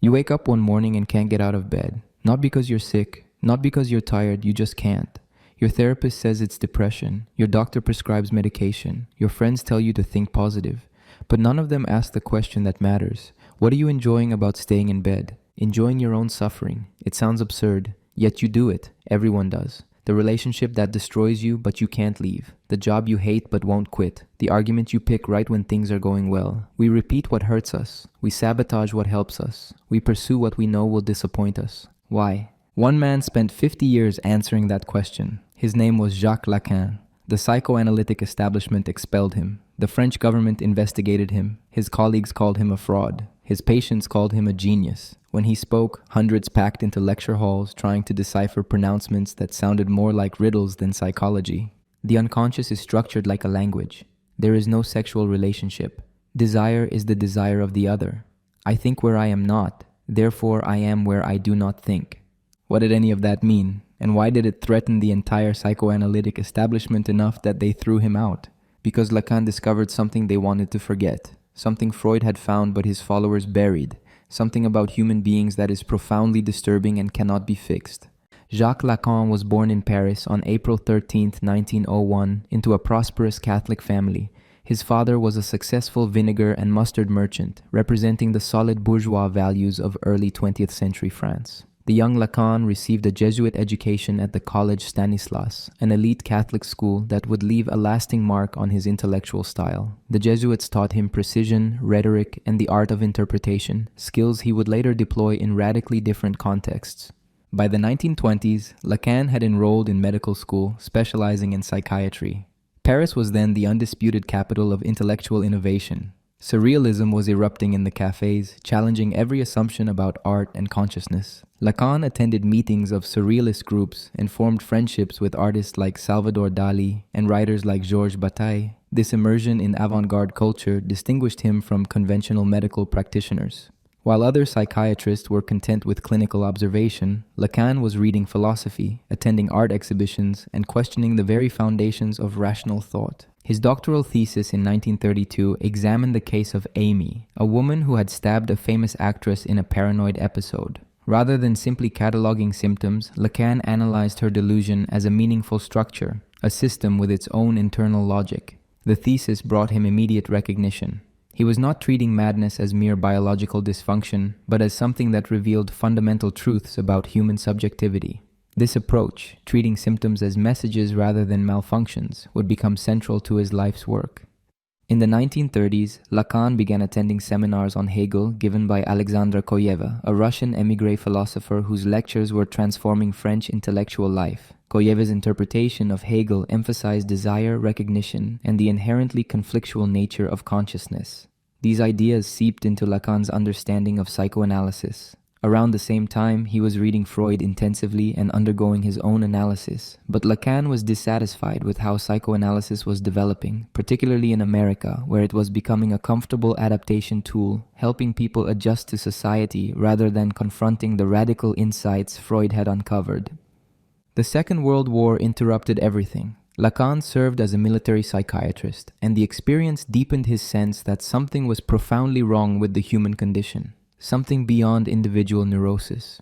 You wake up one morning and can't get out of bed. Not because you're sick, not because you're tired, you just can't. Your therapist says it's depression. Your doctor prescribes medication. Your friends tell you to think positive. But none of them ask the question that matters. What are you enjoying about staying in bed? Enjoying your own suffering. It sounds absurd, yet you do it. Everyone does. The relationship that destroys you but you can't leave. The job you hate but won't quit. The argument you pick right when things are going well. We repeat what hurts us. We sabotage what helps us. We pursue what we know will disappoint us. Why? One man spent 50 years answering that question. His name was Jacques Lacan. The psychoanalytic establishment expelled him. The French government investigated him. His colleagues called him a fraud. His patients called him a genius. When he spoke, hundreds packed into lecture halls trying to decipher pronouncements that sounded more like riddles than psychology. The unconscious is structured like a language. There is no sexual relationship. Desire is the desire of the other. I think where I am not, therefore I am where I do not think. What did any of that mean? And why did it threaten the entire psychoanalytic establishment enough that they threw him out? Because Lacan discovered something they wanted to forget. Something Freud had found but his followers buried. Something about human beings that is profoundly disturbing and cannot be fixed. Jacques Lacan was born in Paris on April 13, 1901, into a prosperous Catholic family. His father was a successful vinegar and mustard merchant, representing the solid bourgeois values of early 20th century France. The young Lacan received a Jesuit education at the College Stanislas, an elite Catholic school that would leave a lasting mark on his intellectual style. The Jesuits taught him precision, rhetoric, and the art of interpretation, skills he would later deploy in radically different contexts. By the 1920s, Lacan had enrolled in medical school, specializing in psychiatry. Paris was then the undisputed capital of intellectual innovation. Surrealism was erupting in the cafes, challenging every assumption about art and consciousness. Lacan attended meetings of surrealist groups and formed friendships with artists like Salvador Dali and writers like Georges Bataille. This immersion in avant-garde culture distinguished him from conventional medical practitioners. While other psychiatrists were content with clinical observation, Lacan was reading philosophy, attending art exhibitions, and questioning the very foundations of rational thought. His doctoral thesis in 1932 examined the case of Amy, a woman who had stabbed a famous actress in a paranoid episode. Rather than simply cataloging symptoms, Lacan analyzed her delusion as a meaningful structure, a system with its own internal logic. The thesis brought him immediate recognition. He was not treating madness as mere biological dysfunction, but as something that revealed fundamental truths about human subjectivity. This approach, treating symptoms as messages rather than malfunctions, would become central to his life's work. In the 1930s, Lacan began attending seminars on Hegel given by Alexandra Koyeva, a Russian émigré philosopher whose lectures were transforming French intellectual life. Koyeva's interpretation of Hegel emphasized desire, recognition, and the inherently conflictual nature of consciousness. These ideas seeped into Lacan's understanding of psychoanalysis. Around the same time, he was reading Freud intensively and undergoing his own analysis. But Lacan was dissatisfied with how psychoanalysis was developing, particularly in America, where it was becoming a comfortable adaptation tool, helping people adjust to society rather than confronting the radical insights Freud had uncovered. The Second World War interrupted everything. Lacan served as a military psychiatrist, and the experience deepened his sense that something was profoundly wrong with the human condition. Something beyond individual neurosis.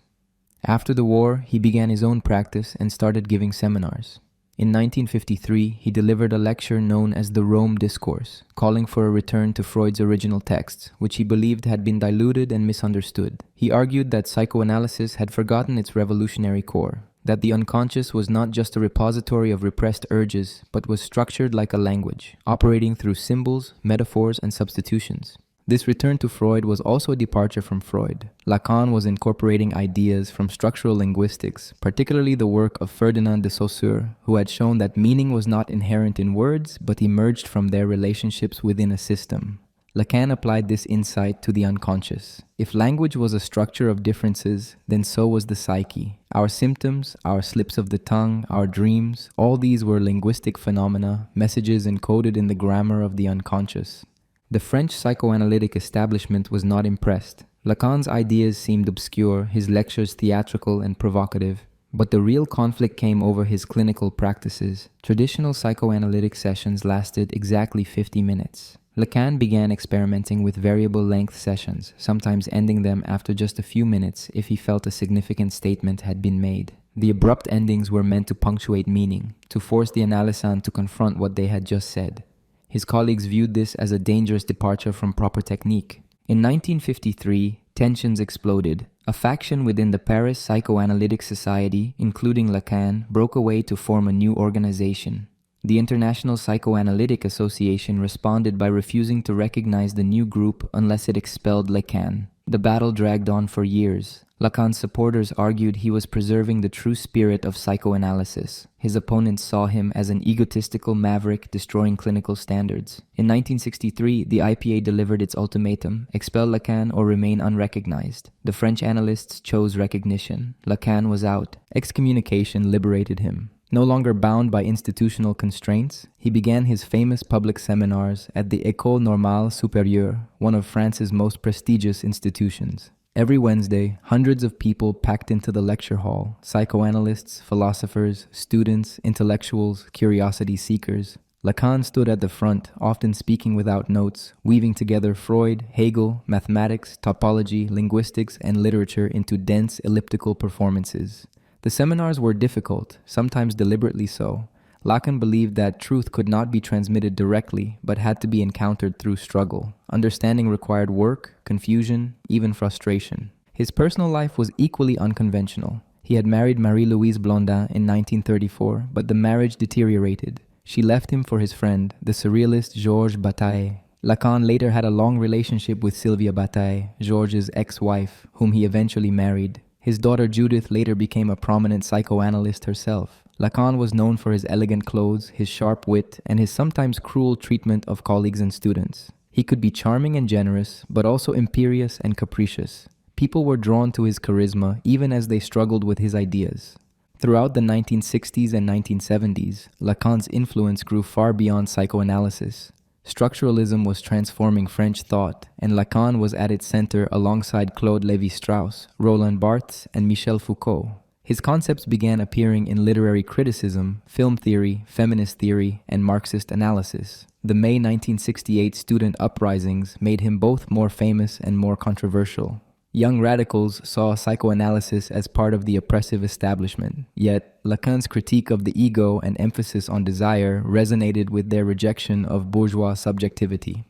After the war, he began his own practice and started giving seminars. In 1953, he delivered a lecture known as the Rome Discourse, calling for a return to Freud's original texts, which he believed had been diluted and misunderstood. He argued that psychoanalysis had forgotten its revolutionary core, that the unconscious was not just a repository of repressed urges, but was structured like a language, operating through symbols, metaphors, and substitutions. This return to Freud was also a departure from Freud. Lacan was incorporating ideas from structural linguistics, particularly the work of Ferdinand de Saussure, who had shown that meaning was not inherent in words, but emerged from their relationships within a system. Lacan applied this insight to the unconscious. If language was a structure of differences, then so was the psyche. Our symptoms, our slips of the tongue, our dreams, all these were linguistic phenomena, messages encoded in the grammar of the unconscious. The French psychoanalytic establishment was not impressed. Lacan's ideas seemed obscure, his lectures theatrical and provocative. But the real conflict came over his clinical practices. Traditional psychoanalytic sessions lasted exactly 50 minutes. Lacan began experimenting with variable length sessions, sometimes ending them after just a few minutes if he felt a significant statement had been made. The abrupt endings were meant to punctuate meaning, to force the analysand to confront what they had just said. His colleagues viewed this as a dangerous departure from proper technique. In 1953, tensions exploded. A faction within the Paris Psychoanalytic Society, including Lacan, broke away to form a new organization. The International Psychoanalytic Association responded by refusing to recognize the new group unless it expelled Lacan. The battle dragged on for years. Lacan's supporters argued he was preserving the true spirit of psychoanalysis. His opponents saw him as an egotistical maverick destroying clinical standards. In 1963, the IPA delivered its ultimatum: expel Lacan or remain unrecognized. The French analysts chose recognition. Lacan was out. Excommunication liberated him. No longer bound by institutional constraints, he began his famous public seminars at the École Normale Supérieure, one of France's most prestigious institutions. Every Wednesday, hundreds of people packed into the lecture hall: psychoanalysts, philosophers, students, intellectuals, curiosity seekers. Lacan stood at the front, often speaking without notes, weaving together Freud, Hegel, mathematics, topology, linguistics, and literature into dense, elliptical performances. The seminars were difficult, sometimes deliberately so. Lacan believed that truth could not be transmitted directly, but had to be encountered through struggle. Understanding required work, confusion, even frustration. His personal life was equally unconventional. He had married Marie-Louise Blondin in 1934, but the marriage deteriorated. She left him for his friend, the surrealist Georges Bataille. Lacan later had a long relationship with Sylvia Bataille, Georges' ex-wife, whom he eventually married. His daughter Judith later became a prominent psychoanalyst herself. Lacan was known for his elegant clothes, his sharp wit, and his sometimes cruel treatment of colleagues and students. He could be charming and generous, but also imperious and capricious. People were drawn to his charisma even as they struggled with his ideas. Throughout the 1960s and 1970s, Lacan's influence grew far beyond psychoanalysis. Structuralism was transforming French thought, and Lacan was at its center alongside Claude Lévi-Strauss, Roland Barthes, and Michel Foucault. His concepts began appearing in literary criticism, film theory, feminist theory, and Marxist analysis. The May 1968 student uprisings made him both more famous and more controversial. Young radicals saw psychoanalysis as part of the oppressive establishment, yet Lacan's critique of the ego and emphasis on desire resonated with their rejection of bourgeois subjectivity.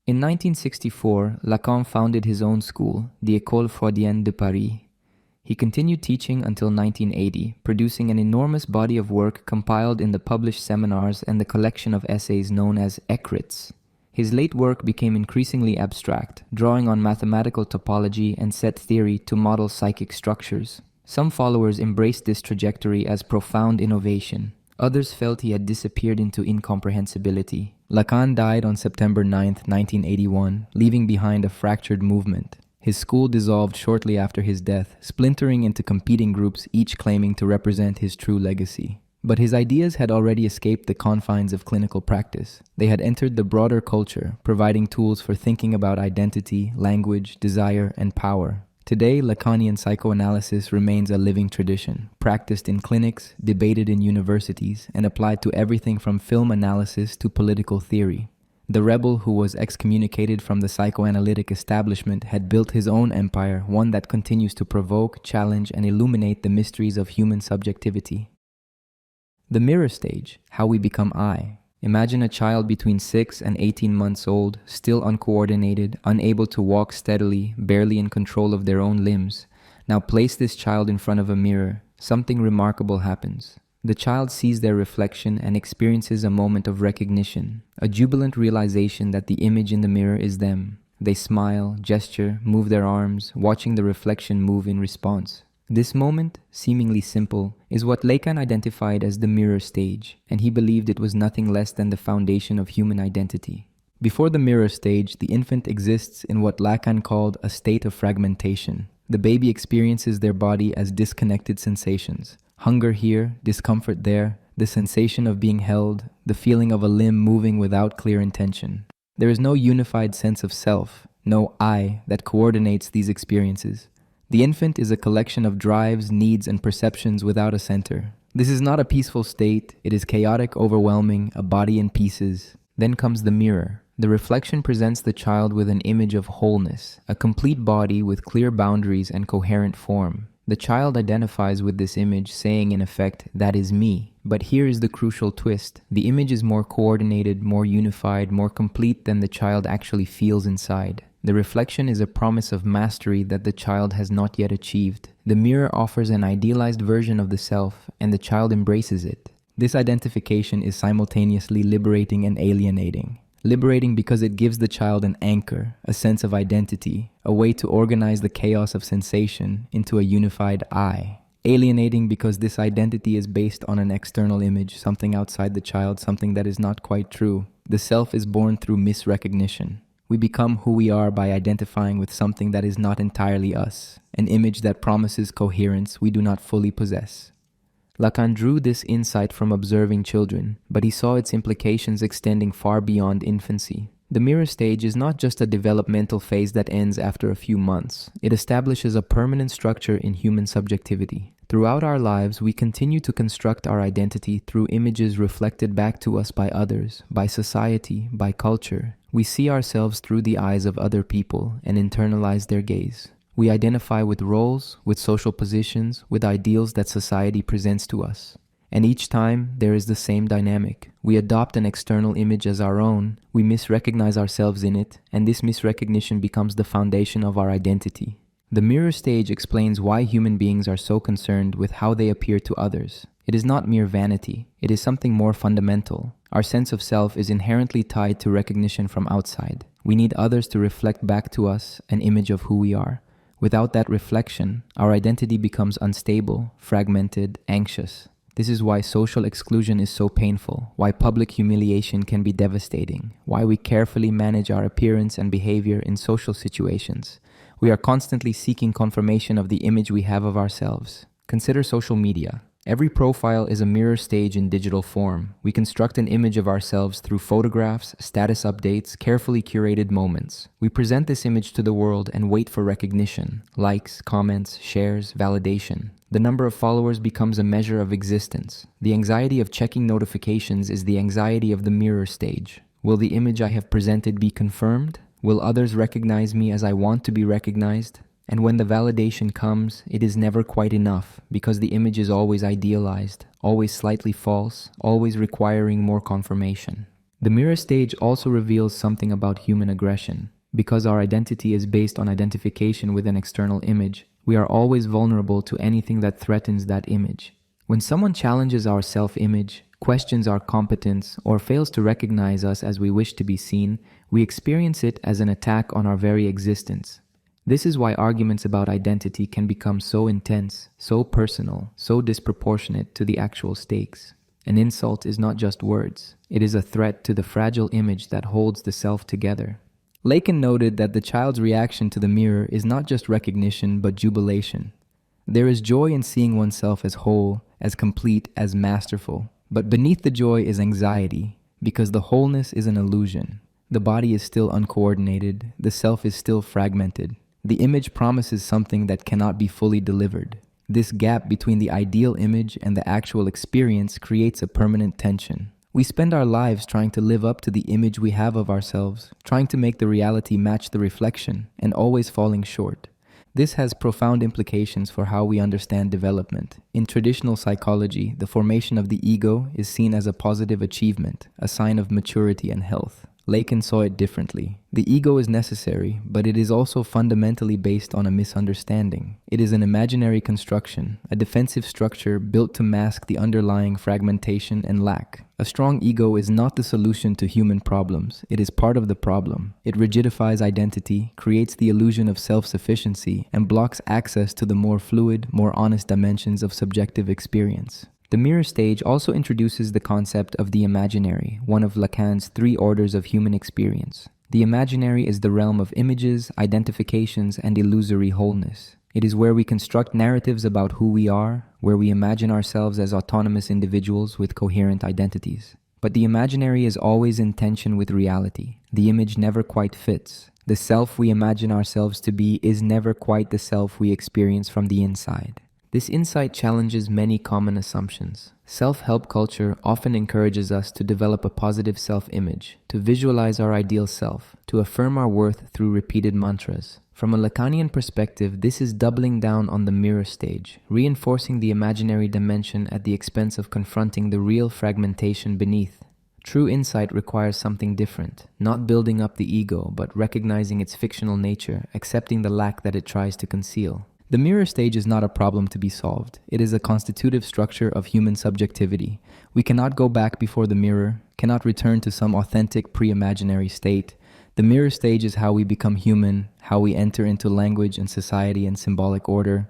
In 1964, Lacan founded his own school, the École Freudienne de Paris. He continued teaching until 1980, producing an enormous body of work compiled in the published seminars and the collection of essays known as Écrits. His late work became increasingly abstract, drawing on mathematical topology and set theory to model psychic structures. Some followers embraced this trajectory as profound innovation. Others felt he had disappeared into incomprehensibility. Lacan died on September 9, 1981, leaving behind a fractured movement. His school dissolved shortly after his death, splintering into competing groups, each claiming to represent his true legacy. But his ideas had already escaped the confines of clinical practice. They had entered the broader culture, providing tools for thinking about identity, language, desire, and power. Today, Lacanian psychoanalysis remains a living tradition, practiced in clinics, debated in universities, and applied to everything from film analysis to political theory. The rebel who was excommunicated from the psychoanalytic establishment had built his own empire, one that continues to provoke, challenge, and illuminate the mysteries of human subjectivity. The mirror stage, how we become I. Imagine a child between 6 and 18 months old, still uncoordinated, unable to walk steadily, barely in control of their own limbs. Now place this child in front of a mirror. Something remarkable happens. The child sees their reflection and experiences a moment of recognition, a jubilant realization that the image in the mirror is them. They smile, gesture, move their arms, watching the reflection move in response. This moment, seemingly simple, is what Lacan identified as the mirror stage, and he believed it was nothing less than the foundation of human identity. Before the mirror stage, the infant exists in what Lacan called a state of fragmentation. The baby experiences their body as disconnected sensations. Hunger here, discomfort there, the sensation of being held, the feeling of a limb moving without clear intention. There is no unified sense of self, no I that coordinates these experiences. The infant is a collection of drives, needs, and perceptions without a center. This is not a peaceful state. It is chaotic, overwhelming, a body in pieces. Then comes the mirror. The reflection presents the child with an image of wholeness, a complete body with clear boundaries and coherent form. The child identifies with this image, saying in effect, "That is me." But here is the crucial twist. The image is more coordinated, more unified, more complete than the child actually feels inside. The reflection is a promise of mastery that the child has not yet achieved. The mirror offers an idealized version of the self, and the child embraces it. This identification is simultaneously liberating and alienating. Liberating because it gives the child an anchor, a sense of identity, a way to organize the chaos of sensation into a unified I. Alienating because this identity is based on an external image, something outside the child, something that is not quite true. The self is born through misrecognition. We become who we are by identifying with something that is not entirely us, an image that promises coherence we do not fully possess. Lacan drew this insight from observing children, but he saw its implications extending far beyond infancy. The mirror stage is not just a developmental phase that ends after a few months. It establishes a permanent structure in human subjectivity. Throughout our lives, we continue to construct our identity through images reflected back to us by others, by society, by culture. We see ourselves through the eyes of other people and internalize their gaze. We identify with roles, with social positions, with ideals that society presents to us. And each time, there is the same dynamic. We adopt an external image as our own, we misrecognize ourselves in it, and this misrecognition becomes the foundation of our identity. The mirror stage explains why human beings are so concerned with how they appear to others. It is not mere vanity, it is something more fundamental. Our sense of self is inherently tied to recognition from outside. We need others to reflect back to us an image of who we are. Without that reflection, our identity becomes unstable, fragmented, anxious. This is why social exclusion is so painful, why public humiliation can be devastating, why we carefully manage our appearance and behavior in social situations. We are constantly seeking confirmation of the image we have of ourselves. Consider social media. Every profile is a mirror stage in digital form. We construct an image of ourselves through photographs, status updates, carefully curated moments. We present this image to the world and wait for recognition, likes, comments, shares, validation. The number of followers becomes a measure of existence. The anxiety of checking notifications is the anxiety of the mirror stage. Will the image I have presented be confirmed? Will others recognize me as I want to be recognized? And when the validation comes, it is never quite enough because the image is always idealized, always slightly false, always requiring more confirmation. The mirror stage also reveals something about human aggression. Because our identity is based on identification with an external image, we are always vulnerable to anything that threatens that image. When someone challenges our self-image, questions our competence, or fails to recognize us as we wish to be seen, we experience it as an attack on our very existence. This is why arguments about identity can become so intense, so personal, so disproportionate to the actual stakes. An insult is not just words. It is a threat to the fragile image that holds the self together. Lacan noted that the child's reaction to the mirror is not just recognition, but jubilation. There is joy in seeing oneself as whole, as complete, as masterful. But beneath the joy is anxiety, because the wholeness is an illusion. The body is still uncoordinated, the self is still fragmented. The image promises something that cannot be fully delivered. This gap between the ideal image and the actual experience creates a permanent tension. We spend our lives trying to live up to the image we have of ourselves, trying to make the reality match the reflection, and always falling short. This has profound implications for how we understand development. In traditional psychology, the formation of the ego is seen as a positive achievement, a sign of maturity and health. Lacan saw it differently. The ego is necessary, but it is also fundamentally based on a misunderstanding. It is an imaginary construction, a defensive structure built to mask the underlying fragmentation and lack. A strong ego is not the solution to human problems. It is part of the problem. It rigidifies identity, creates the illusion of self-sufficiency, and blocks access to the more fluid, more honest dimensions of subjective experience. The mirror stage also introduces the concept of the imaginary, one of Lacan's three orders of human experience. The imaginary is the realm of images, identifications, and illusory wholeness. It is where we construct narratives about who we are, where we imagine ourselves as autonomous individuals with coherent identities. But the imaginary is always in tension with reality. The image never quite fits. The self we imagine ourselves to be is never quite the self we experience from the inside. This insight challenges many common assumptions. Self-help culture often encourages us to develop a positive self-image, to visualize our ideal self, to affirm our worth through repeated mantras. From a Lacanian perspective, this is doubling down on the mirror stage, reinforcing the imaginary dimension at the expense of confronting the real fragmentation beneath. True insight requires something different, not building up the ego, but recognizing its fictional nature, accepting the lack that it tries to conceal. The mirror stage is not a problem to be solved. It is a constitutive structure of human subjectivity. We cannot go back before the mirror, cannot return to some authentic pre-imaginary state. The mirror stage is how we become human, how we enter into language and society and symbolic order.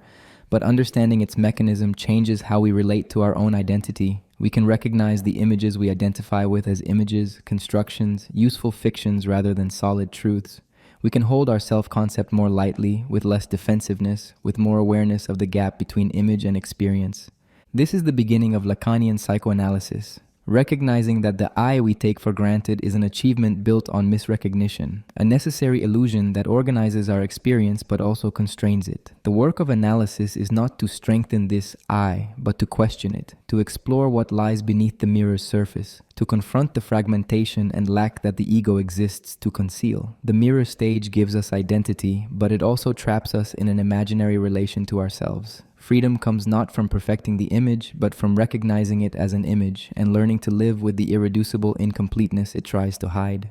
But understanding its mechanism changes how we relate to our own identity. We can recognize the images we identify with as images, constructions, useful fictions rather than solid truths. We can hold our self-concept more lightly, with less defensiveness, with more awareness of the gap between image and experience. This is the beginning of Lacanian psychoanalysis, recognizing that the I we take for granted is an achievement built on misrecognition, a necessary illusion that organizes our experience but also constrains it. The work of analysis is not to strengthen this I, but to question it, to explore what lies beneath the mirror's surface, to confront the fragmentation and lack that the ego exists to conceal. The mirror stage gives us identity, but it also traps us in an imaginary relation to ourselves. Freedom comes not from perfecting the image, but from recognizing it as an image and learning to live with the irreducible incompleteness it tries to hide.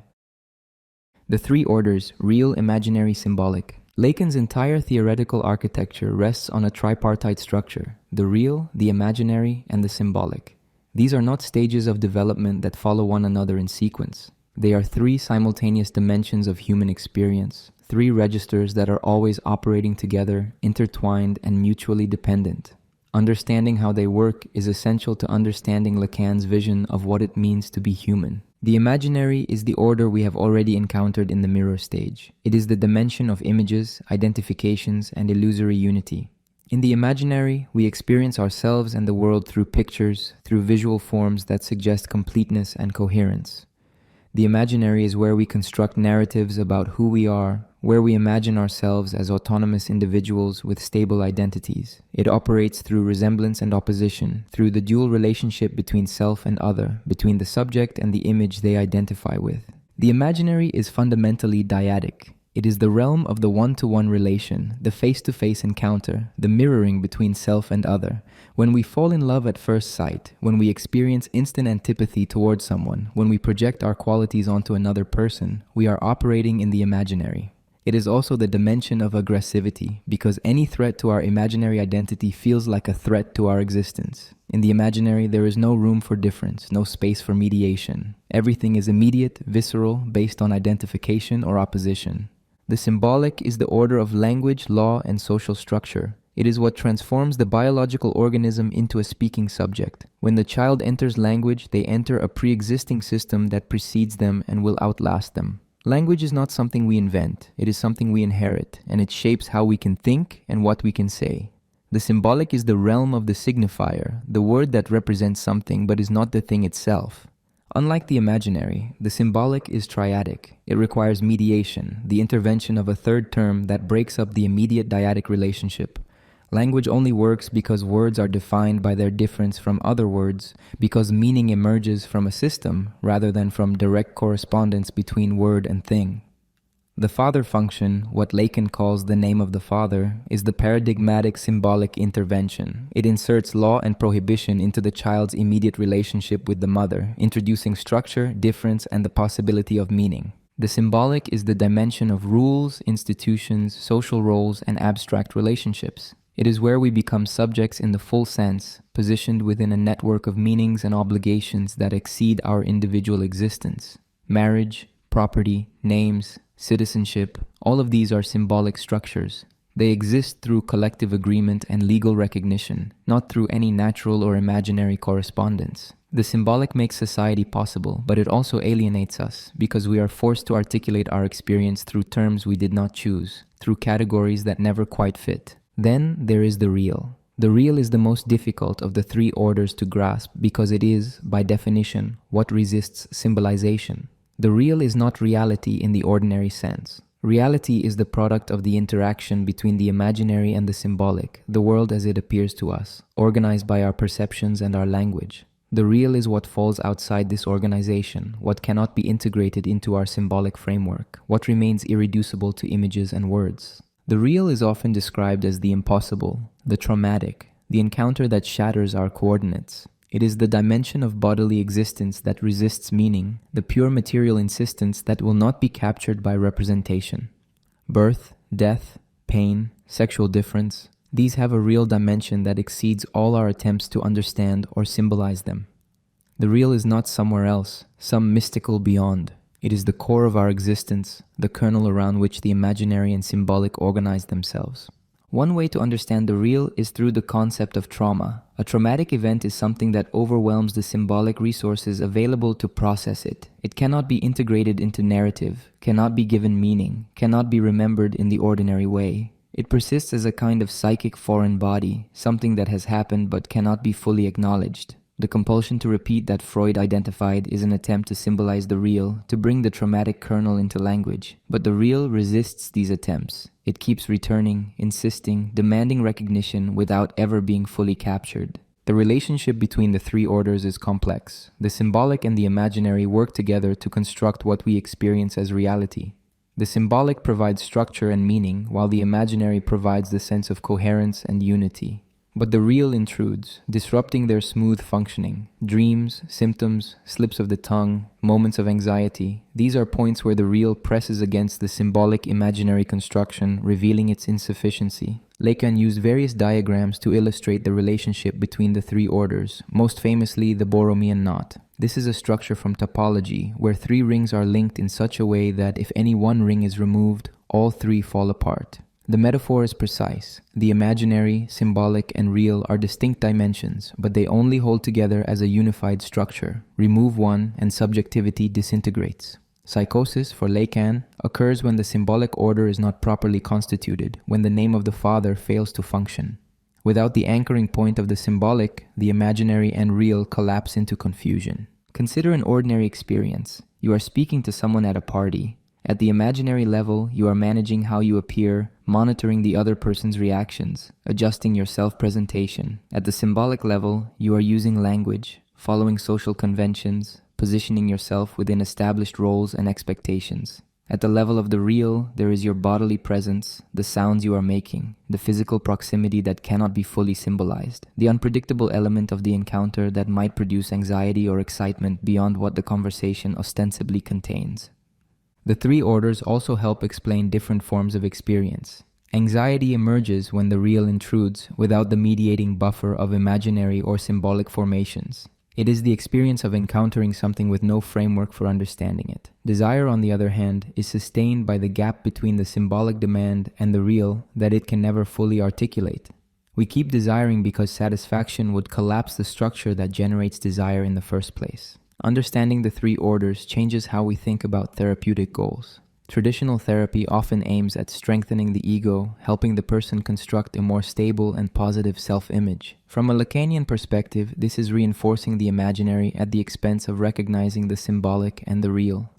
The three orders, real, imaginary, symbolic. Lacan's entire theoretical architecture rests on a tripartite structure, the real, the imaginary, and the symbolic. These are not stages of development that follow one another in sequence. They are three simultaneous dimensions of human experience, three registers that are always operating together, intertwined, and mutually dependent. Understanding how they work is essential to understanding Lacan's vision of what it means to be human. The imaginary is the order we have already encountered in the mirror stage. It is the dimension of images, identifications, and illusory unity. In the imaginary, we experience ourselves and the world through pictures, through visual forms that suggest completeness and coherence. The imaginary is where we construct narratives about who we are, where we imagine ourselves as autonomous individuals with stable identities. It operates through resemblance and opposition, through the dual relationship between self and other, between the subject and the image they identify with. The imaginary is fundamentally dyadic. It is the realm of the one-to-one relation, the face-to-face encounter, the mirroring between self and other. When we fall in love at first sight, when we experience instant antipathy towards someone, when we project our qualities onto another person, we are operating in the imaginary. It is also the dimension of aggressivity, because any threat to our imaginary identity feels like a threat to our existence. In the imaginary, there is no room for difference, no space for mediation. Everything is immediate, visceral, based on identification or opposition. The symbolic is the order of language, law, and social structure. It is what transforms the biological organism into a speaking subject. When the child enters language, they enter a pre-existing system that precedes them and will outlast them. Language is not something we invent, it is something we inherit, and it shapes how we can think and what we can say. The symbolic is the realm of the signifier, the word that represents something but is not the thing itself. Unlike the imaginary, the symbolic is triadic. It requires mediation, the intervention of a third term that breaks up the immediate dyadic relationship. Language only works because words are defined by their difference from other words, because meaning emerges from a system rather than from direct correspondence between word and thing. The father function, what Lacan calls the name of the father, is the paradigmatic symbolic intervention. It inserts law and prohibition into the child's immediate relationship with the mother, introducing structure, difference, and the possibility of meaning. The symbolic is the dimension of rules, institutions, social roles, and abstract relationships. It is where we become subjects in the full sense, positioned within a network of meanings and obligations that exceed our individual existence. Marriage, property, names, citizenship, all of these are symbolic structures. They exist through collective agreement and legal recognition, not through any natural or imaginary correspondence. The symbolic makes society possible, but it also alienates us, because we are forced to articulate our experience through terms we did not choose, through categories that never quite fit. Then there is the real. The real is the most difficult of the three orders to grasp because it is, by definition, what resists symbolization. The real is not reality in the ordinary sense. Reality is the product of the interaction between the imaginary and the symbolic, the world as it appears to us, organized by our perceptions and our language. The real is what falls outside this organization, what cannot be integrated into our symbolic framework, what remains irreducible to images and words. The real is often described as the impossible, the traumatic, the encounter that shatters our coordinates. It is the dimension of bodily existence that resists meaning, the pure material insistence that will not be captured by representation. Birth, death, pain, sexual difference, these have a real dimension that exceeds all our attempts to understand or symbolize them. The real is not somewhere else, some mystical beyond. It is the core of our existence, the kernel around which the imaginary and symbolic organize themselves. One way to understand the real is through the concept of trauma. A traumatic event is something that overwhelms the symbolic resources available to process it. It cannot be integrated into narrative, cannot be given meaning, cannot be remembered in the ordinary way. It persists as a kind of psychic foreign body, something that has happened but cannot be fully acknowledged. The compulsion to repeat that Freud identified is an attempt to symbolize the real, to bring the traumatic kernel into language. But the real resists these attempts. It keeps returning, insisting, demanding recognition without ever being fully captured. The relationship between the three orders is complex. The symbolic and the imaginary work together to construct what we experience as reality. The symbolic provides structure and meaning, while the imaginary provides the sense of coherence and unity. But the real intrudes, disrupting their smooth functioning. Dreams, symptoms, slips of the tongue, moments of anxiety. These are points where the real presses against the symbolic imaginary construction, revealing its insufficiency. Lacan used various diagrams to illustrate the relationship between the three orders, most famously the Borromean knot. This is a structure from topology, where three rings are linked in such a way that if any one ring is removed, all three fall apart. The metaphor is precise. The imaginary, symbolic, and real are distinct dimensions, but they only hold together as a unified structure. Remove one, and subjectivity disintegrates. Psychosis, for Lacan, occurs when the symbolic order is not properly constituted, when the name of the father fails to function. Without the anchoring point of the symbolic, the imaginary and real collapse into confusion. Consider an ordinary experience. You are speaking to someone at a party. At the imaginary level, you are managing how you appear, monitoring the other person's reactions, adjusting your self-presentation. At the symbolic level, you are using language, following social conventions, positioning yourself within established roles and expectations. At the level of the real, there is your bodily presence, the sounds you are making, the physical proximity that cannot be fully symbolized, the unpredictable element of the encounter that might produce anxiety or excitement beyond what the conversation ostensibly contains. The three orders also help explain different forms of experience. Anxiety emerges when the real intrudes without the mediating buffer of imaginary or symbolic formations. It is the experience of encountering something with no framework for understanding it. Desire, on the other hand, is sustained by the gap between the symbolic demand and the real that it can never fully articulate. We keep desiring because satisfaction would collapse the structure that generates desire in the first place. Understanding the three orders changes how we think about therapeutic goals. Traditional therapy often aims at strengthening the ego, helping the person construct a more stable and positive self-image. From a Lacanian perspective, this is reinforcing the imaginary at the expense of recognizing the symbolic and the real.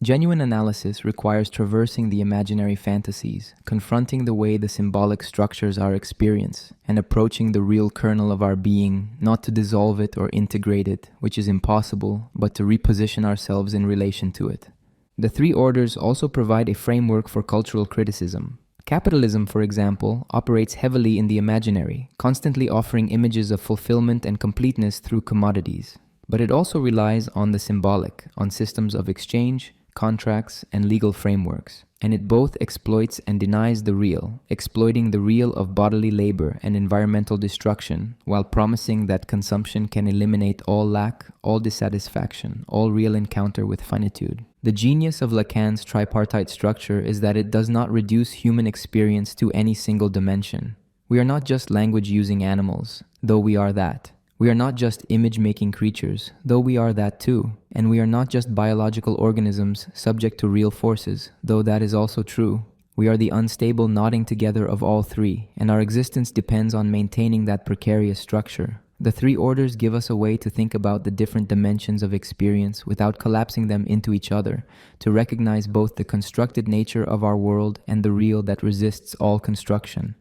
Genuine analysis requires traversing the imaginary fantasies, confronting the way the symbolic structures our experience, and approaching the real kernel of our being, not to dissolve it or integrate it, which is impossible, but to reposition ourselves in relation to it. The three orders also provide a framework for cultural criticism. Capitalism, for example, operates heavily in the imaginary, constantly offering images of fulfillment and completeness through commodities. But it also relies on the symbolic, on systems of exchange, contracts, and legal frameworks, and it both exploits and denies the real, exploiting the real of bodily labor and environmental destruction, while promising that consumption can eliminate all lack, all dissatisfaction, all real encounter with finitude. The genius of Lacan's tripartite structure is that it does not reduce human experience to any single dimension. We are not just language-using animals, though we are that. We are not just image-making creatures, though we are that too. And we are not just biological organisms subject to real forces, though that is also true. We are the unstable knotting together of all three, and our existence depends on maintaining that precarious structure. The three orders give us a way to think about the different dimensions of experience without collapsing them into each other, to recognize both the constructed nature of our world and the real that resists all construction.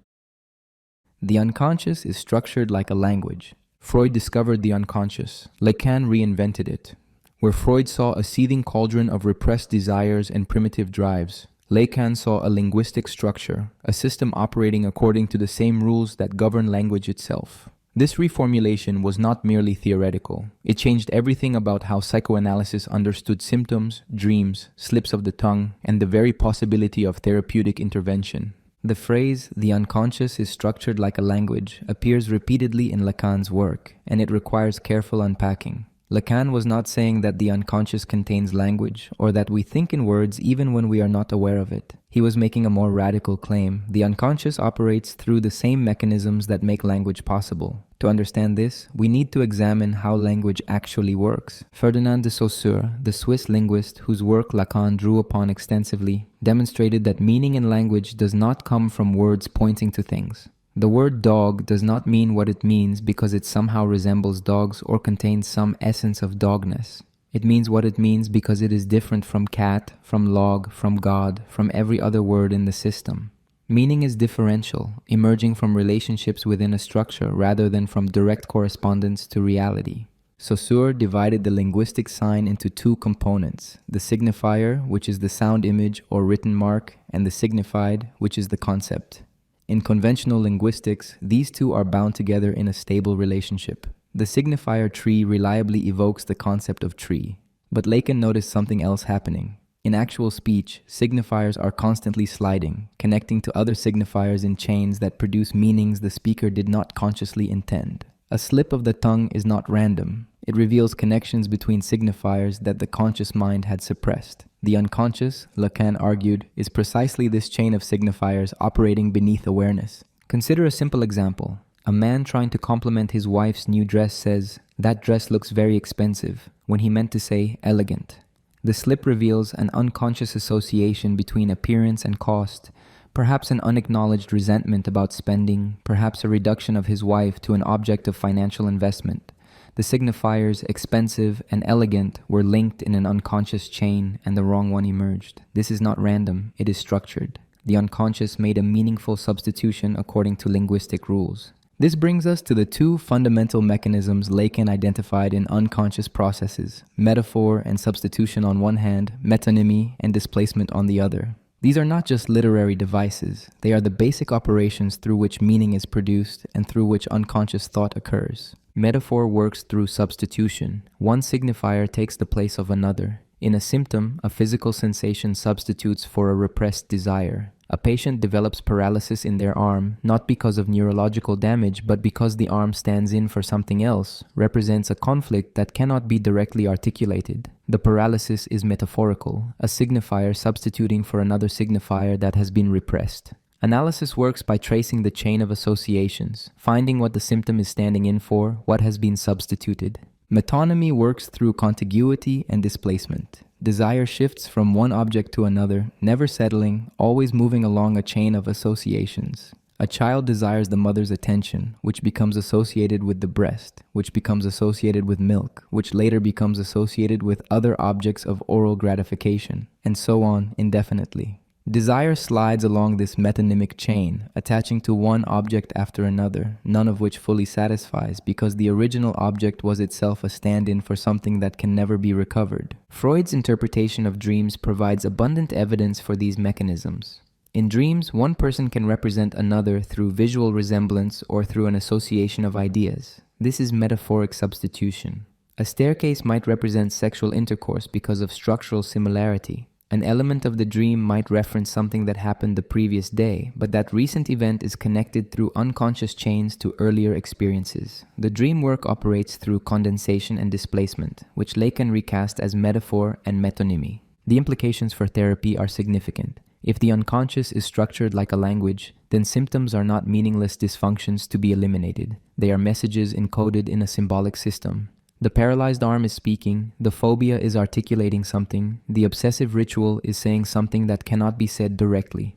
The unconscious is structured like a language. Freud discovered the unconscious. Lacan reinvented it. Where Freud saw a seething cauldron of repressed desires and primitive drives, Lacan saw a linguistic structure, a system operating according to the same rules that govern language itself. This reformulation was not merely theoretical. It changed everything about how psychoanalysis understood symptoms, dreams, slips of the tongue, and the very possibility of therapeutic intervention. The phrase, "the unconscious is structured like a language," appears repeatedly in Lacan's work, and it requires careful unpacking. Lacan was not saying that the unconscious contains language, or that we think in words even when we are not aware of it. He was making a more radical claim. The unconscious operates through the same mechanisms that make language possible. To understand this, we need to examine how language actually works. Ferdinand de Saussure, the Swiss linguist whose work Lacan drew upon extensively, demonstrated that meaning in language does not come from words pointing to things. The word dog does not mean what it means because it somehow resembles dogs or contains some essence of dogness. It means what it means because it is different from cat, from log, from God, from every other word in the system. Meaning is differential, emerging from relationships within a structure rather than from direct correspondence to reality. Saussure divided the linguistic sign into two components, the signifier, which is the sound image or written mark, and the signified, which is the concept. In conventional linguistics, these two are bound together in a stable relationship. The signifier tree reliably evokes the concept of tree. But Lacan noticed something else happening. In actual speech, signifiers are constantly sliding, connecting to other signifiers in chains that produce meanings the speaker did not consciously intend. A slip of the tongue is not random. It reveals connections between signifiers that the conscious mind had suppressed. The unconscious, Lacan argued, is precisely this chain of signifiers operating beneath awareness. Consider a simple example. A man trying to compliment his wife's new dress says, "That dress looks very expensive," when he meant to say elegant. The slip reveals an unconscious association between appearance and cost, perhaps an unacknowledged resentment about spending, perhaps a reduction of his wife to an object of financial investment. The signifiers, expensive and elegant, were linked in an unconscious chain, and the wrong one emerged. This is not random, it is structured. The unconscious made a meaningful substitution according to linguistic rules. This brings us to the two fundamental mechanisms Lacan identified in unconscious processes, metaphor and substitution on one hand, metonymy and displacement on the other. These are not just literary devices, they are the basic operations through which meaning is produced and through which unconscious thought occurs. Metaphor works through substitution. One signifier takes the place of another. In a symptom, a physical sensation substitutes for a repressed desire. A patient develops paralysis in their arm, not because of neurological damage, but because the arm stands in for something else, represents a conflict that cannot be directly articulated. The paralysis is metaphorical, a signifier substituting for another signifier that has been repressed. Analysis works by tracing the chain of associations, finding what the symptom is standing in for, what has been substituted. Metonymy works through contiguity and displacement. Desire shifts from one object to another, never settling, always moving along a chain of associations. A child desires the mother's attention, which becomes associated with the breast, which becomes associated with milk, which later becomes associated with other objects of oral gratification, and so on indefinitely. Desire slides along this metonymic chain, attaching to one object after another, none of which fully satisfies because the original object was itself a stand-in for something that can never be recovered. Freud's interpretation of dreams provides abundant evidence for these mechanisms. In dreams, one person can represent another through visual resemblance or through an association of ideas. This is metaphoric substitution. A staircase might represent sexual intercourse because of structural similarity. An element of the dream might reference something that happened the previous day, but that recent event is connected through unconscious chains to earlier experiences. The dream work operates through condensation and displacement, which Lacan recast as metaphor and metonymy. The implications for therapy are significant. If the unconscious is structured like a language, then symptoms are not meaningless dysfunctions to be eliminated. They are messages encoded in a symbolic system. The paralyzed arm is speaking, the phobia is articulating something, the obsessive ritual is saying something that cannot be said directly.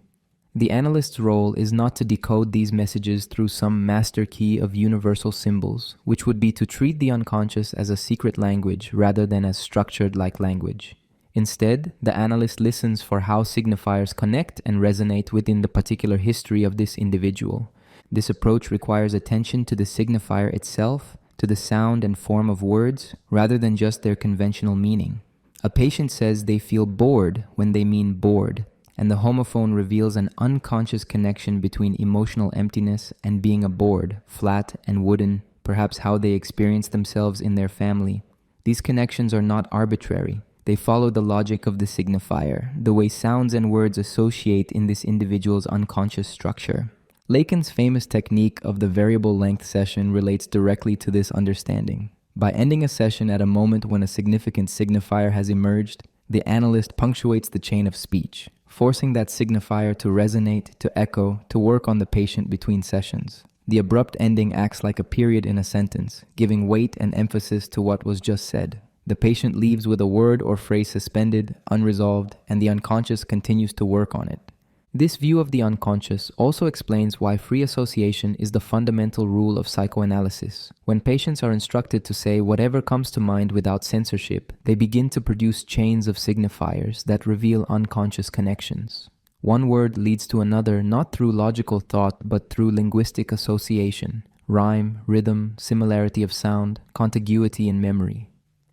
The analyst's role is not to decode these messages through some master key of universal symbols, which would be to treat the unconscious as a secret language rather than as structured like language. Instead, the analyst listens for how signifiers connect and resonate within the particular history of this individual. This approach requires attention to the signifier itself, to the sound and form of words, rather than just their conventional meaning. A patient says they feel bored when they mean bored, and the homophone reveals an unconscious connection between emotional emptiness and being a board, flat and wooden, perhaps how they experience themselves in their family. These connections are not arbitrary. They follow the logic of the signifier, the way sounds and words associate in this individual's unconscious structure. Lacan's famous technique of the variable length session relates directly to this understanding. By ending a session at a moment when a significant signifier has emerged, the analyst punctuates the chain of speech, forcing that signifier to resonate, to echo, to work on the patient between sessions. The abrupt ending acts like a period in a sentence, giving weight and emphasis to what was just said. The patient leaves with a word or phrase suspended, unresolved, and the unconscious continues to work on it. This view of the unconscious also explains why free association is the fundamental rule of psychoanalysis. When patients are instructed to say whatever comes to mind without censorship, they begin to produce chains of signifiers that reveal unconscious connections. One word leads to another not through logical thought but through linguistic association, rhyme, rhythm, similarity of sound, contiguity in memory.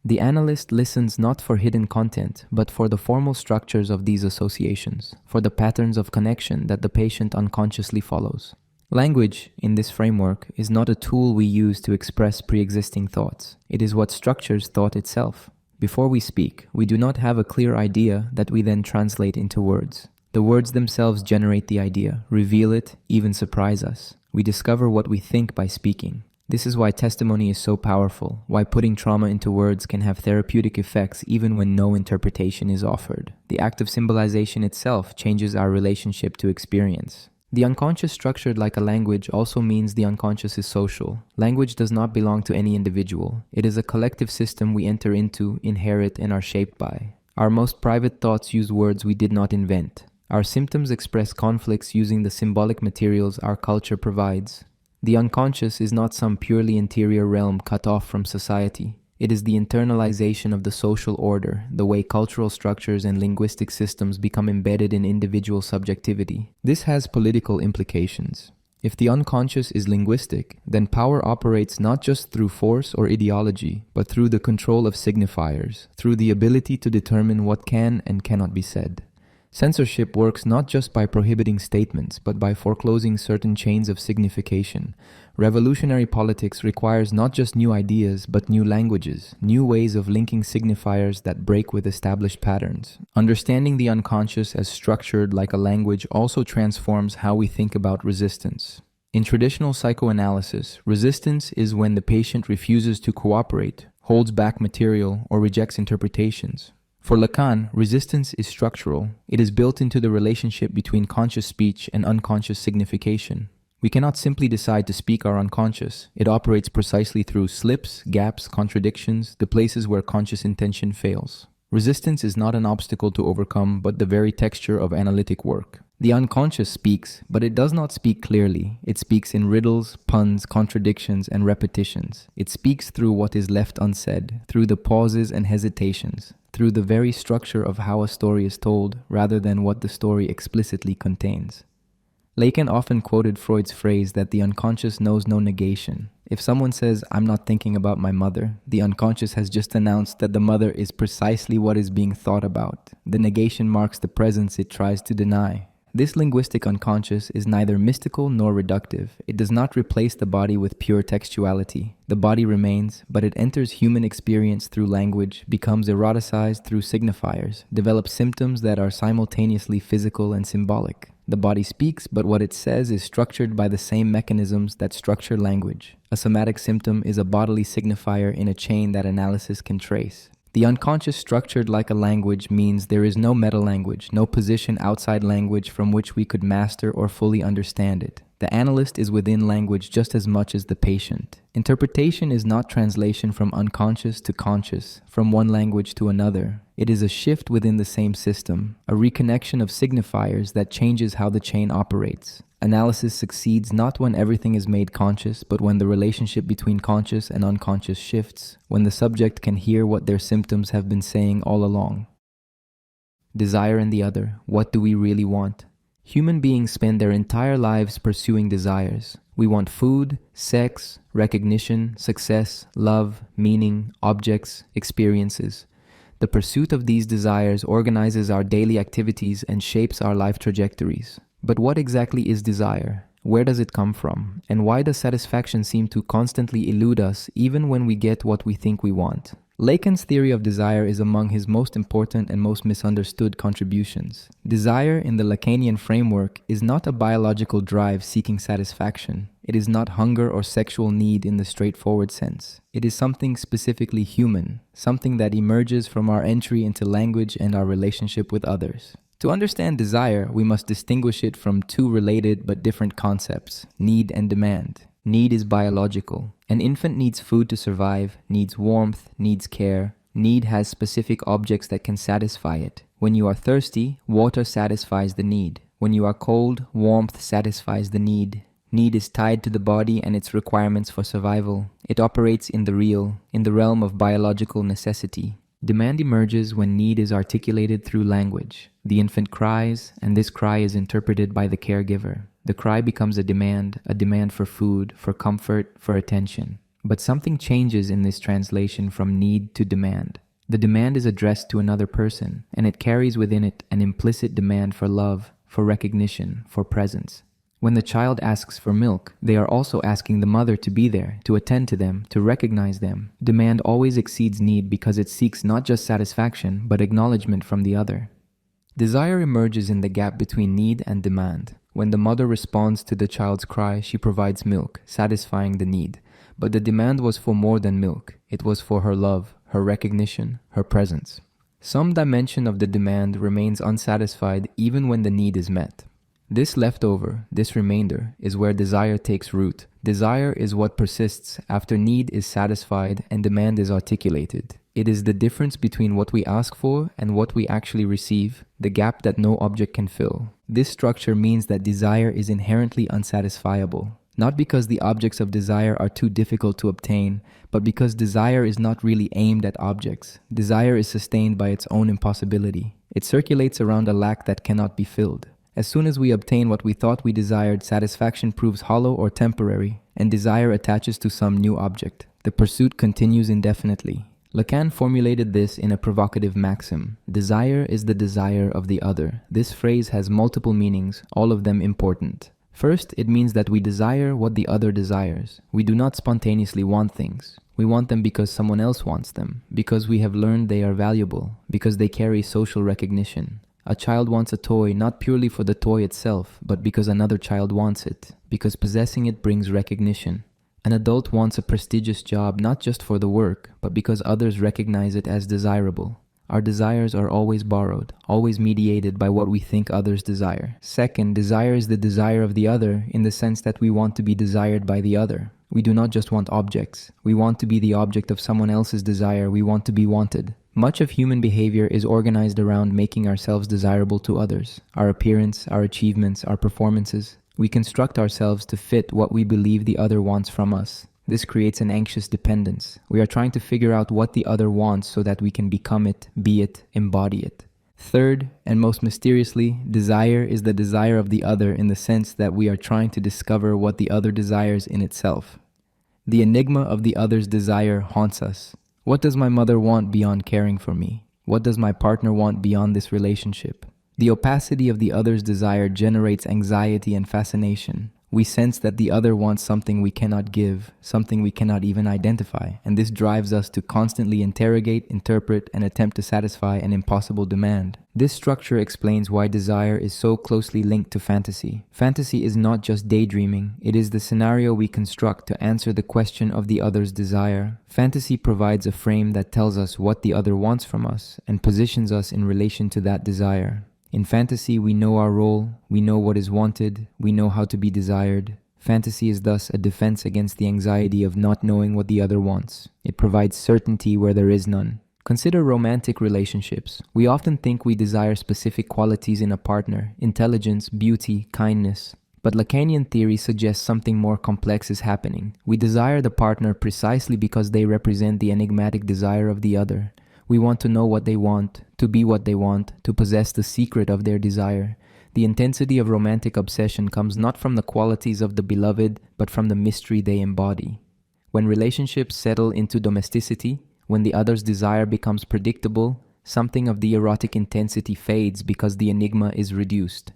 The analyst listens not for hidden content, but for the formal structures of these associations, for the patterns of connection that the patient unconsciously follows. Language, in this framework, is not a tool we use to express pre-existing thoughts. It is what structures thought itself. Before we speak, we do not have a clear idea that we then translate into words. The words themselves generate the idea, reveal it, even surprise us. We discover what we think by speaking. This is why testimony is so powerful, why putting trauma into words can have therapeutic effects even when no interpretation is offered. The act of symbolization itself changes our relationship to experience. The unconscious structured like a language also means the unconscious is social. Language does not belong to any individual. It is a collective system we enter into, inherit, and are shaped by. Our most private thoughts use words we did not invent. Our symptoms express conflicts using the symbolic materials our culture provides. The unconscious is not some purely interior realm cut off from society. It is the internalization of the social order, the way cultural structures and linguistic systems become embedded in individual subjectivity. This has political implications. If the unconscious is linguistic, then power operates not just through force or ideology, but through the control of signifiers, through the ability to determine what can and cannot be said. Censorship works not just by prohibiting statements, but by foreclosing certain chains of signification. Revolutionary politics requires not just new ideas, but new languages, new ways of linking signifiers that break with established patterns. Understanding the unconscious as structured like a language also transforms how we think about resistance. In traditional psychoanalysis, resistance is when the patient refuses to cooperate, holds back material, or rejects interpretations. For Lacan, resistance is structural. It is built into the relationship between conscious speech and unconscious signification. We cannot simply decide to speak our unconscious. It operates precisely through slips, gaps, contradictions, the places where conscious intention fails. Resistance is not an obstacle to overcome, but the very texture of analytic work. The unconscious speaks, but it does not speak clearly. It speaks in riddles, puns, contradictions, and repetitions. It speaks through what is left unsaid, through the pauses and hesitations, through the very structure of how a story is told, rather than what the story explicitly contains. Lacan often quoted Freud's phrase that the unconscious knows no negation. If someone says, "I'm not thinking about my mother," the unconscious has just announced that the mother is precisely what is being thought about. The negation marks the presence it tries to deny. This linguistic unconscious is neither mystical nor reductive. It does not replace the body with pure textuality. The body remains, but it enters human experience through language, becomes eroticized through signifiers, develops symptoms that are simultaneously physical and symbolic. The body speaks, but what it says is structured by the same mechanisms that structure language. A somatic symptom is a bodily signifier in a chain that analysis can trace. The unconscious, structured like a language, means there is no meta-language, no position outside language from which we could master or fully understand it. The analyst is within language just as much as the patient. Interpretation is not translation from unconscious to conscious, from one language to another. It is a shift within the same system, a reconnection of signifiers that changes how the chain operates. Analysis succeeds not when everything is made conscious, but when the relationship between conscious and unconscious shifts, when the subject can hear what their symptoms have been saying all along. Desire and the other. What do we really want? Human beings spend their entire lives pursuing desires. We want food, sex, recognition, success, love, meaning, objects, experiences. The pursuit of these desires organizes our daily activities and shapes our life trajectories. But what exactly is desire? Where does it come from? And why does satisfaction seem to constantly elude us even when we get what we think we want? Lacan's theory of desire is among his most important and most misunderstood contributions. Desire in the Lacanian framework is not a biological drive seeking satisfaction. It is not hunger or sexual need in the straightforward sense. It is something specifically human, something that emerges from our entry into language and our relationship with others. To understand desire, we must distinguish it from two related but different concepts, need and demand. Need is biological. An infant needs food to survive, needs warmth, needs care. Need has specific objects that can satisfy it. When you are thirsty, water satisfies the need. When you are cold, warmth satisfies the need. Need is tied to the body and its requirements for survival. It operates in the real, in the realm of biological necessity. Demand emerges when need is articulated through language. The infant cries, and this cry is interpreted by the caregiver. The cry becomes a demand for food, for comfort, for attention. But something changes in this translation from need to demand. The demand is addressed to another person, and it carries within it an implicit demand for love, for recognition, for presence. When the child asks for milk, they are also asking the mother to be there, to attend to them, to recognize them. Demand always exceeds need because it seeks not just satisfaction, but acknowledgement from the other. Desire emerges in the gap between need and demand. When the mother responds to the child's cry, she provides milk, satisfying the need. But the demand was for more than milk. It was for her love, her recognition, her presence. Some dimension of the demand remains unsatisfied even when the need is met. This leftover, this remainder, is where desire takes root. Desire is what persists after need is satisfied and demand is articulated. It is the difference between what we ask for and what we actually receive, the gap that no object can fill. This structure means that desire is inherently unsatisfiable, not because the objects of desire are too difficult to obtain, but because desire is not really aimed at objects. Desire is sustained by its own impossibility. It circulates around a lack that cannot be filled. As soon as we obtain what we thought we desired, satisfaction proves hollow or temporary, and desire attaches to some new object. The pursuit continues indefinitely. Lacan formulated this in a provocative maxim: desire is the desire of the other. This phrase has multiple meanings, all of them important. First, it means that we desire what the other desires. We do not spontaneously want things. We want them because someone else wants them, because we have learned they are valuable, because they carry social recognition. A child wants a toy not purely for the toy itself, but because another child wants it, because possessing it brings recognition. An adult wants a prestigious job not just for the work, but because others recognize it as desirable. Our desires are always borrowed, always mediated by what we think others desire. Second, desire is the desire of the other in the sense that we want to be desired by the other. We do not just want objects. We want to be the object of someone else's desire. We want to be wanted. Much of human behavior is organized around making ourselves desirable to others. Our appearance, our achievements, our performances. We construct ourselves to fit what we believe the other wants from us. This creates an anxious dependence. We are trying to figure out what the other wants so that we can become it, be it, embody it. Third, and most mysteriously, desire is the desire of the other in the sense that we are trying to discover what the other desires in itself. The enigma of the other's desire haunts us. What does my mother want beyond caring for me? What does my partner want beyond this relationship? The opacity of the other's desire generates anxiety and fascination. We sense that the other wants something we cannot give, something we cannot even identify, and this drives us to constantly interrogate, interpret, and attempt to satisfy an impossible demand. This structure explains why desire is so closely linked to fantasy. Fantasy is not just daydreaming, it is the scenario we construct to answer the question of the other's desire. Fantasy provides a frame that tells us what the other wants from us and positions us in relation to that desire. In fantasy, we know our role, we know what is wanted, we know how to be desired. Fantasy is thus a defense against the anxiety of not knowing what the other wants. It provides certainty where there is none. Consider romantic relationships. We often think we desire specific qualities in a partner: intelligence, beauty, kindness. But Lacanian theory suggests something more complex is happening. We desire the partner precisely because they represent the enigmatic desire of the other. We want to know what they want, to be what they want, to possess the secret of their desire. The intensity of romantic obsession comes not from the qualities of the beloved, but from the mystery they embody. When relationships settle into domesticity, when the other's desire becomes predictable, something of the erotic intensity fades because the enigma is reduced.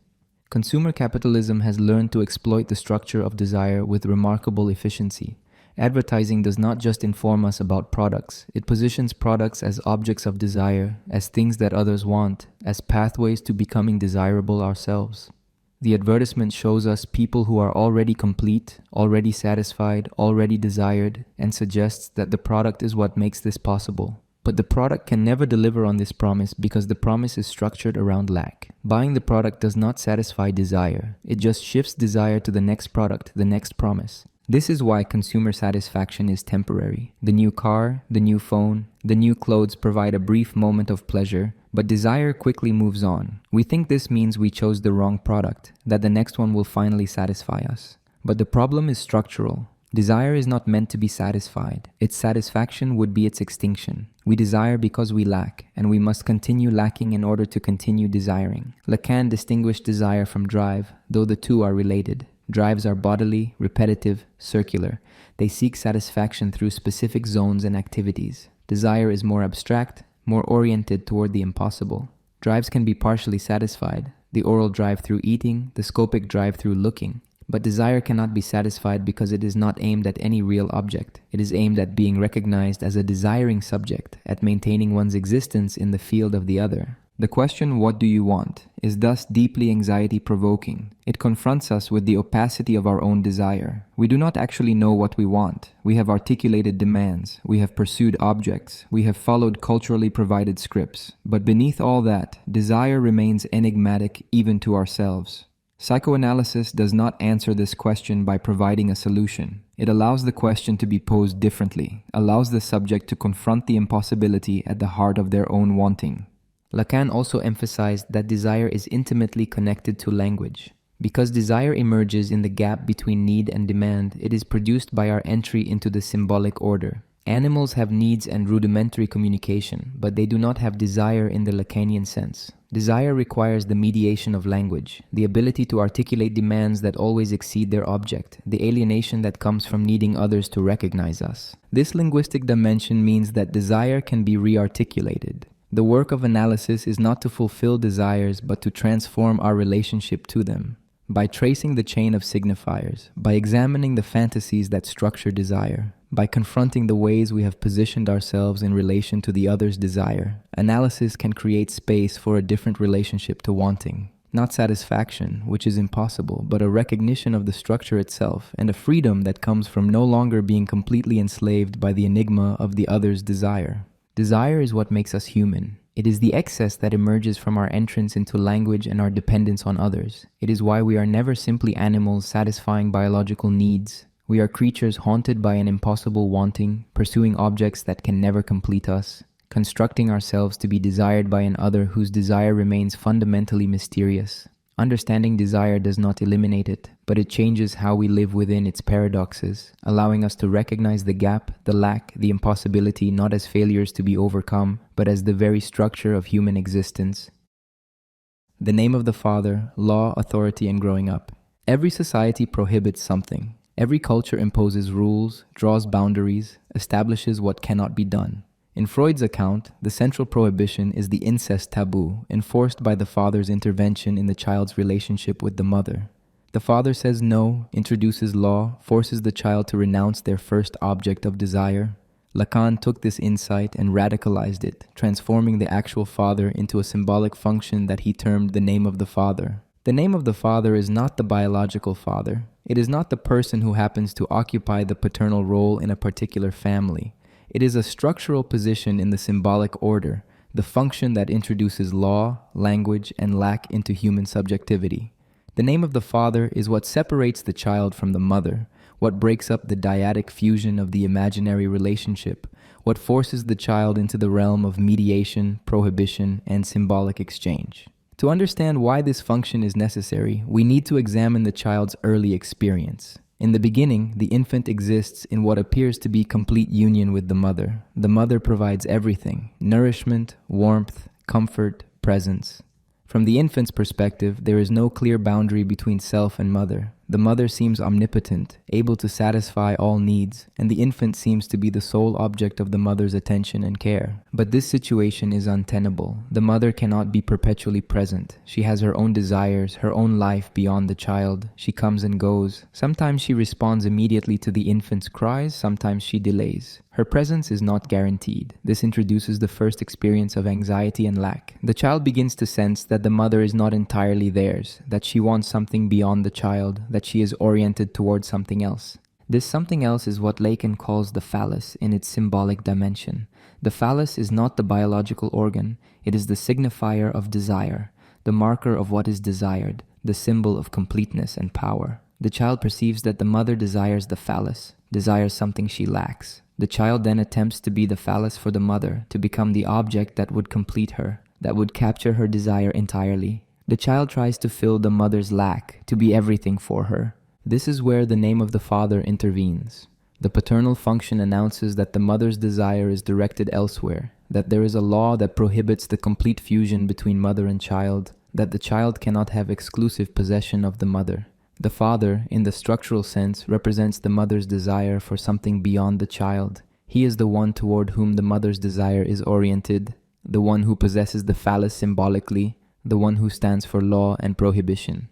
Consumer capitalism has learned to exploit the structure of desire with remarkable efficiency. Advertising does not just inform us about products, it positions products as objects of desire, as things that others want, as pathways to becoming desirable ourselves. The advertisement shows us people who are already complete, already satisfied, already desired, and suggests that the product is what makes this possible. But the product can never deliver on this promise because the promise is structured around lack. Buying the product does not satisfy desire, it just shifts desire to the next product, the next promise. This is why consumer satisfaction is temporary. The new car, the new phone, the new clothes provide a brief moment of pleasure, but desire quickly moves on. We think this means we chose the wrong product, that the next one will finally satisfy us. But the problem is structural. Desire is not meant to be satisfied. Its satisfaction would be its extinction. We desire because we lack, and we must continue lacking in order to continue desiring. Lacan distinguished desire from drive, though the two are related. Drives are bodily, repetitive, circular. They seek satisfaction through specific zones and activities. Desire is more abstract, more oriented toward the impossible. Drives can be partially satisfied, the oral drive through eating, the scopic drive through looking. But desire cannot be satisfied because it is not aimed at any real object. It is aimed at being recognized as a desiring subject, at maintaining one's existence in the field of the other. The question, "What do you want?" is thus deeply anxiety-provoking. It confronts us with the opacity of our own desire. We do not actually know what we want. We have articulated demands. We have pursued objects. We have followed culturally provided scripts. But beneath all that, desire remains enigmatic even to ourselves. Psychoanalysis does not answer this question by providing a solution. It allows the question to be posed differently, allows the subject to confront the impossibility at the heart of their own wanting. Lacan also emphasized that desire is intimately connected to language. Because desire emerges in the gap between need and demand, it is produced by our entry into the symbolic order. Animals have needs and rudimentary communication, but they do not have desire in the Lacanian sense. Desire requires the mediation of language, the ability to articulate demands that always exceed their object, the alienation that comes from needing others to recognize us. This linguistic dimension means that desire can be re-articulated. The work of analysis is not to fulfill desires, but to transform our relationship to them. By tracing the chain of signifiers, by examining the fantasies that structure desire, by confronting the ways we have positioned ourselves in relation to the other's desire, analysis can create space for a different relationship to wanting. Not satisfaction, which is impossible, but a recognition of the structure itself and a freedom that comes from no longer being completely enslaved by the enigma of the other's desire. Desire is what makes us human. It is the excess that emerges from our entrance into language and our dependence on others. It is why we are never simply animals satisfying biological needs. We are creatures haunted by an impossible wanting, pursuing objects that can never complete us, constructing ourselves to be desired by an other whose desire remains fundamentally mysterious. Understanding desire does not eliminate it, but it changes how we live within its paradoxes, allowing us to recognize the gap, the lack, the impossibility not as failures to be overcome, but as the very structure of human existence. The name of the Father, law, authority, and growing up. Every society prohibits something. Every culture imposes rules, draws boundaries, establishes what cannot be done. In Freud's account, the central prohibition is the incest taboo, enforced by the father's intervention in the child's relationship with the mother. The father says no, introduces law, forces the child to renounce their first object of desire. Lacan took this insight and radicalized it, transforming the actual father into a symbolic function that he termed the name of the father. The name of the father is not the biological father. It is not the person who happens to occupy the paternal role in a particular family. It is a structural position in the symbolic order, the function that introduces law, language, and lack into human subjectivity. The name of the father is what separates the child from the mother, what breaks up the dyadic fusion of the imaginary relationship, what forces the child into the realm of mediation, prohibition, and symbolic exchange. To understand why this function is necessary, we need to examine the child's early experience. In the beginning, the infant exists in what appears to be complete union with the mother. The mother provides everything: nourishment, warmth, comfort, presence. From the infant's perspective, there is no clear boundary between self and mother. The mother seems omnipotent, able to satisfy all needs, and the infant seems to be the sole object of the mother's attention and care. But this situation is untenable. The mother cannot be perpetually present. She has her own desires, her own life beyond the child. She comes and goes. Sometimes she responds immediately to the infant's cries, sometimes she delays. Her presence is not guaranteed. This introduces the first experience of anxiety and lack. The child begins to sense that the mother is not entirely theirs, that she wants something beyond the child, that she is oriented towards something else. This something else is what Lacan calls the phallus in its symbolic dimension. The phallus is not the biological organ, it is the signifier of desire, the marker of what is desired, the symbol of completeness and power. The child perceives that the mother desires the phallus, desires something she lacks. The child then attempts to be the phallus for the mother, to become the object that would complete her, that would capture her desire entirely. The child tries to fill the mother's lack, to be everything for her. This is where the name of the father intervenes. The paternal function announces that the mother's desire is directed elsewhere, that there is a law that prohibits the complete fusion between mother and child, that the child cannot have exclusive possession of the mother. The father, in the structural sense, represents the mother's desire for something beyond the child. He is the one toward whom the mother's desire is oriented, the one who possesses the phallus symbolically, the one who stands for law and prohibition.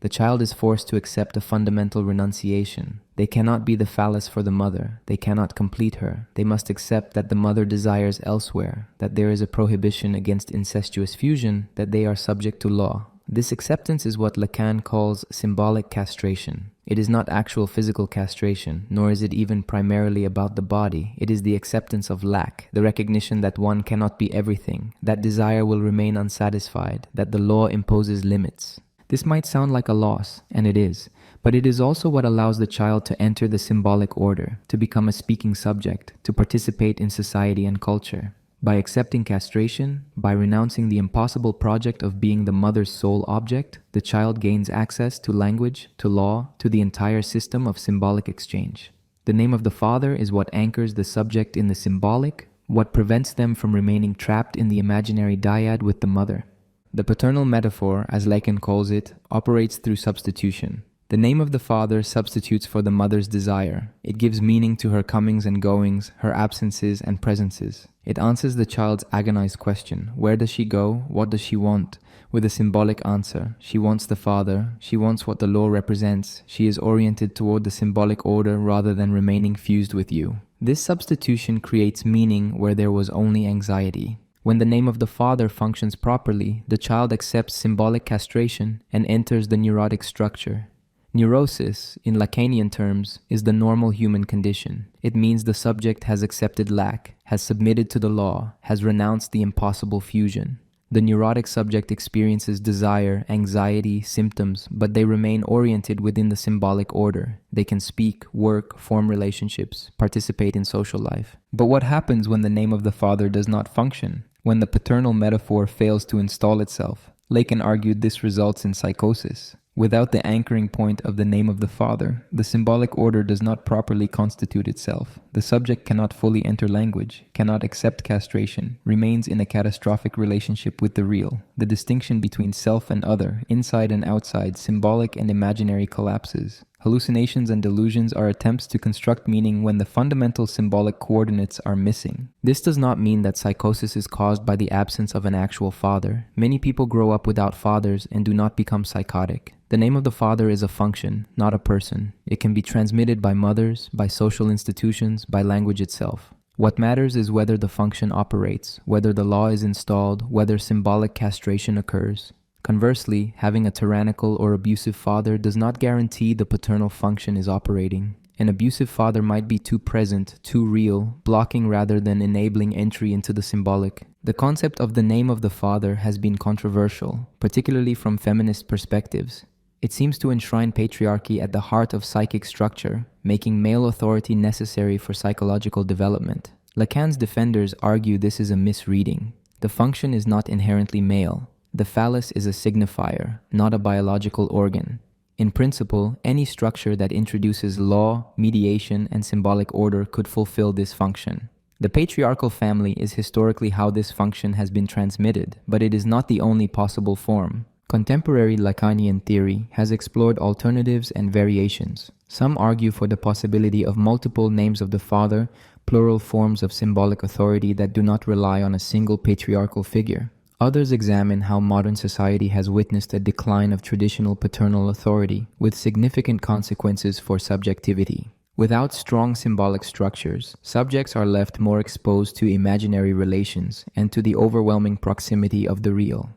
The child is forced to accept a fundamental renunciation. They cannot be the phallus for the mother. They cannot complete her. They must accept that the mother desires elsewhere, that there is a prohibition against incestuous fusion, that they are subject to law. This acceptance is what Lacan calls symbolic castration. It is not actual physical castration, nor is it even primarily about the body. It is the acceptance of lack, the recognition that one cannot be everything, that desire will remain unsatisfied, that the law imposes limits. This might sound like a loss, and it is, but it is also what allows the child to enter the symbolic order, to become a speaking subject, to participate in society and culture. By accepting castration, by renouncing the impossible project of being the mother's sole object, the child gains access to language, to law, to the entire system of symbolic exchange. The name of the father is what anchors the subject in the symbolic, what prevents them from remaining trapped in the imaginary dyad with the mother. The paternal metaphor, as Lacan calls it, operates through substitution. The name of the father substitutes for the mother's desire. It gives meaning to her comings and goings, her absences and presences. It answers the child's agonized question, where does she go, what does she want, with a symbolic answer. She wants the father, she wants what the law represents, she is oriented toward the symbolic order rather than remaining fused with you. This substitution creates meaning where there was only anxiety. When the name of the father functions properly, the child accepts symbolic castration and enters the neurotic structure. Neurosis, in Lacanian terms, is the normal human condition. It means the subject has accepted lack, has submitted to the law, has renounced the impossible fusion. The neurotic subject experiences desire, anxiety, symptoms, but they remain oriented within the symbolic order. They can speak, work, form relationships, participate in social life. But what happens when the name of the father does not function? When the paternal metaphor fails to install itself? Lacan argued this results in psychosis. Without the anchoring point of the name of the father, the symbolic order does not properly constitute itself. The subject cannot fully enter language, cannot accept castration, remains in a catastrophic relationship with the real. The distinction between self and other, inside and outside, symbolic and imaginary collapses. Hallucinations and delusions are attempts to construct meaning when the fundamental symbolic coordinates are missing. This does not mean that psychosis is caused by the absence of an actual father. Many people grow up without fathers and do not become psychotic. The name of the father is a function, not a person. It can be transmitted by mothers, by social institutions, by language itself. What matters is whether the function operates, whether the law is installed, whether symbolic castration occurs. Conversely, having a tyrannical or abusive father does not guarantee the paternal function is operating. An abusive father might be too present, too real, blocking rather than enabling entry into the symbolic. The concept of the name of the father has been controversial, particularly from feminist perspectives. It seems to enshrine patriarchy at the heart of psychic structure, making male authority necessary for psychological development. Lacan's defenders argue this is a misreading. The function is not inherently male. The phallus is a signifier, not a biological organ. In principle, any structure that introduces law, mediation, and symbolic order could fulfill this function. The patriarchal family is historically how this function has been transmitted, but it is not the only possible form. Contemporary Lacanian theory has explored alternatives and variations. Some argue for the possibility of multiple names of the father, plural forms of symbolic authority that do not rely on a single patriarchal figure. Others examine how modern society has witnessed a decline of traditional paternal authority, with significant consequences for subjectivity. Without strong symbolic structures, subjects are left more exposed to imaginary relations and to the overwhelming proximity of the real.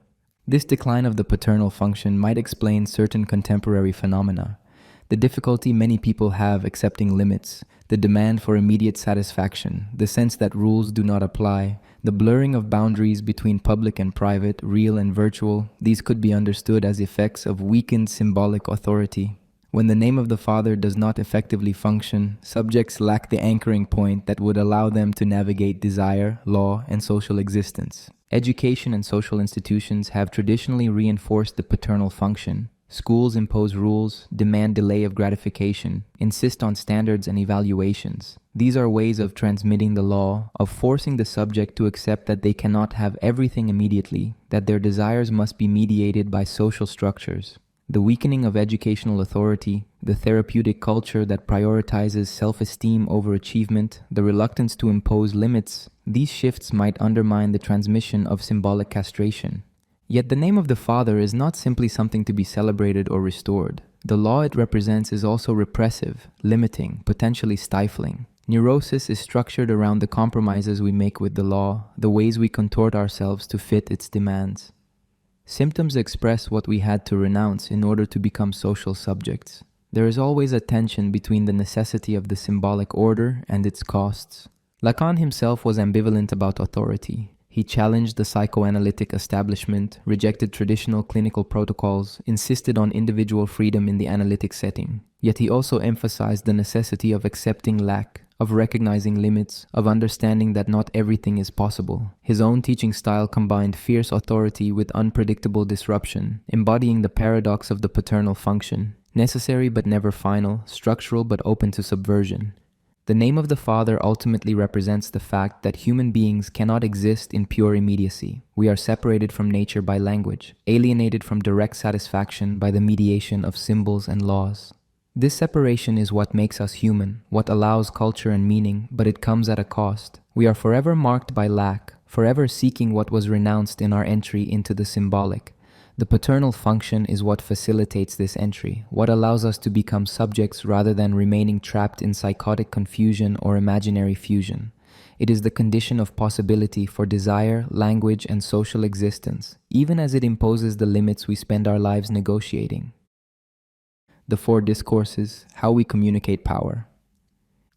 This decline of the paternal function might explain certain contemporary phenomena. The difficulty many people have accepting limits, the demand for immediate satisfaction, the sense that rules do not apply, the blurring of boundaries between public and private, real and virtual, these could be understood as effects of weakened symbolic authority. When the name of the father does not effectively function, subjects lack the anchoring point that would allow them to navigate desire, law, and social existence. Education and social institutions have traditionally reinforced the paternal function. Schools impose rules, demand delay of gratification, insist on standards and evaluations. These are ways of transmitting the law, of forcing the subject to accept that they cannot have everything immediately, that their desires must be mediated by social structures. The weakening of educational authority, the therapeutic culture that prioritizes self-esteem over achievement, the reluctance to impose limits, these shifts might undermine the transmission of symbolic castration. Yet the name of the father is not simply something to be celebrated or restored. The law it represents is also repressive, limiting, potentially stifling. Neurosis is structured around the compromises we make with the law, the ways we contort ourselves to fit its demands. Symptoms express what we had to renounce in order to become social subjects. There is always a tension between the necessity of the symbolic order and its costs. Lacan himself was ambivalent about authority. He challenged the psychoanalytic establishment, rejected traditional clinical protocols, insisted on individual freedom in the analytic setting. Yet he also emphasized the necessity of accepting lack, of recognizing limits, of understanding that not everything is possible. His own teaching style combined fierce authority with unpredictable disruption, embodying the paradox of the paternal function, necessary but never final, structural but open to subversion. The name of the father ultimately represents the fact that human beings cannot exist in pure immediacy. We are separated from nature by language, alienated from direct satisfaction by the mediation of symbols and laws. This separation is what makes us human, what allows culture and meaning, but it comes at a cost. We are forever marked by lack, forever seeking what was renounced in our entry into the symbolic. The paternal function is what facilitates this entry, what allows us to become subjects rather than remaining trapped in psychotic confusion or imaginary fusion. It is the condition of possibility for desire, language, and social existence, even as it imposes the limits we spend our lives negotiating. The Four Discourses, How We Communicate Power.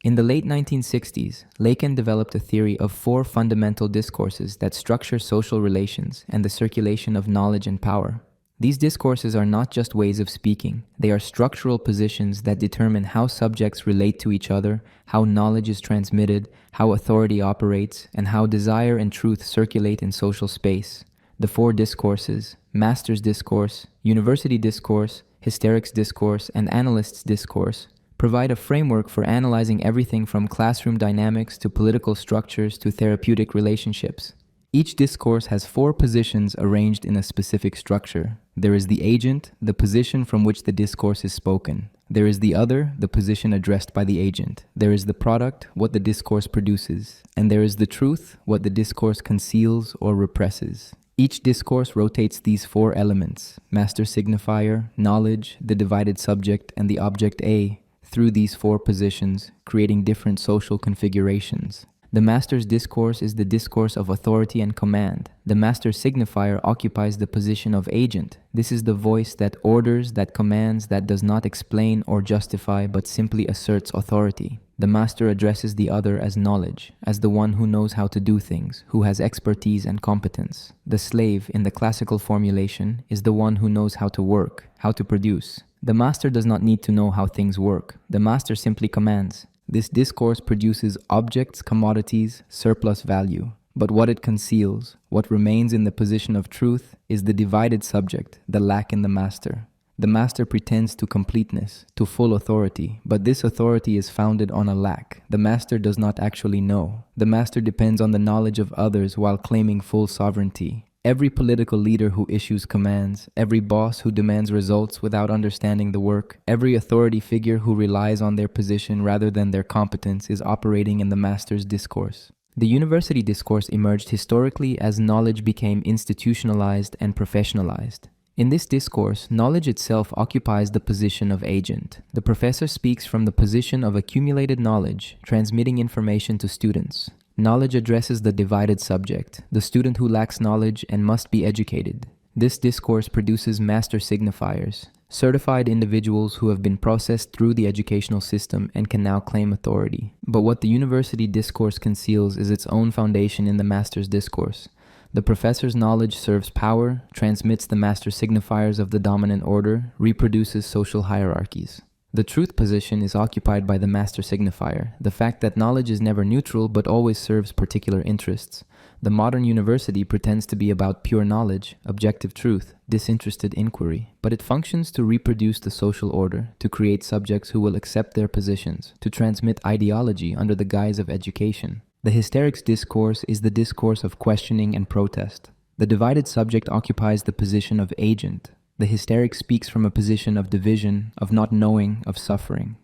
In the late 1960s, Lacan developed a theory of four fundamental discourses that structure social relations and the circulation of knowledge and power. These discourses are not just ways of speaking, they are structural positions that determine how subjects relate to each other, how knowledge is transmitted, how authority operates, and how desire and truth circulate in social space. The four discourses, Master's Discourse, University Discourse, Hysterics Discourse, and Analyst's Discourse, provide a framework for analyzing everything from classroom dynamics to political structures to therapeutic relationships. Each discourse has four positions arranged in a specific structure. There is the agent, the position from which the discourse is spoken. There is the other, the position addressed by the agent. There is the product, what the discourse produces. And there is the truth, what the discourse conceals or represses. Each discourse rotates these four elements, master signifier, knowledge, the divided subject, and the object A, through these four positions, creating different social configurations. The master's discourse is the discourse of authority and command. The master signifier occupies the position of agent. This is the voice that orders, that commands, that does not explain or justify, but simply asserts authority. The master addresses the other as knowledge, as the one who knows how to do things, who has expertise and competence. The slave, in the classical formulation, is the one who knows how to work, how to produce. The master does not need to know how things work. The master simply commands. This discourse produces objects, commodities, surplus value. But what it conceals, what remains in the position of truth, is the divided subject, the lack in the master. The master pretends to completeness, to full authority, but this authority is founded on a lack. The master does not actually know. The master depends on the knowledge of others while claiming full sovereignty. Every political leader who issues commands, every boss who demands results without understanding the work, every authority figure who relies on their position rather than their competence is operating in the master's discourse. The university discourse emerged historically as knowledge became institutionalized and professionalized. In this discourse, knowledge itself occupies the position of agent. The professor speaks from the position of accumulated knowledge, transmitting information to students. Knowledge addresses the divided subject, the student who lacks knowledge and must be educated. This discourse produces master signifiers, certified individuals who have been processed through the educational system and can now claim authority. But what the university discourse conceals is its own foundation in the master's discourse. The professor's knowledge serves power, transmits the master signifiers of the dominant order, reproduces social hierarchies. The truth position is occupied by the master signifier, the fact that knowledge is never neutral but always serves particular interests. The modern university pretends to be about pure knowledge, objective truth, disinterested inquiry, but it functions to reproduce the social order, to create subjects who will accept their positions, to transmit ideology under the guise of education. The hysterics discourse is the discourse of questioning and protest. The divided subject occupies the position of agent. The hysteric speaks from a position of division, of not knowing, of suffering.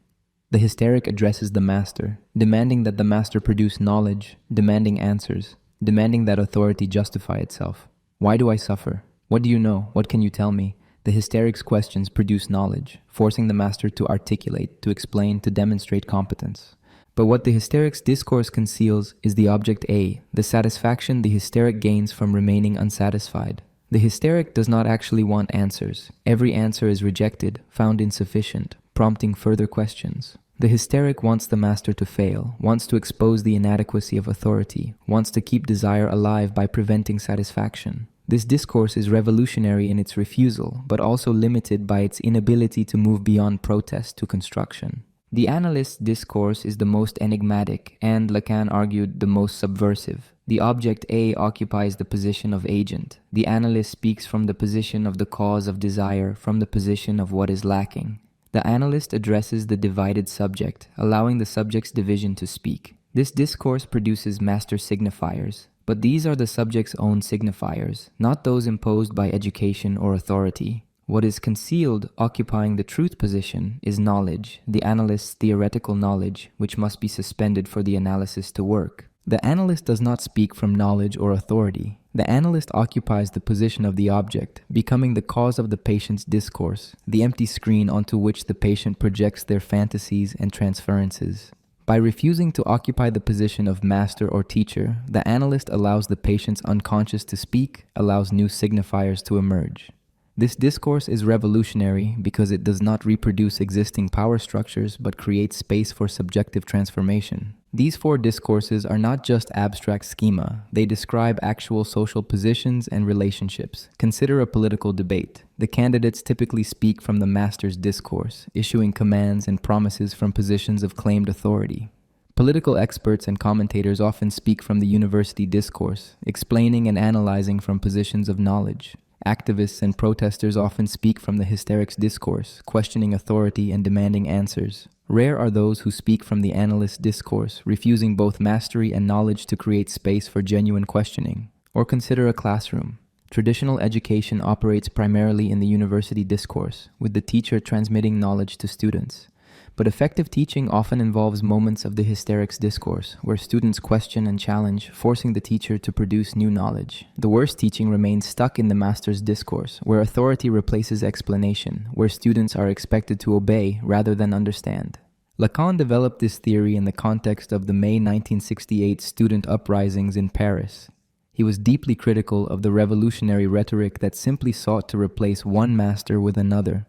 The hysteric addresses the master, demanding that the master produce knowledge, demanding answers, demanding that authority justify itself. Why do I suffer? What do you know? What can you tell me? The hysteric's questions produce knowledge, forcing the master to articulate, to explain, to demonstrate competence. But what the hysteric's discourse conceals is the object A, the satisfaction the hysteric gains from remaining unsatisfied. The hysteric does not actually want answers. Every answer is rejected, found insufficient, prompting further questions. The hysteric wants the master to fail, wants to expose the inadequacy of authority, wants to keep desire alive by preventing satisfaction. This discourse is revolutionary in its refusal, but also limited by its inability to move beyond protest to construction. The analyst's discourse is the most enigmatic and, Lacan argued, the most subversive. The object A occupies the position of agent. The analyst speaks from the position of the cause of desire, from the position of what is lacking. The analyst addresses the divided subject, allowing the subject's division to speak. This discourse produces master signifiers, but these are the subject's own signifiers, not those imposed by education or authority. What is concealed, occupying the truth position, is knowledge, the analyst's theoretical knowledge, which must be suspended for the analysis to work. The analyst does not speak from knowledge or authority. The analyst occupies the position of the object, becoming the cause of the patient's discourse, the empty screen onto which the patient projects their fantasies and transferences. By refusing to occupy the position of master or teacher, the analyst allows the patient's unconscious to speak, allows new signifiers to emerge. This discourse is revolutionary because it does not reproduce existing power structures but creates space for subjective transformation. These four discourses are not just abstract schema, they describe actual social positions and relationships. Consider a political debate. The candidates typically speak from the master's discourse, issuing commands and promises from positions of claimed authority. Political experts and commentators often speak from the university discourse, explaining and analyzing from positions of knowledge. Activists and protesters often speak from the hysterics discourse, questioning authority and demanding answers. Rare are those who speak from the analyst's discourse, refusing both mastery and knowledge to create space for genuine questioning. Or consider a classroom. Traditional education operates primarily in the university discourse, with the teacher transmitting knowledge to students. But effective teaching often involves moments of the hysterics discourse, where students question and challenge, forcing the teacher to produce new knowledge. The worst teaching remains stuck in the master's discourse, where authority replaces explanation, where students are expected to obey rather than understand. Lacan developed this theory in the context of the May 1968 student uprisings in Paris. He was deeply critical of the revolutionary rhetoric that simply sought to replace one master with another.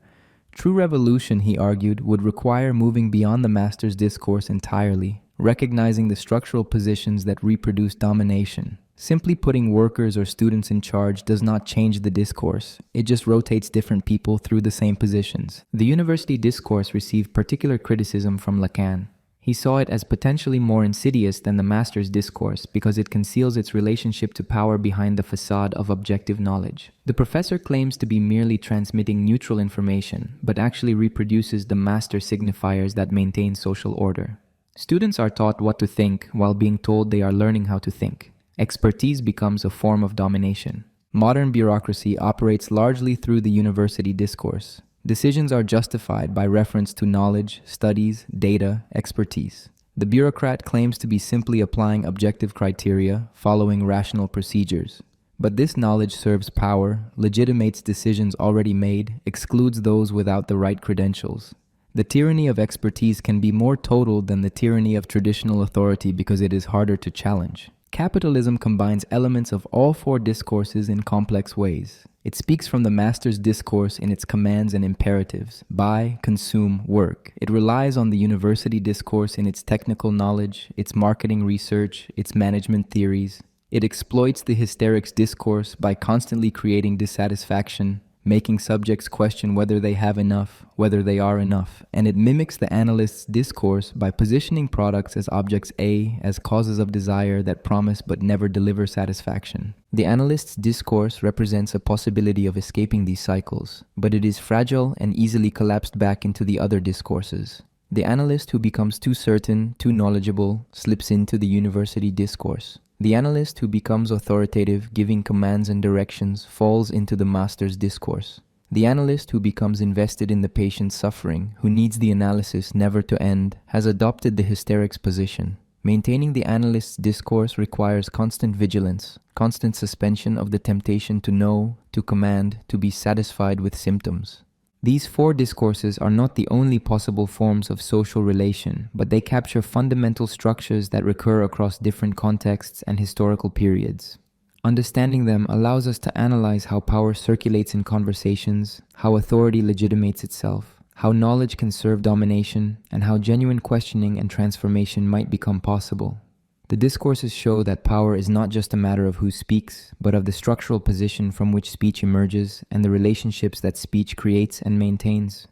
True revolution, he argued, would require moving beyond the master's discourse entirely, recognizing the structural positions that reproduce domination. Simply putting workers or students in charge does not change the discourse. It just rotates different people through the same positions. The university discourse received particular criticism from Lacan. He saw it as potentially more insidious than the master's discourse because it conceals its relationship to power behind the facade of objective knowledge. The professor claims to be merely transmitting neutral information, but actually reproduces the master signifiers that maintain social order. Students are taught what to think while being told they are learning how to think. Expertise becomes a form of domination. Modern bureaucracy operates largely through the university discourse. Decisions are justified by reference to knowledge, studies, data, expertise. The bureaucrat claims to be simply applying objective criteria, following rational procedures. But this knowledge serves power, legitimates decisions already made, excludes those without the right credentials. The tyranny of expertise can be more total than the tyranny of traditional authority because it is harder to challenge. Capitalism combines elements of all four discourses in complex ways. It speaks from the master's discourse in its commands and imperatives: buy, consume, work. It relies on the university discourse in its technical knowledge, its marketing research, its management theories. It exploits the hysterics discourse by constantly creating dissatisfaction, making subjects question whether they have enough, whether they are enough. And it mimics the analyst's discourse by positioning products as objects A, as causes of desire that promise but never deliver satisfaction. The analyst's discourse represents a possibility of escaping these cycles, but it is fragile and easily collapsed back into the other discourses. The analyst who becomes too certain, too knowledgeable, slips into the university discourse. The analyst who becomes authoritative, giving commands and directions, falls into the master's discourse. The analyst who becomes invested in the patient's suffering, who needs the analysis never to end, has adopted the hysterics position. Maintaining the analyst's discourse requires constant vigilance, constant suspension of the temptation to know, to command, to be satisfied with symptoms. These four discourses are not the only possible forms of social relation, but they capture fundamental structures that recur across different contexts and historical periods. Understanding them allows us to analyze how power circulates in conversations, how authority legitimates itself, how knowledge can serve domination, and how genuine questioning and transformation might become possible. The discourses show that power is not just a matter of who speaks, but of the structural position from which speech emerges and the relationships that speech creates and maintains.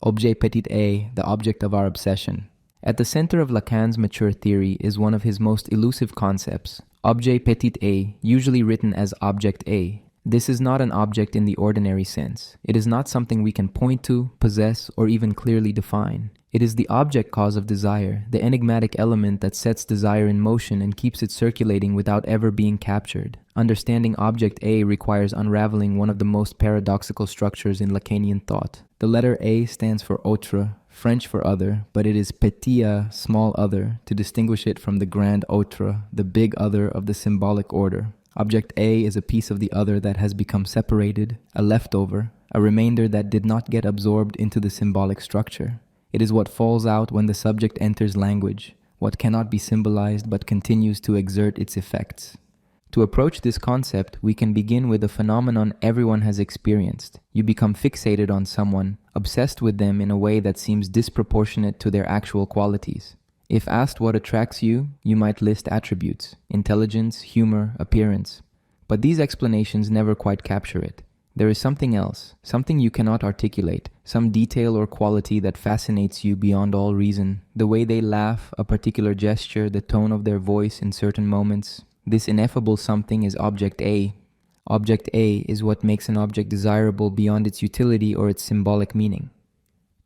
Objet petit a, the object of our obsession. At the center of Lacan's mature theory is one of his most elusive concepts, objet petit a, usually written as object A. This is not an object in the ordinary sense. It is not something we can point to, possess, or even clearly define. It is the object cause of desire, the enigmatic element that sets desire in motion and keeps it circulating without ever being captured. Understanding object A requires unraveling one of the most paradoxical structures in Lacanian thought. The letter A stands for autre, French for other, but it is petit a, small other, to distinguish it from the grand autre, the big other of the symbolic order. Object A is a piece of the other that has become separated, a leftover, a remainder that did not get absorbed into the symbolic structure. It is what falls out when the subject enters language, what cannot be symbolized but continues to exert its effects. To approach this concept, we can begin with a phenomenon everyone has experienced. You become fixated on someone, obsessed with them in a way that seems disproportionate to their actual qualities. If asked what attracts you, you might list attributes: intelligence, humor, appearance. But these explanations never quite capture it. There is something else, something you cannot articulate, some detail or quality that fascinates you beyond all reason. The way they laugh, a particular gesture, the tone of their voice in certain moments. This ineffable something is object A. Object A is what makes an object desirable beyond its utility or its symbolic meaning.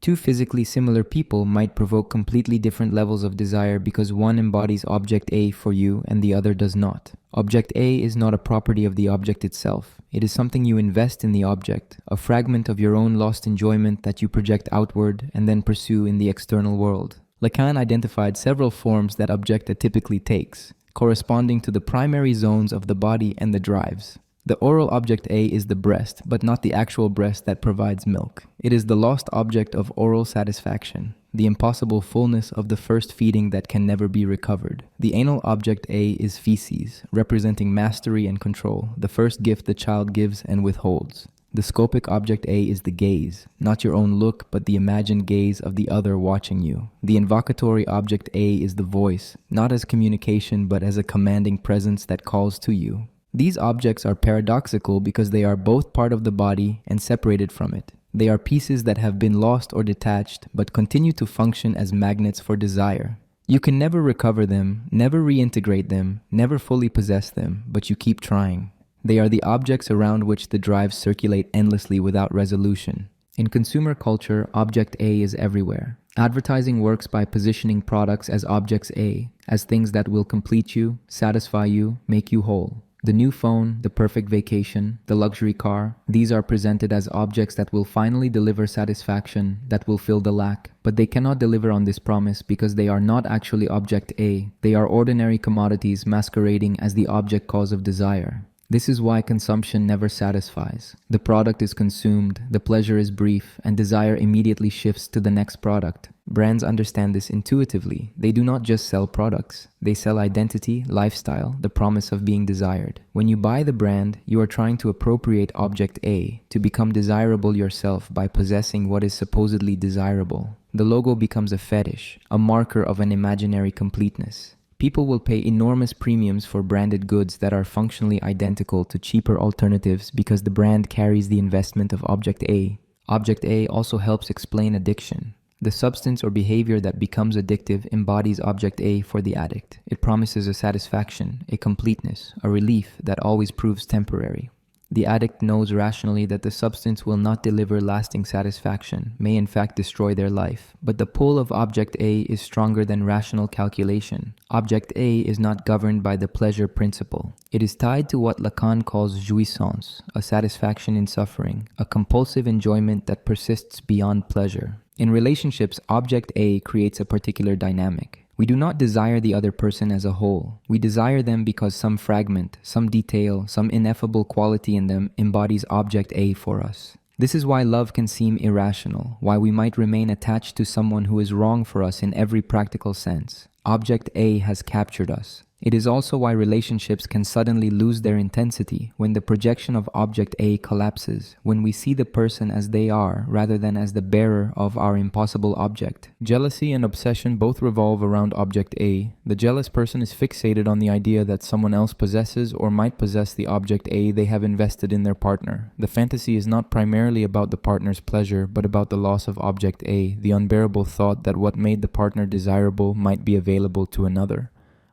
Two physically similar people might provoke completely different levels of desire because one embodies object A for you and the other does not. Object A is not a property of the object itself. It is something you invest in the object, a fragment of your own lost enjoyment that you project outward and then pursue in the external world. Lacan identified several forms that objecta typically takes, corresponding to the primary zones of the body and the drives. The oral object A is the breast, but not the actual breast that provides milk. It is the lost object of oral satisfaction, the impossible fullness of the first feeding that can never be recovered. The anal object A is feces, representing mastery and control, the first gift the child gives and withholds. The scopic object A is the gaze, not your own look, but the imagined gaze of the other watching you. The invocatory object A is the voice, not as communication, but as a commanding presence that calls to you. These objects are paradoxical because they are both part of the body and separated from it. They are pieces that have been lost or detached, but continue to function as magnets for desire. You can never recover them, never reintegrate them, never fully possess them, but you keep trying. They are the objects around which the drives circulate endlessly without resolution. In consumer culture, object A is everywhere. Advertising works by positioning products as objects A, as things that will complete you, satisfy you, make you whole. The new phone, the perfect vacation, the luxury car, these are presented as objects that will finally deliver satisfaction, that will fill the lack. But they cannot deliver on this promise because they are not actually object A. They are ordinary commodities masquerading as the object cause of desire. This is why consumption never satisfies. The product is consumed, the pleasure is brief, and desire immediately shifts to the next product. Brands understand this intuitively. They do not just sell products. They sell identity, lifestyle, the promise of being desired. When you buy the brand, you are trying to appropriate object A, to become desirable yourself by possessing what is supposedly desirable. The logo becomes a fetish, a marker of an imaginary completeness. People will pay enormous premiums for branded goods that are functionally identical to cheaper alternatives because the brand carries the investment of object A. Object A also helps explain addiction. The substance or behavior that becomes addictive embodies object A for the addict. It promises a satisfaction, a completeness, a relief that always proves temporary. The addict knows rationally that the substance will not deliver lasting satisfaction, may in fact destroy their life. But the pull of object A is stronger than rational calculation. Object A is not governed by the pleasure principle. It is tied to what Lacan calls Juisance, a satisfaction in suffering, a compulsive enjoyment that persists beyond pleasure. In relationships, object A creates a particular dynamic. We do not desire the other person as a whole. We desire them because some fragment, some detail, some ineffable quality in them embodies object A for us. This is why love can seem irrational, why we might remain attached to someone who is wrong for us in every practical sense. Object A has captured us. It is also why relationships can suddenly lose their intensity when the projection of object A collapses, when we see the person as they are rather than as the bearer of our impossible object. Jealousy and obsession both revolve around object A. The jealous person is fixated on the idea that someone else possesses or might possess the object A they have invested in their partner. The fantasy is not primarily about the partner's pleasure, but about the loss of object A, the unbearable thought that what made the partner desirable might be available to another.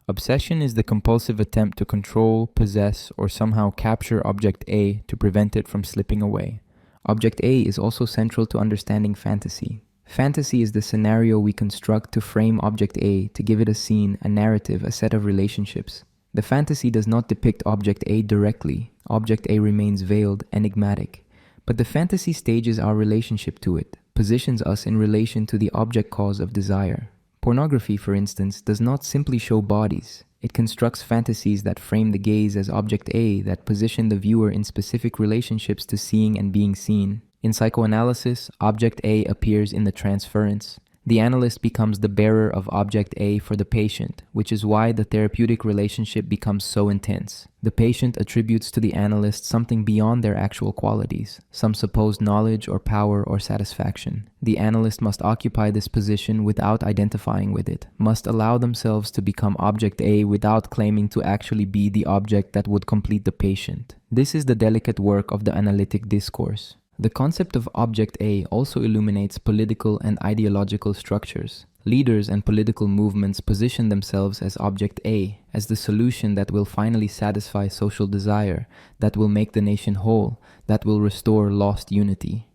Obsession is the compulsive attempt to control, possess, or somehow capture object A to prevent it from slipping away. Object A is also central to understanding fantasy. Fantasy is the scenario we construct to frame object A, to give it a scene, a narrative, a set of relationships. The fantasy does not depict object A directly. Object A remains veiled, enigmatic. But the fantasy stages our relationship to it, positions us in relation to the object cause of desire. Pornography, for instance, does not simply show bodies. It constructs fantasies that frame the gaze as object A, that position the viewer in specific relationships to seeing and being seen. In psychoanalysis, object A appears in the transference. The analyst becomes the bearer of object A for the patient, which is why the therapeutic relationship becomes so intense. The patient attributes to the analyst something beyond their actual qualities, some supposed knowledge or power or satisfaction. The analyst must occupy this position without identifying with it, must allow themselves to become object A without claiming to actually be the object that would complete the patient. This is the delicate work of the analytic discourse. The concept of object A also illuminates political and ideological structures. Leaders and political movements position themselves as object A, as the solution that will finally satisfy social desire, that will make the nation whole, that will restore lost unity.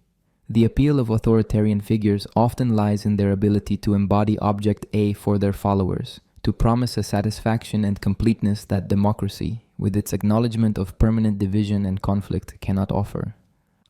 The appeal of authoritarian figures often lies in their ability to embody object A for their followers, to promise a satisfaction and completeness that democracy, with its acknowledgement of permanent division and conflict, cannot offer.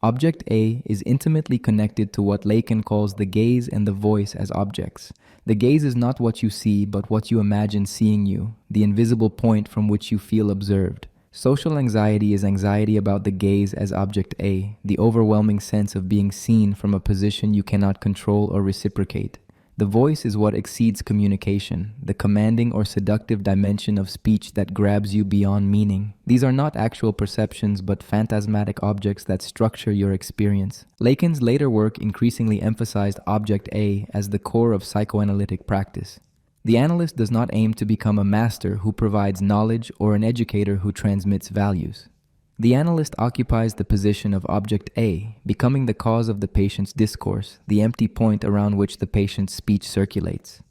Object A is intimately connected to what Lacan calls the gaze and the voice as objects. The gaze is not what you see, but what you imagine seeing you, the invisible point from which you feel observed. Social anxiety is anxiety about the gaze as object A, the overwhelming sense of being seen from a position you cannot control or reciprocate. The voice is what exceeds communication, the commanding or seductive dimension of speech that grabs you beyond meaning. These are not actual perceptions, but phantasmatic objects that structure your experience. Lacan's later work increasingly emphasized object A as the core of psychoanalytic practice. The analyst does not aim to become a master who provides knowledge or an educator who transmits values. The analyst occupies the position of object A, becoming the cause of the patient's discourse, the empty point around which the patient's speech circulates.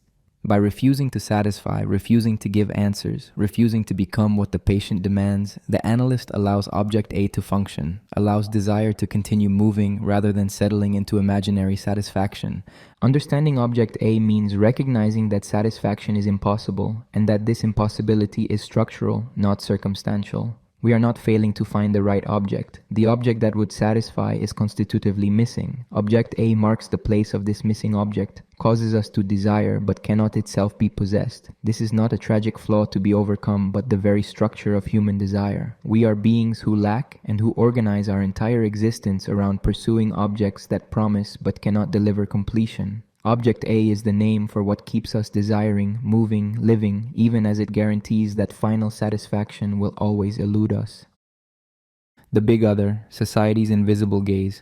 By refusing to satisfy, refusing to give answers, refusing to become what the patient demands, the analyst allows object A to function, allows desire to continue moving rather than settling into imaginary satisfaction. Understanding object A means recognizing that satisfaction is impossible and that this impossibility is structural, not circumstantial. We are not failing to find the right object. The object that would satisfy is constitutively missing. Object A marks the place of this missing object, causes us to desire but cannot itself be possessed. This is not a tragic flaw to be overcome, but the very structure of human desire. We are beings who lack and who organize our entire existence around pursuing objects that promise but cannot deliver completion. Object A is the name for what keeps us desiring, moving, living, even as it guarantees that final satisfaction will always elude us. The big other, society's invisible gaze.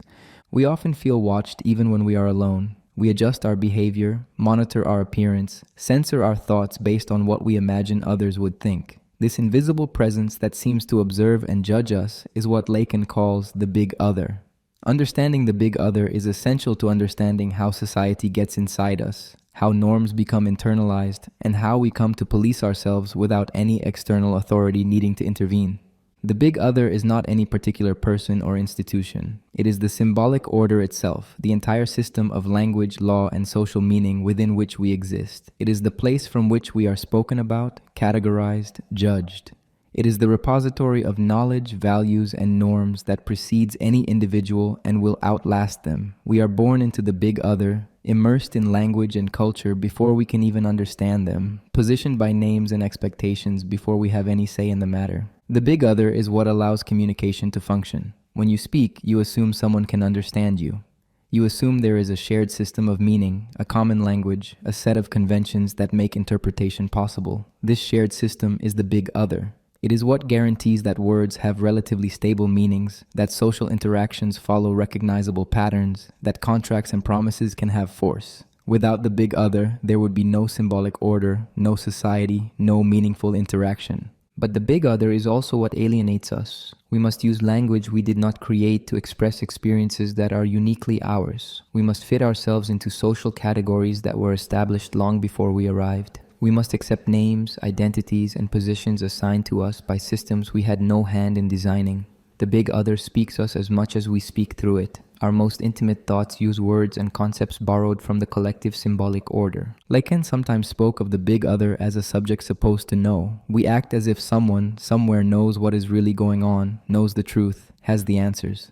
We often feel watched even when we are alone. We adjust our behavior, monitor our appearance, censor our thoughts based on what we imagine others would think. This invisible presence that seems to observe and judge us is what Lacan calls the big other. Understanding the big other is essential to understanding how society gets inside us, how norms become internalized, and how we come to police ourselves without any external authority needing to intervene. The big other is not any particular person or institution. It is the symbolic order itself, the entire system of language, law, and social meaning within which we exist. It is the place from which we are spoken about, categorized, judged. It is the repository of knowledge, values, and norms that precedes any individual and will outlast them. We are born into the big other, immersed in language and culture before we can even understand them, positioned by names and expectations before we have any say in the matter. The big other is what allows communication to function. When you speak, you assume someone can understand you. You assume there is a shared system of meaning, a common language, a set of conventions that make interpretation possible. This shared system is the big other. It is what guarantees that words have relatively stable meanings, that social interactions follow recognizable patterns, that contracts and promises can have force. Without the big other, there would be no symbolic order, no society, no meaningful interaction. But the big other is also what alienates us. We must use language we did not create to express experiences that are uniquely ours. We must fit ourselves into social categories that were established long before we arrived. We must accept names, identities, and positions assigned to us by systems we had no hand in designing. The big other speaks us as much as we speak through it. Our most intimate thoughts use words and concepts borrowed from the collective symbolic order. Lacan sometimes spoke of the big other as a subject supposed to know. We act as if someone, somewhere knows what is really going on, knows the truth, has the answers.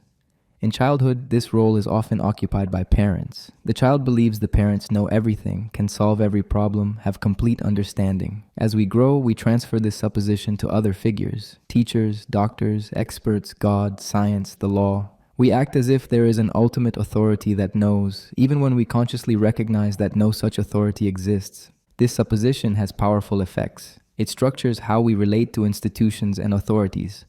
In childhood, this role is often occupied by parents. The child believes the parents know everything, can solve every problem, have complete understanding. As we grow, we transfer this supposition to other figures: teachers, doctors, experts, God, science, the law. We act as if there is an ultimate authority that knows, even when we consciously recognize that no such authority exists. This supposition has powerful effects. It structures how we relate to institutions and authorities.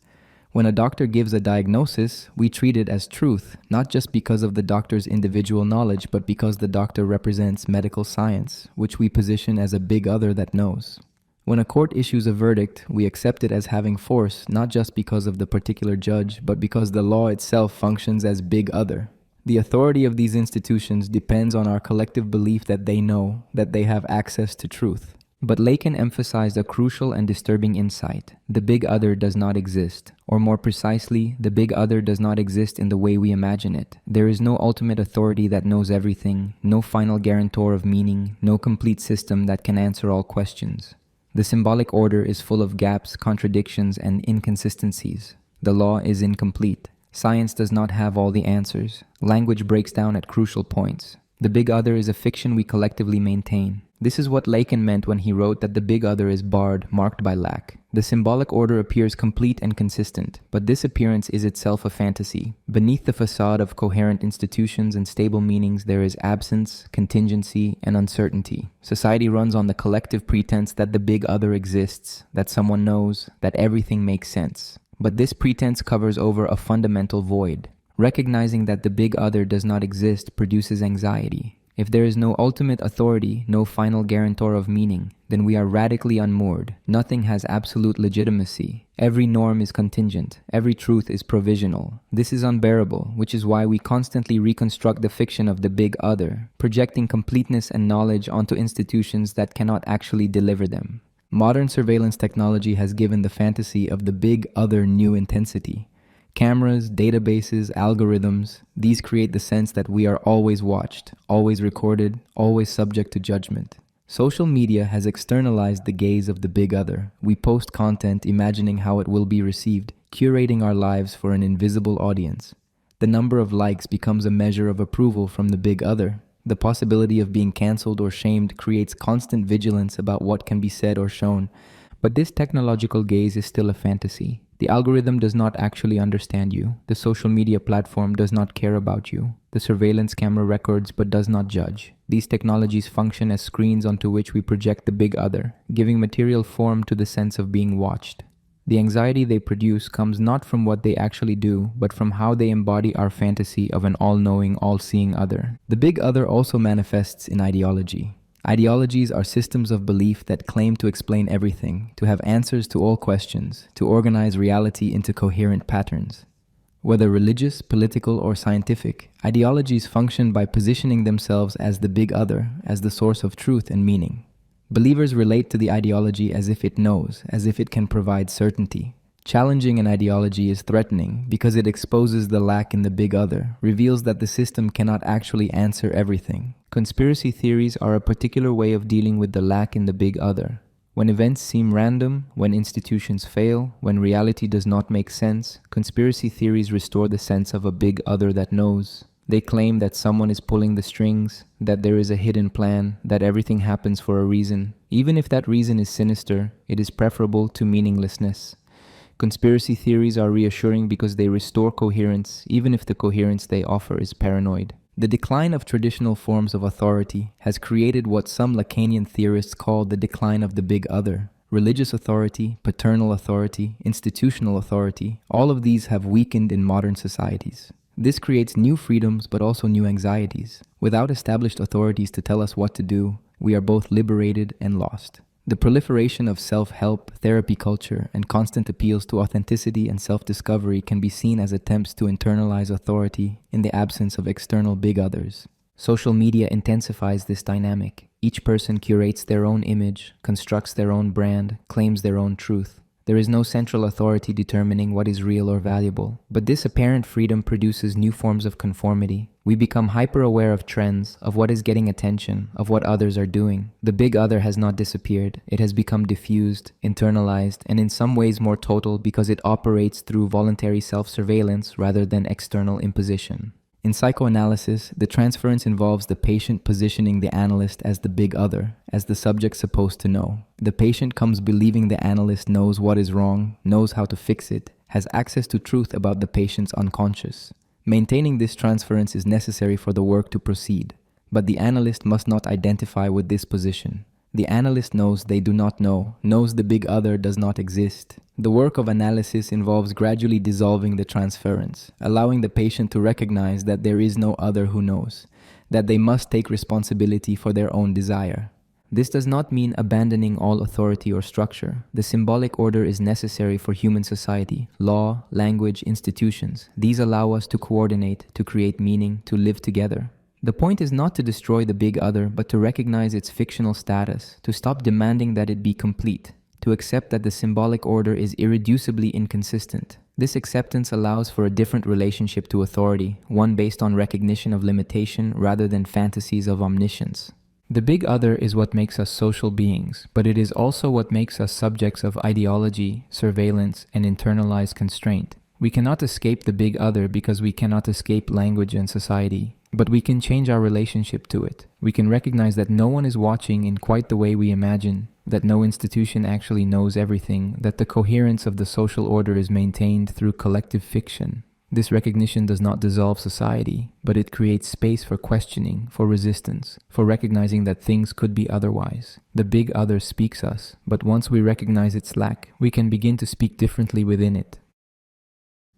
When a doctor gives a diagnosis, we treat it as truth, not just because of the doctor's individual knowledge, but because the doctor represents medical science, which we position as a big other that knows. When a court issues a verdict, we accept it as having force, not just because of the particular judge, but because the law itself functions as big other. The authority of these institutions depends on our collective belief that they know, that they have access to truth. But Lacan emphasized a crucial and disturbing insight. The big other does not exist. Or more precisely, the big other does not exist in the way we imagine it. There is no ultimate authority that knows everything, no final guarantor of meaning, no complete system that can answer all questions. The symbolic order is full of gaps, contradictions, and inconsistencies. The law is incomplete. Science does not have all the answers. Language breaks down at crucial points. The big other is a fiction we collectively maintain. This is what Lacan meant when he wrote that the big other is barred, marked by lack. The symbolic order appears complete and consistent, but this appearance is itself a fantasy. Beneath the facade of coherent institutions and stable meanings, there is absence, contingency, and uncertainty. Society runs on the collective pretense that the big other exists, that someone knows, that everything makes sense. But this pretense covers over a fundamental void. Recognizing that the big other does not exist produces anxiety. If there is no ultimate authority, no final guarantor of meaning, then we are radically unmoored. Nothing has absolute legitimacy. Every norm is contingent. Every truth is provisional. This is unbearable, which is why we constantly reconstruct the fiction of the big other, projecting completeness and knowledge onto institutions that cannot actually deliver them. Modern surveillance technology has given the fantasy of the big other new intensity. Cameras, databases, algorithms, these create the sense that we are always watched, always recorded, always subject to judgment. Social media has externalized the gaze of the big other. We post content imagining how it will be received, curating our lives for an invisible audience. The number of likes becomes a measure of approval from the big other. The possibility of being cancelled or shamed creates constant vigilance about what can be said or shown. But this technological gaze is still a fantasy. The algorithm does not actually understand you. The social media platform does not care about you. The surveillance camera records but does not judge. These technologies function as screens onto which we project the big other, giving material form to the sense of being watched. The anxiety they produce comes not from what they actually do, but from how they embody our fantasy of an all-knowing, all-seeing other. The big other also manifests in ideology. Ideologies are systems of belief that claim to explain everything, to have answers to all questions, to organize reality into coherent patterns. Whether religious, political, or scientific, ideologies function by positioning themselves as the big other, as the source of truth and meaning. Believers relate to the ideology as if it knows, as if it can provide certainty. Challenging an ideology is threatening because it exposes the lack in the big other, reveals that the system cannot actually answer everything. Conspiracy theories are a particular way of dealing with the lack in the big other. When events seem random, when institutions fail, when reality does not make sense, conspiracy theories restore the sense of a big other that knows. They claim that someone is pulling the strings, that there is a hidden plan, that everything happens for a reason. Even if that reason is sinister, it is preferable to meaninglessness. Conspiracy theories are reassuring because they restore coherence, even if the coherence they offer is paranoid. The decline of traditional forms of authority has created what some Lacanian theorists call the decline of the big other. Religious authority, paternal authority, institutional authority, all of these have weakened in modern societies. This creates new freedoms but also new anxieties. Without established authorities to tell us what to do, we are both liberated and lost. The proliferation of self-help, therapy culture, and constant appeals to authenticity and self-discovery can be seen as attempts to internalize authority in the absence of external big others. Social media intensifies this dynamic. Each person curates their own image, constructs their own brand, claims their own truth. There is no central authority determining what is real or valuable. But this apparent freedom produces new forms of conformity. We become hyper-aware of trends, of what is getting attention, of what others are doing. The big other has not disappeared. It has become diffused, internalized, and in some ways more total because it operates through voluntary self-surveillance rather than external imposition. In psychoanalysis, the transference involves the patient positioning the analyst as the big other, as the subject supposed to know. The patient comes believing the analyst knows what is wrong, knows how to fix it, has access to truth about the patient's unconscious. Maintaining this transference is necessary for the work to proceed, but the analyst must not identify with this position. The analyst knows they do not know, knows the big other does not exist. The work of analysis involves gradually dissolving the transference, allowing the patient to recognize that there is no other who knows, that they must take responsibility for their own desire. This does not mean abandoning all authority or structure. The symbolic order is necessary for human society. Law, language, institutions. These allow us to coordinate, to create meaning, to live together. The point is not to destroy the big other, but to recognize its fictional status, to stop demanding that it be complete, to accept that the symbolic order is irreducibly inconsistent. This acceptance allows for a different relationship to authority, one based on recognition of limitation rather than fantasies of omniscience. The big other is what makes us social beings, but it is also what makes us subjects of ideology, surveillance, and internalized constraint. We cannot escape the big other because we cannot escape language and society, but we can change our relationship to it. We can recognize that no one is watching in quite the way we imagine, that no institution actually knows everything, that the coherence of the social order is maintained through collective fiction. This recognition does not dissolve society, but it creates space for questioning, for resistance, for recognizing that things could be otherwise. The big other speaks us, but once we recognize its lack, we can begin to speak differently within it.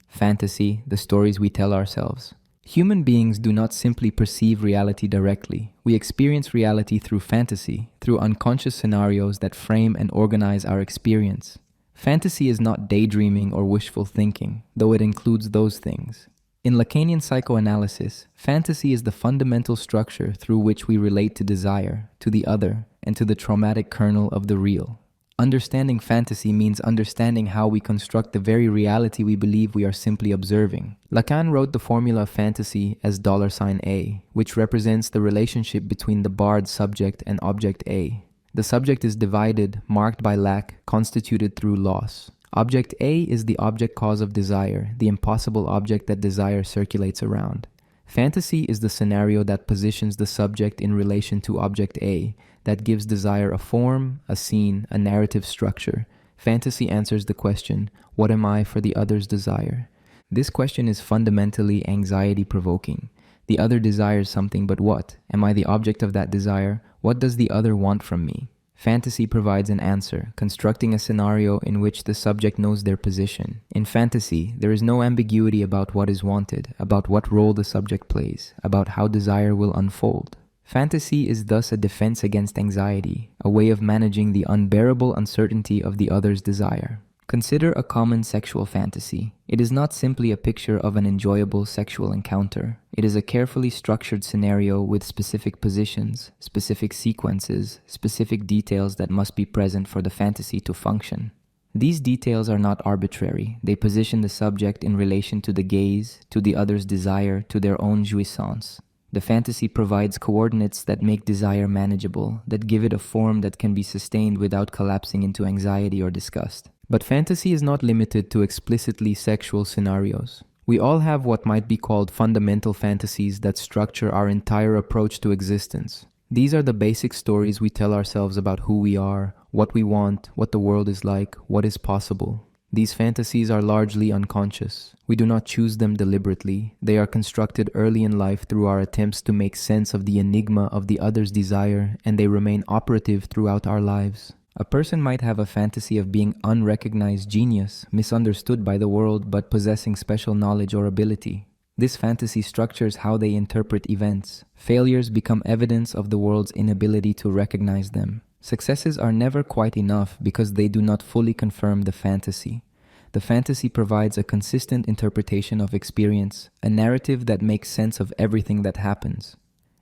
Fantasy, the stories we tell ourselves. Human beings do not simply perceive reality directly. We experience reality through fantasy, through unconscious scenarios that frame and organize our experience. Fantasy is not daydreaming or wishful thinking, though it includes those things. In Lacanian psychoanalysis, fantasy is the fundamental structure through which we relate to desire, to the other, and to the traumatic kernel of the real. Understanding fantasy means understanding how we construct the very reality we believe we are simply observing. Lacan wrote the formula of fantasy as $A, which represents the relationship between the barred subject and object A. The subject is divided, marked by lack, constituted through loss. Object A is the object cause of desire, the impossible object that desire circulates around. Fantasy is the scenario that positions the subject in relation to object A, that gives desire a form, a scene, a narrative structure. Fantasy answers the question, what am I for the other's desire? This question is fundamentally anxiety-provoking. The other desires something, but what? Am I the object of that desire? What does the other want from me? Fantasy provides an answer, constructing a scenario in which the subject knows their position. In fantasy, there is no ambiguity about what is wanted, about what role the subject plays, about how desire will unfold. Fantasy is thus a defense against anxiety, a way of managing the unbearable uncertainty of the other's desire. Consider a common sexual fantasy. It is not simply a picture of an enjoyable sexual encounter. It is a carefully structured scenario with specific positions, specific sequences, specific details that must be present for the fantasy to function. These details are not arbitrary. They position the subject in relation to the gaze, to the other's desire, to their own jouissance. The fantasy provides coordinates that make desire manageable, that give it a form that can be sustained without collapsing into anxiety or disgust. But fantasy is not limited to explicitly sexual scenarios. We all have what might be called fundamental fantasies that structure our entire approach to existence. These are the basic stories we tell ourselves about who we are, what we want, what the world is like, what is possible. These fantasies are largely unconscious. We do not choose them deliberately. They are constructed early in life through our attempts to make sense of the enigma of the other's desire, and they remain operative throughout our lives. A person might have a fantasy of being unrecognized genius, misunderstood by the world, but possessing special knowledge or ability. This fantasy structures how they interpret events. Failures become evidence of the world's inability to recognize them. Successes are never quite enough because they do not fully confirm the fantasy. The fantasy provides a consistent interpretation of experience, a narrative that makes sense of everything that happens.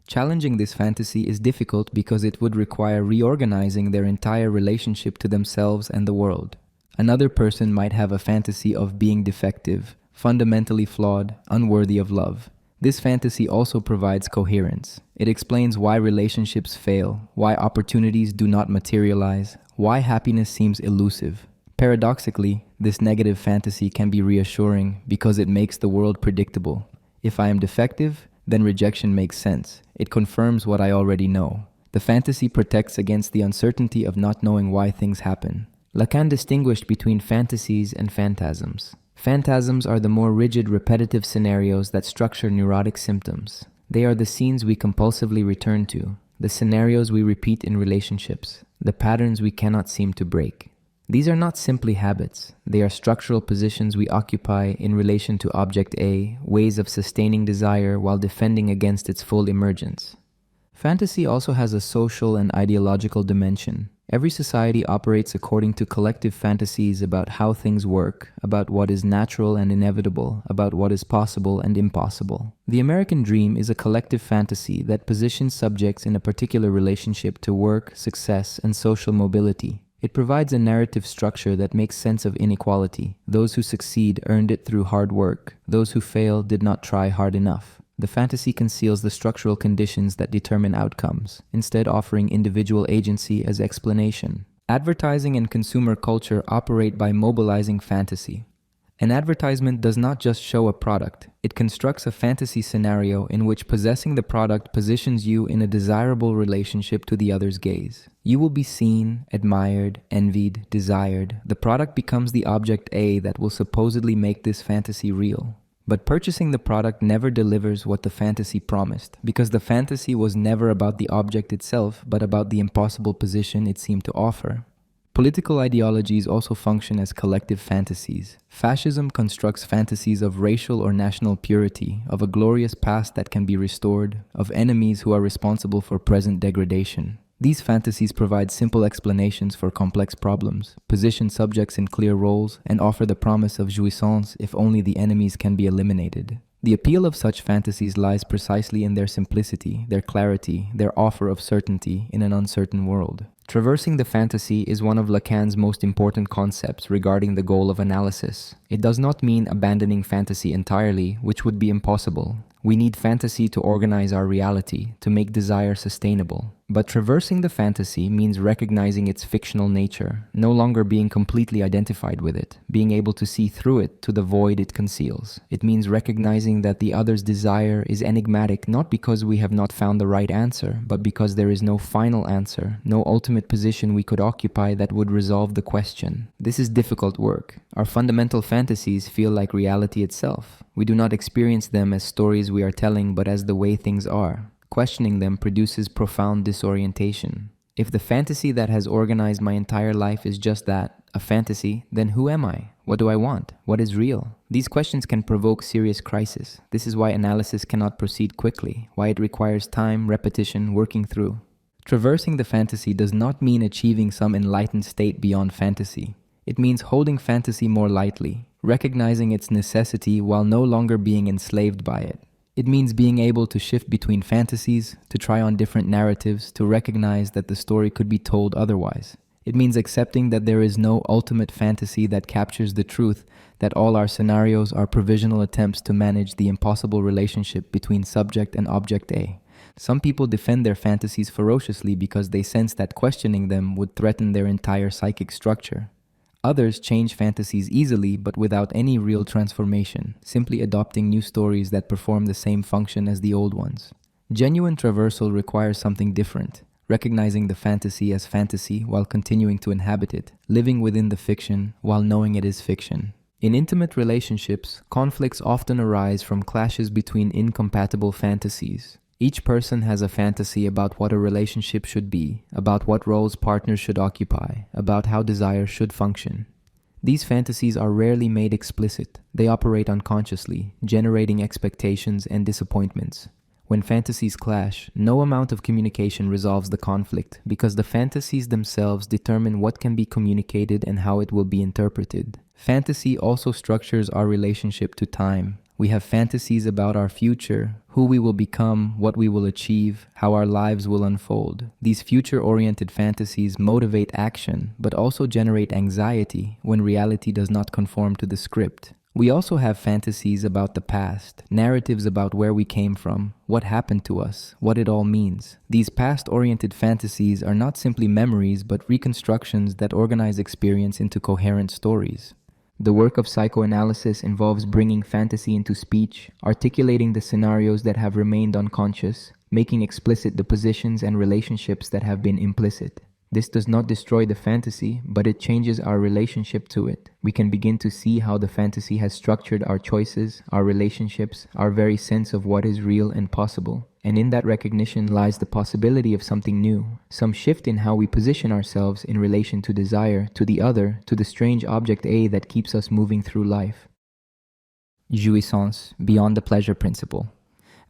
Challenging this fantasy is difficult because it would require reorganizing their entire relationship to themselves and the world. Another person might have a fantasy of being defective, fundamentally flawed, unworthy of love. This fantasy also provides coherence. It explains why relationships fail, why opportunities do not materialize, why happiness seems elusive. Paradoxically, this negative fantasy can be reassuring because it makes the world predictable. If I am defective, then rejection makes sense. It confirms what I already know. The fantasy protects against the uncertainty of not knowing why things happen. Lacan distinguished between fantasies and phantasms. Phantasms are the more rigid, repetitive scenarios that structure neurotic symptoms. They are the scenes we compulsively return to, the scenarios we repeat in relationships, the patterns we cannot seem to break. These are not simply habits. They are structural positions we occupy in relation to object A, ways of sustaining desire while defending against its full emergence. Fantasy also has a social and ideological dimension. Every society operates according to collective fantasies about how things work, about what is natural and inevitable, about what is possible and impossible. The American dream is a collective fantasy that positions subjects in a particular relationship to work, success, and social mobility. It provides a narrative structure that makes sense of inequality. Those who succeed earned it through hard work. Those who fail did not try hard enough. The fantasy conceals the structural conditions that determine outcomes, instead offering individual agency as explanation. Advertising and consumer culture operate by mobilizing fantasy. An advertisement does not just show a product, it constructs a fantasy scenario in which possessing the product positions you in a desirable relationship to the other's gaze. You will be seen, admired, envied, desired. The product becomes the object A that will supposedly make this fantasy real. But purchasing the product never delivers what the fantasy promised, because the fantasy was never about the object itself, but about the impossible position it seemed to offer. Political ideologies also function as collective fantasies. Fascism constructs fantasies of racial or national purity, of a glorious past that can be restored, of enemies who are responsible for present degradation. These fantasies provide simple explanations for complex problems, position subjects in clear roles, and offer the promise of Juisance if only the enemies can be eliminated. The appeal of such fantasies lies precisely in their simplicity, their clarity, their offer of certainty in an uncertain world. Traversing the fantasy is one of Lacan's most important concepts regarding the goal of analysis. It does not mean abandoning fantasy entirely, which would be impossible. We need fantasy to organize our reality, to make desire sustainable. But traversing the fantasy means recognizing its fictional nature, no longer being completely identified with it, being able to see through it to the void it conceals. It means recognizing that the other's desire is enigmatic not because we have not found the right answer, but because there is no final answer, no ultimate position we could occupy that would resolve the question. This is difficult work. Our fundamental fantasies feel like reality itself. We do not experience them as stories we are telling, but as the way things are. Questioning them produces profound disorientation. If the fantasy that has organized my entire life is just that, a fantasy, then who am I? What do I want? What is real? These questions can provoke serious crisis. This is why analysis cannot proceed quickly, why it requires time, repetition, working through. Traversing the fantasy does not mean achieving some enlightened state beyond fantasy. It means holding fantasy more lightly, recognizing its necessity while no longer being enslaved by it. It means being able to shift between fantasies, to try on different narratives, to recognize that the story could be told otherwise. It means accepting that there is no ultimate fantasy that captures the truth, that all our scenarios are provisional attempts to manage the impossible relationship between subject and object A. Some people defend their fantasies ferociously because they sense that questioning them would threaten their entire psychic structure. Others change fantasies easily but without any real transformation, simply adopting new stories that perform the same function as the old ones. Genuine traversal requires something different, recognizing the fantasy as fantasy while continuing to inhabit it, living within the fiction while knowing it is fiction. In intimate relationships, conflicts often arise from clashes between incompatible fantasies. Each person has a fantasy about what a relationship should be, about what roles partners should occupy, about how desire should function. These fantasies are rarely made explicit. They operate unconsciously, generating expectations and disappointments. When fantasies clash, no amount of communication resolves the conflict because the fantasies themselves determine what can be communicated and how it will be interpreted. Fantasy also structures our relationship to time. We have fantasies about our future, who we will become, what we will achieve, how our lives will unfold. These future-oriented fantasies motivate action, but also generate anxiety when reality does not conform to the script. We also have fantasies about the past, narratives about where we came from, what happened to us, what it all means. These past-oriented fantasies are not simply memories, but reconstructions that organize experience into coherent stories. The work of psychoanalysis involves bringing fantasy into speech, articulating the scenarios that have remained unconscious, making explicit the positions and relationships that have been implicit. This does not destroy the fantasy, but it changes our relationship to it. We can begin to see how the fantasy has structured our choices, our relationships, our very sense of what is real and possible. And in that recognition lies the possibility of something new, some shift in how we position ourselves in relation to desire, to the other, to the strange object A that keeps us moving through life. Juisance, beyond the pleasure principle.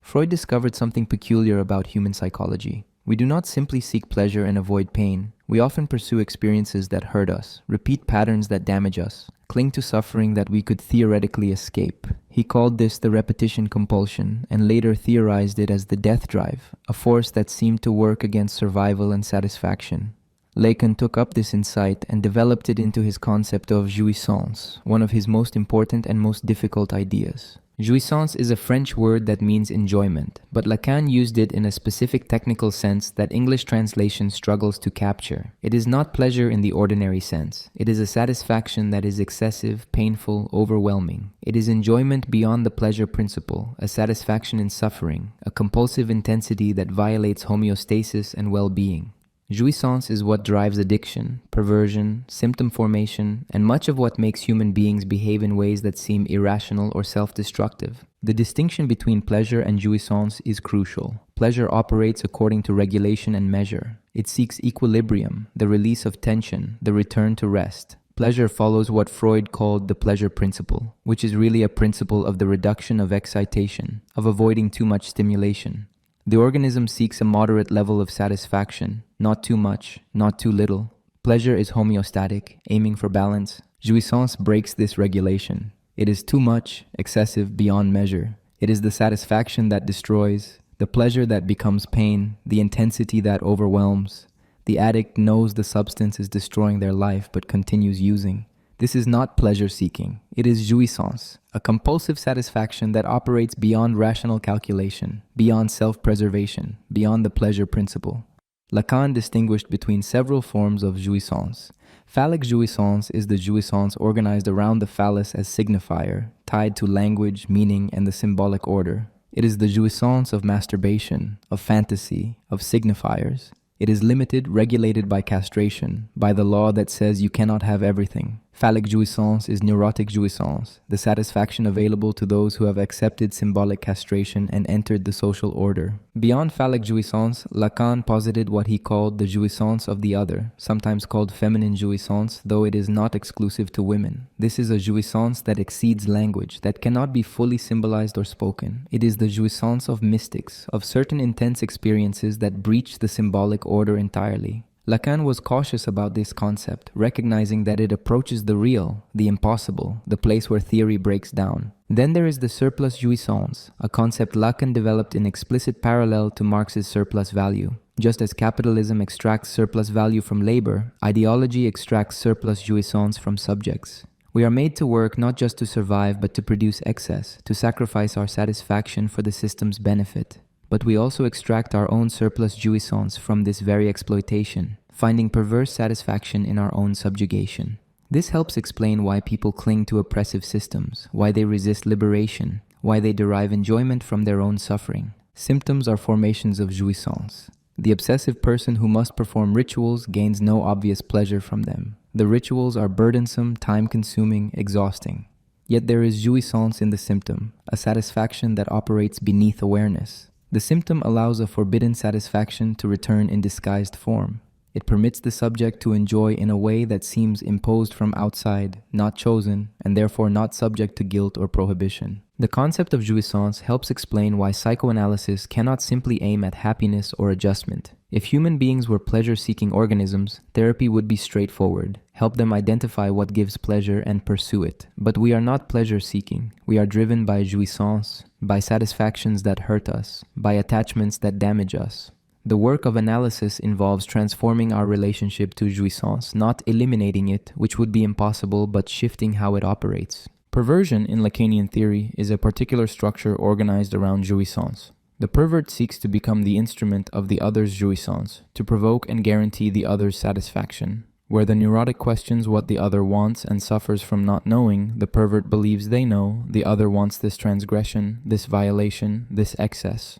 Freud discovered something peculiar about human psychology. We do not simply seek pleasure and avoid pain. We often pursue experiences that hurt us, repeat patterns that damage us, cling to suffering that we could theoretically escape. He called this the repetition compulsion and later theorized it as the death drive, a force that seemed to work against survival and satisfaction. Lacan took up this insight and developed it into his concept of jouissance, one of his most important and most difficult ideas. Juisance is a French word that means enjoyment, but Lacan used it in a specific technical sense that English translation struggles to capture. It is not pleasure in the ordinary sense. It is a satisfaction that is excessive, painful, overwhelming. It is enjoyment beyond the pleasure principle, a satisfaction in suffering, a compulsive intensity that violates homeostasis and well-being. Juisance is what drives addiction, perversion, symptom formation, and much of what makes human beings behave in ways that seem irrational or self-destructive. The distinction between pleasure and jouissance is crucial. Pleasure operates according to regulation and measure. It seeks equilibrium, the release of tension, the return to rest. Pleasure follows what Freud called the pleasure principle, which is really a principle of the reduction of excitation, of avoiding too much stimulation. The organism seeks a moderate level of satisfaction, not too much, not too little. Pleasure is homeostatic, aiming for balance. Jouissance breaks this regulation. It is too much, excessive, beyond measure. It is the satisfaction that destroys, the pleasure that becomes pain, the intensity that overwhelms. The addict knows the substance is destroying their life but continues using. This is not pleasure-seeking. It is jouissance, a compulsive satisfaction that operates beyond rational calculation, beyond self-preservation, beyond the pleasure principle. Lacan distinguished between several forms of jouissance. Phallic jouissance is the jouissance organized around the phallus as signifier, tied to language, meaning, and the symbolic order. It is the jouissance of masturbation, of fantasy, of signifiers. It is limited, regulated by castration, by the law that says you cannot have everything. Phallic jouissance is neurotic jouissance, the satisfaction available to those who have accepted symbolic castration and entered the social order. Beyond phallic jouissance, Lacan posited what he called the jouissance of the other, sometimes called feminine jouissance, though it is not exclusive to women. This is a jouissance that exceeds language, that cannot be fully symbolized or spoken. It is the jouissance of mystics, of certain intense experiences that breach the symbolic order entirely. Lacan was cautious about this concept, recognizing that it approaches the real, the impossible, the place where theory breaks down. Then there is the surplus jouissance, a concept Lacan developed in explicit parallel to Marx's surplus value. Just as capitalism extracts surplus value from labor, ideology extracts surplus jouissance from subjects. We are made to work not just to survive but to produce excess, to sacrifice our satisfaction for the system's benefit. But we also extract our own surplus jouissance from this very exploitation, finding perverse satisfaction in our own subjugation. This helps explain why people cling to oppressive systems, why they resist liberation, why they derive enjoyment from their own suffering. Symptoms are formations of jouissance. The obsessive person who must perform rituals gains no obvious pleasure from them. The rituals are burdensome, time-consuming, exhausting. Yet there is jouissance in the symptom, a satisfaction that operates beneath awareness. The symptom allows a forbidden satisfaction to return in disguised form. It permits the subject to enjoy in a way that seems imposed from outside, not chosen, and therefore not subject to guilt or prohibition. The concept of jouissance helps explain why psychoanalysis cannot simply aim at happiness or adjustment. If human beings were pleasure-seeking organisms, therapy would be straightforward. Help them identify what gives pleasure and pursue it. But we are not pleasure-seeking. We are driven by jouissance, by satisfactions that hurt us, by attachments that damage us. The work of analysis involves transforming our relationship to jouissance, not eliminating it, which would be impossible, but shifting how it operates. Perversion in Lacanian theory is a particular structure organized around jouissance. The pervert seeks to become the instrument of the other's jouissance, to provoke and guarantee the other's satisfaction. Where the neurotic questions what the other wants and suffers from not knowing, the pervert believes they know, the other wants this transgression, this violation, this excess.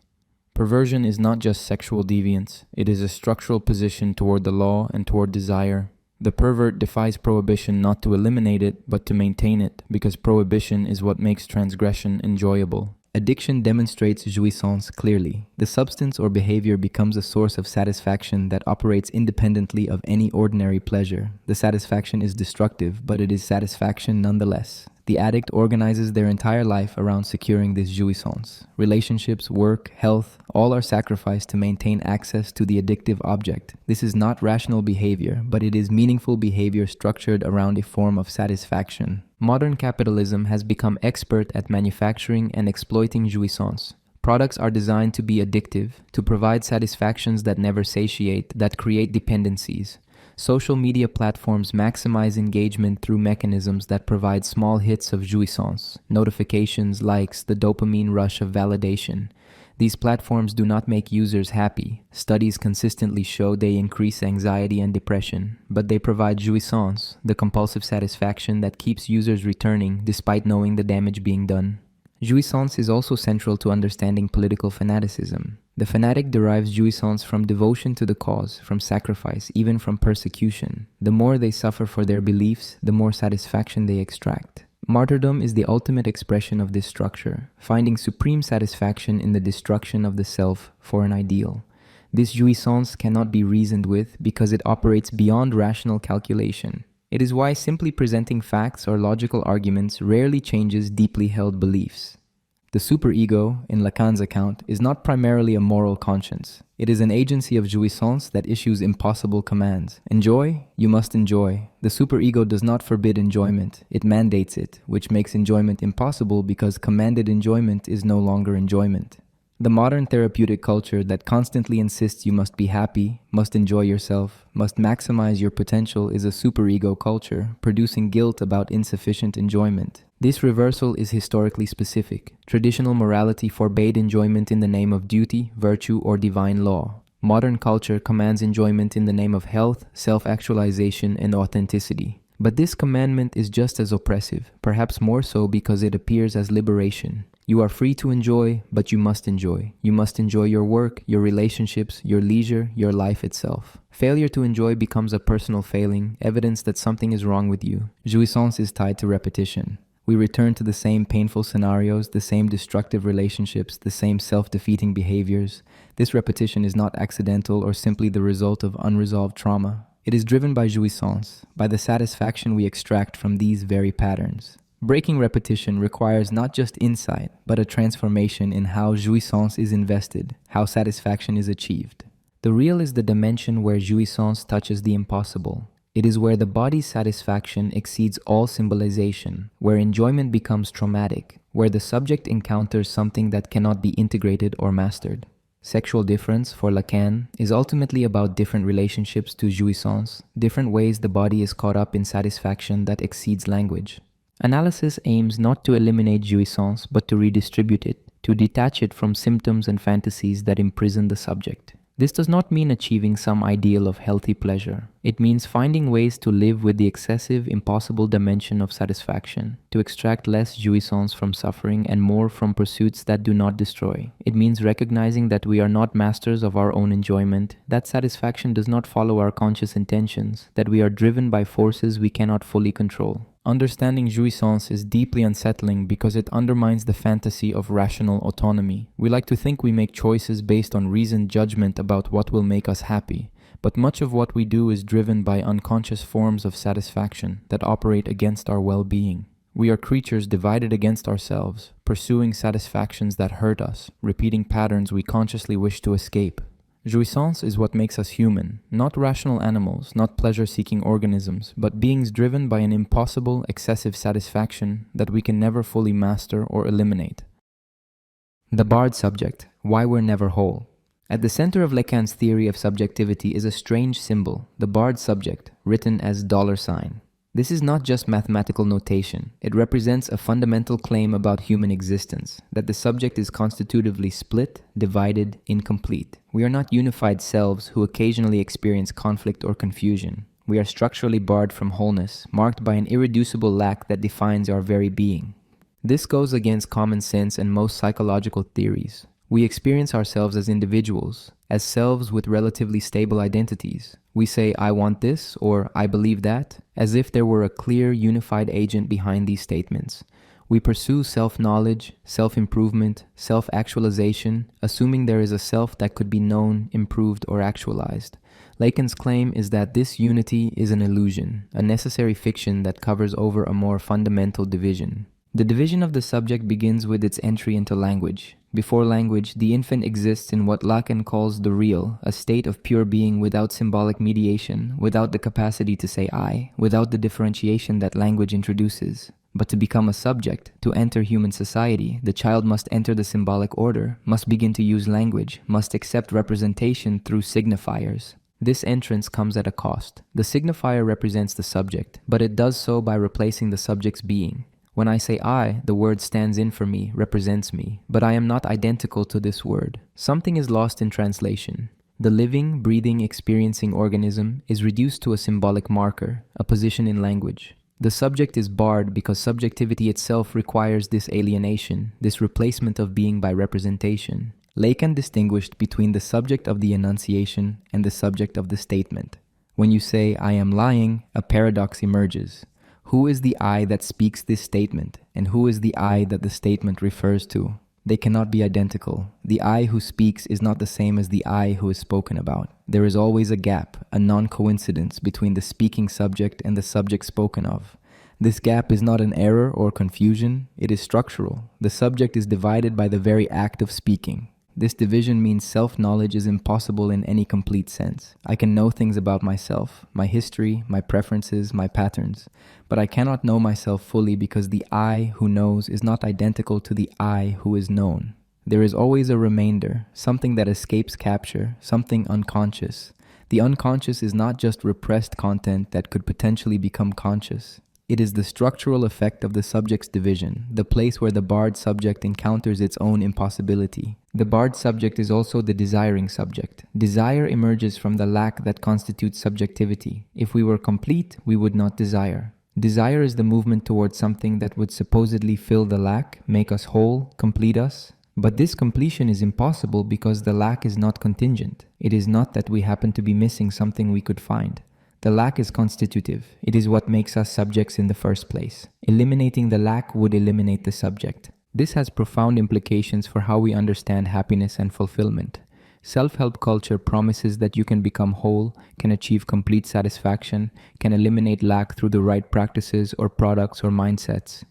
Perversion is not just sexual deviance, it is a structural position toward the law and toward desire. The pervert defies prohibition not to eliminate it, but to maintain it, because prohibition is what makes transgression enjoyable. Addiction demonstrates jouissance clearly. The substance or behavior becomes a source of satisfaction that operates independently of any ordinary pleasure. The satisfaction is destructive, but it is satisfaction nonetheless. The addict organizes their entire life around securing this jouissance. Relationships, work, health, all are sacrificed to maintain access to the addictive object. This is not rational behavior, but it is meaningful behavior structured around a form of satisfaction. Modern capitalism has become expert at manufacturing and exploiting jouissance. Products are designed to be addictive, to provide satisfactions that never satiate, that create dependencies. Social media platforms maximize engagement through mechanisms that provide small hits of jouissance, notifications, likes, the dopamine rush of validation. These platforms do not make users happy. Studies consistently show they increase anxiety and depression, but they provide jouissance, the compulsive satisfaction that keeps users returning despite knowing the damage being done. Jouissance is also central to understanding political fanaticism. The fanatic derives jouissance from devotion to the cause, from sacrifice, even from persecution. The more they suffer for their beliefs, the more satisfaction they extract. Martyrdom is the ultimate expression of this structure, finding supreme satisfaction in the destruction of the self for an ideal. This jouissance cannot be reasoned with because it operates beyond rational calculation. It is why simply presenting facts or logical arguments rarely changes deeply held beliefs. The superego, in Lacan's account, is not primarily a moral conscience. It is an agency of jouissance that issues impossible commands. Enjoy? You must enjoy. The superego does not forbid enjoyment. It mandates it, which makes enjoyment impossible because commanded enjoyment is no longer enjoyment. The modern therapeutic culture that constantly insists you must be happy, must enjoy yourself, must maximize your potential is a superego culture, producing guilt about insufficient enjoyment. This reversal is historically specific. Traditional morality forbade enjoyment in the name of duty, virtue, or divine law. Modern culture commands enjoyment in the name of health, self-actualization, and authenticity. But this commandment is just as oppressive, perhaps more so because it appears as liberation. You are free to enjoy, but you must enjoy. You must enjoy your work, your relationships, your leisure, your life itself. Failure to enjoy becomes a personal failing, evidence that something is wrong with you. Jouissance is tied to repetition. We return to the same painful scenarios, the same destructive relationships, the same self-defeating behaviors. This repetition is not accidental or simply the result of unresolved trauma. It is driven by jouissance, by the satisfaction we extract from these very patterns. Breaking repetition requires not just insight, but a transformation in how jouissance is invested, how satisfaction is achieved. The real is the dimension where jouissance touches the impossible. It is where the body's satisfaction exceeds all symbolization, where enjoyment becomes traumatic, where the subject encounters something that cannot be integrated or mastered. Sexual difference, for Lacan, is ultimately about different relationships to jouissance, different ways the body is caught up in satisfaction that exceeds language. Analysis aims not to eliminate jouissance, but to redistribute it, to detach it from symptoms and fantasies that imprison the subject. This does not mean achieving some ideal of healthy pleasure. It means finding ways to live with the excessive, impossible dimension of satisfaction, to extract less jouissance from suffering and more from pursuits that do not destroy. It means recognizing that we are not masters of our own enjoyment, that satisfaction does not follow our conscious intentions, that we are driven by forces we cannot fully control. Understanding jouissance is deeply unsettling because it undermines the fantasy of rational autonomy. We like to think we make choices based on reasoned judgment about what will make us happy, but much of what we do is driven by unconscious forms of satisfaction that operate against our well-being. We are creatures divided against ourselves, pursuing satisfactions that hurt us, repeating patterns we consciously wish to escape. Jouissance is what makes us human, not rational animals, not pleasure-seeking organisms, but beings driven by an impossible, excessive satisfaction that we can never fully master or eliminate. The barred subject, why we're never whole. At the center of Lacan's theory of subjectivity is a strange symbol, the barred subject, written as $. This is not just mathematical notation. It represents a fundamental claim about human existence, that the subject is constitutively split, divided, incomplete. We are not unified selves who occasionally experience conflict or confusion. We are structurally barred from wholeness, marked by an irreducible lack that defines our very being. This goes against common sense and most psychological theories. We experience ourselves as individuals, as selves with relatively stable identities. We say, I want this, or I believe that, as if there were a clear, unified agent behind these statements. We pursue self-knowledge, self-improvement, self-actualization, assuming there is a self that could be known, improved, or actualized. Lacan's claim is that this unity is an illusion, a necessary fiction that covers over a more fundamental division. The division of the subject begins with its entry into language. Before language, the infant exists in what Lacan calls the real, a state of pure being without symbolic mediation, without the capacity to say I, without the differentiation that language introduces. But to become a subject, to enter human society, the child must enter the symbolic order, must begin to use language, must accept representation through signifiers. This entrance comes at a cost. The signifier represents the subject, but it does so by replacing the subject's being. When I say I, the word stands in for me, represents me, but I am not identical to this word. Something is lost in translation. The living, breathing, experiencing organism is reduced to a symbolic marker, a position in language. The subject is barred because subjectivity itself requires this alienation, this replacement of being by representation. Lacan distinguished between the subject of the enunciation and the subject of the statement. When you say, I am lying, a paradox emerges. Who is the I that speaks this statement, and who is the I that the statement refers to? They cannot be identical. The I who speaks is not the same as the I who is spoken about. There is always a gap, a non-coincidence between the speaking subject and the subject spoken of. This gap is not an error or confusion, it is structural. The subject is divided by the very act of speaking. This division means self-knowledge is impossible in any complete sense. I can know things about myself, my history, my preferences, my patterns, but I cannot know myself fully because the I who knows is not identical to the I who is known. There is always a remainder, something that escapes capture, something unconscious. The unconscious is not just repressed content that could potentially become conscious. It is the structural effect of the subject's division, the place where the barred subject encounters its own impossibility. The barred subject is also the desiring subject. Desire emerges from the lack that constitutes subjectivity. If we were complete, we would not desire. Desire is the movement towards something that would supposedly fill the lack, make us whole, complete us. But this completion is impossible because the lack is not contingent. It is not that we happen to be missing something we could find. The lack is constitutive. It is what makes us subjects in the first place. Eliminating the lack would eliminate the subject. This has profound implications for how we understand happiness and fulfillment. Self-help culture promises that you can become whole, can achieve complete satisfaction, can eliminate lack through the right practices or products or mindsets.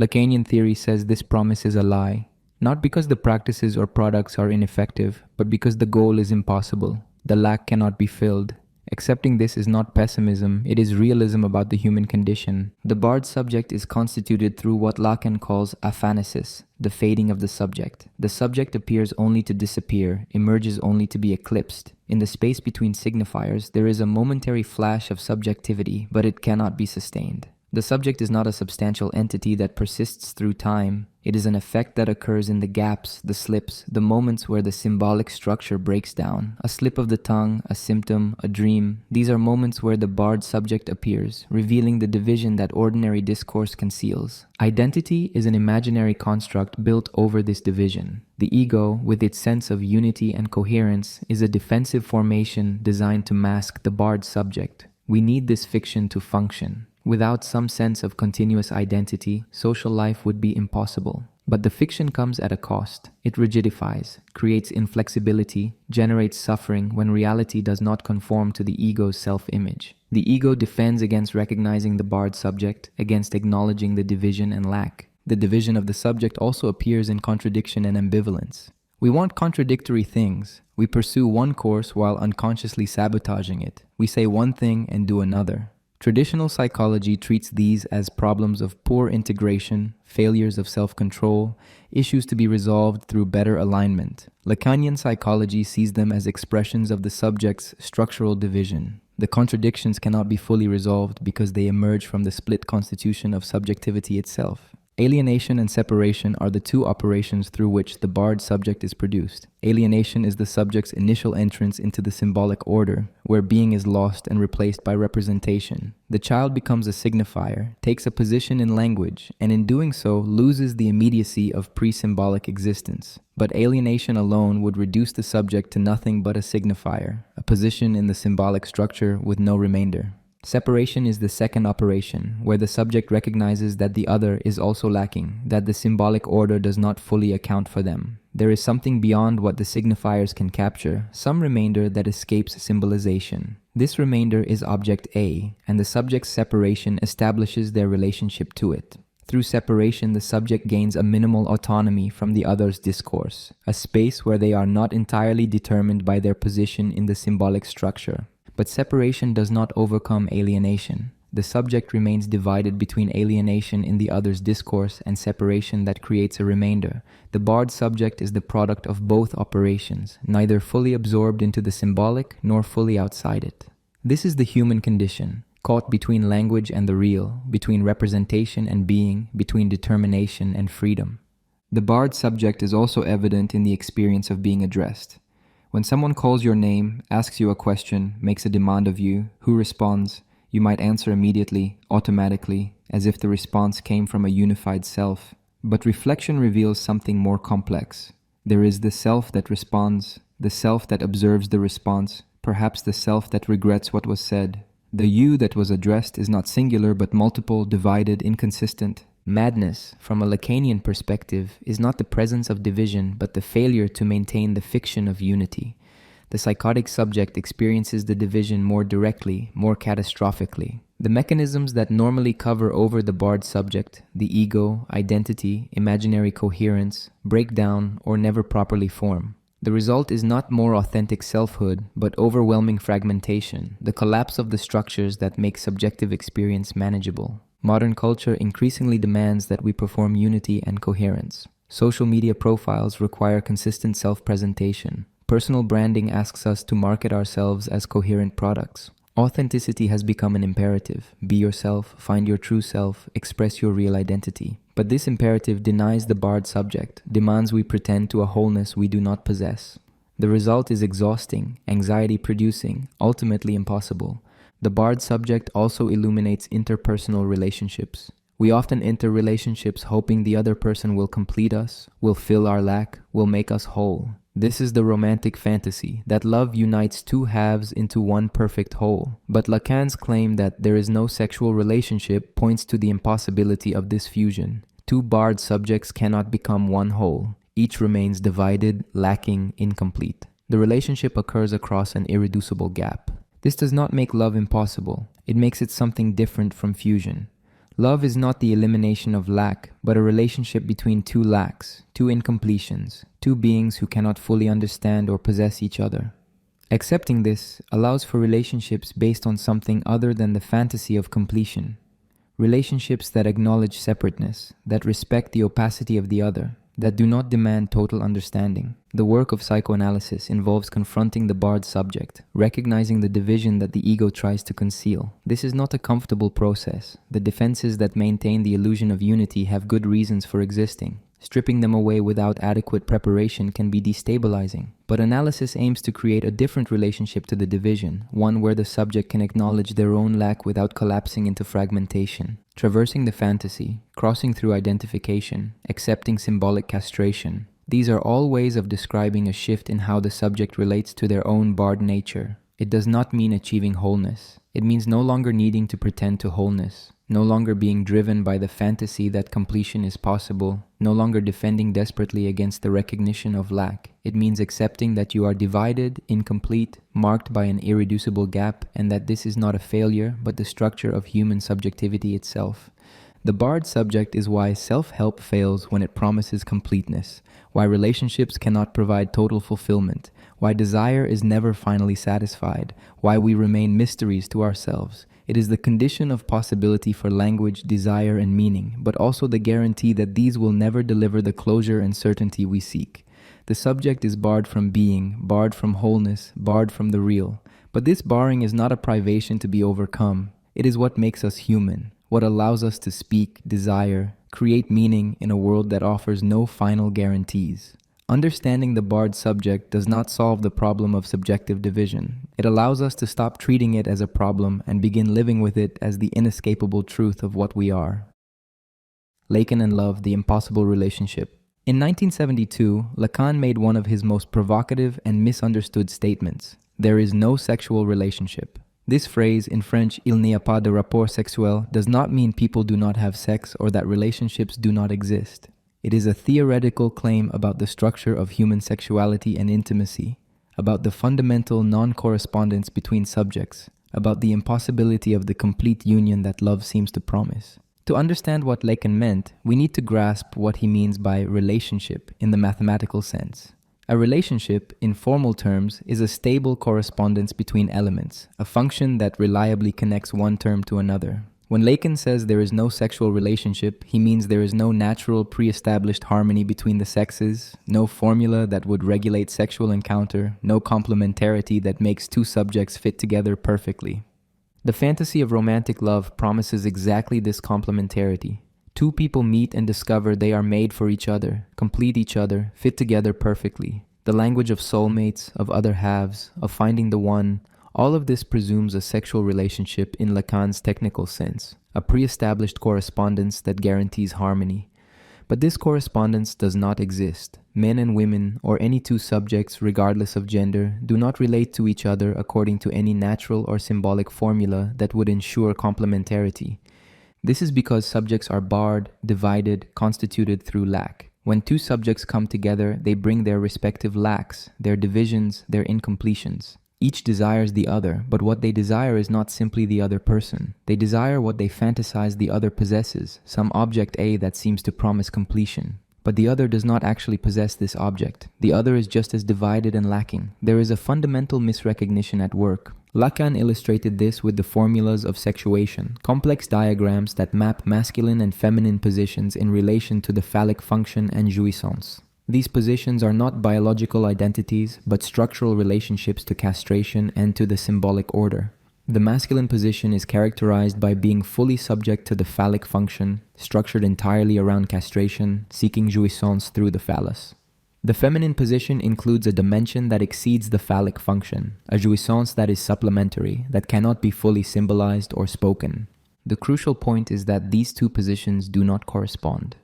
Lacanian theory says this promise is a lie, not because the practices or products are ineffective, but because the goal is impossible. The lack cannot be filled. Accepting this is not pessimism, it is realism about the human condition. The barred subject is constituted through what Lacan calls aphanasis, the fading of the subject. The subject appears only to disappear, emerges only to be eclipsed. In the space between signifiers, there is a momentary flash of subjectivity, but it cannot be sustained. The subject is not a substantial entity that persists through time. It is an effect that occurs in the gaps, the slips, the moments where the symbolic structure breaks down. A slip of the tongue, a symptom, a dream. These are moments where the barred subject appears, revealing the division that ordinary discourse conceals. Identity is an imaginary construct built over this division. The ego, with its sense of unity and coherence, is a defensive formation designed to mask the barred subject. We need this fiction to function. Without some sense of continuous identity, social life would be impossible. But the fiction comes at a cost. It rigidifies, creates inflexibility, generates suffering when reality does not conform to the ego's self-image. The ego defends against recognizing the barred subject, against acknowledging the division and lack. The division of the subject also appears in contradiction and ambivalence. We want contradictory things. We pursue one course while unconsciously sabotaging it. We say one thing and do another. Traditional psychology treats these as problems of poor integration, failures of self-control, issues to be resolved through better alignment. Lacanian psychology sees them as expressions of the subject's structural division. The contradictions cannot be fully resolved because they emerge from the split constitution of subjectivity itself. Alienation and separation are the two operations through which the barred subject is produced. Alienation is the subject's initial entrance into the symbolic order, where being is lost and replaced by representation. The child becomes a signifier, takes a position in language, and in doing so loses the immediacy of pre-symbolic existence. But alienation alone would reduce the subject to nothing but a signifier, a position in the symbolic structure with no remainder. Separation is the second operation, where the subject recognizes that the other is also lacking, that the symbolic order does not fully account for them. There is something beyond what the signifiers can capture, some remainder that escapes symbolization. This remainder is object A, and the subject's separation establishes their relationship to it. Through separation, the subject gains a minimal autonomy from the other's discourse, a space where they are not entirely determined by their position in the symbolic structure. But separation does not overcome alienation. The subject remains divided between alienation in the other's discourse and separation that creates a remainder. The barred subject is the product of both operations, neither fully absorbed into the symbolic nor fully outside it. This is the human condition, caught between language and the real, between representation and being, between determination and freedom. The barred subject is also evident in the experience of being addressed. When someone calls your name, asks you a question, makes a demand of you, who responds? You might answer immediately, automatically, as if the response came from a unified self. But reflection reveals something more complex. There is the self that responds, the self that observes the response, perhaps the self that regrets what was said. The you that was addressed is not singular but multiple, divided, inconsistent. Madness, from a Lacanian perspective, is not the presence of division but the failure to maintain the fiction of unity. The psychotic subject experiences the division more directly, more catastrophically. The mechanisms that normally cover over the barred subject, the ego, identity, imaginary coherence, break down or never properly form. The result is not more authentic selfhood, but overwhelming fragmentation, the collapse of the structures that make subjective experience manageable. Modern culture increasingly demands that we perform unity and coherence. Social media profiles require consistent self-presentation. Personal branding asks us to market ourselves as coherent products. Authenticity has become an imperative. Be yourself, find your true self, express your real identity. But this imperative denies the barred subject, demands we pretend to a wholeness we do not possess. The result is exhausting, anxiety-producing, ultimately impossible. The barred subject also illuminates interpersonal relationships. We often enter relationships hoping the other person will complete us, will fill our lack, will make us whole. This is the romantic fantasy, that love unites two halves into one perfect whole. But Lacan's claim that there is no sexual relationship points to the impossibility of this fusion. Two barred subjects cannot become one whole. Each remains divided, lacking, incomplete. The relationship occurs across an irreducible gap. This does not make love impossible. It makes it something different from fusion. Love is not the elimination of lack, but a relationship between two lacks, two incompletions, two beings who cannot fully understand or possess each other. Accepting this allows for relationships based on something other than the fantasy of completion. Relationships that acknowledge separateness, that respect the opacity of the other, that do not demand total understanding. The work of psychoanalysis involves confronting the barred subject, recognizing the division that the ego tries to conceal. This is not a comfortable process. The defenses that maintain the illusion of unity have good reasons for existing. Stripping them away without adequate preparation can be destabilizing. But analysis aims to create a different relationship to the division, one where the subject can acknowledge their own lack without collapsing into fragmentation. Traversing the fantasy, crossing through identification, accepting symbolic castration. These are all ways of describing a shift in how the subject relates to their own barred nature. It does not mean achieving wholeness. It means no longer needing to pretend to wholeness, no longer being driven by the fantasy that completion is possible, no longer defending desperately against the recognition of lack. It means accepting that you are divided, incomplete, marked by an irreducible gap, and that this is not a failure, but the structure of human subjectivity itself. The barred subject is why self-help fails when it promises completeness, why relationships cannot provide total fulfillment, why desire is never finally satisfied, why we remain mysteries to ourselves. It is the condition of possibility for language, desire, and meaning, but also the guarantee that these will never deliver the closure and certainty we seek. The subject is barred from being, barred from wholeness, barred from the real. But this barring is not a privation to be overcome. It is what makes us human, what allows us to speak, desire, create meaning in a world that offers no final guarantees. Understanding the barred subject does not solve the problem of subjective division. It allows us to stop treating it as a problem and begin living with it as the inescapable truth of what we are. Lacan and love, the impossible relationship. In 1972, Lacan made one of his most provocative and misunderstood statements. There is no sexual relationship. This phrase, in French, il n'y a pas de rapport sexuel, does not mean people do not have sex or that relationships do not exist. It is a theoretical claim about the structure of human sexuality and intimacy, about the fundamental non-correspondence between subjects, about the impossibility of the complete union that love seems to promise. To understand what Lacan meant, we need to grasp what he means by relationship in the mathematical sense. A relationship, in formal terms, is a stable correspondence between elements, a function that reliably connects one term to another. When Lacan says there is no sexual relationship, he means there is no natural pre-established harmony between the sexes, no formula that would regulate sexual encounter, no complementarity that makes two subjects fit together perfectly. The fantasy of romantic love promises exactly this complementarity. Two people meet and discover they are made for each other, complete each other, fit together perfectly. The language of soulmates, of other halves, of finding the one, all of this presumes a sexual relationship in Lacan's technical sense, a pre-established correspondence that guarantees harmony. But this correspondence does not exist. Men and women, or any two subjects regardless of gender, do not relate to each other according to any natural or symbolic formula that would ensure complementarity. This is because subjects are barred, divided, constituted through lack. When two subjects come together, they bring their respective lacks, their divisions, their incompletions. Each desires the other, but what they desire is not simply the other person. They desire what they fantasize the other possesses, some object A that seems to promise completion. But the other does not actually possess this object. The other is just as divided and lacking. There is a fundamental misrecognition at work. Lacan illustrated this with the formulas of sexuation, complex diagrams that map masculine and feminine positions in relation to the phallic function and jouissance. These positions are not biological identities, but structural relationships to castration and to the symbolic order. The masculine position is characterized by being fully subject to the phallic function, structured entirely around castration, seeking jouissance through the phallus. The feminine position includes a dimension that exceeds the phallic function, a jouissance that is supplementary, that cannot be fully symbolized or spoken. The crucial point is that these two positions do not correspond.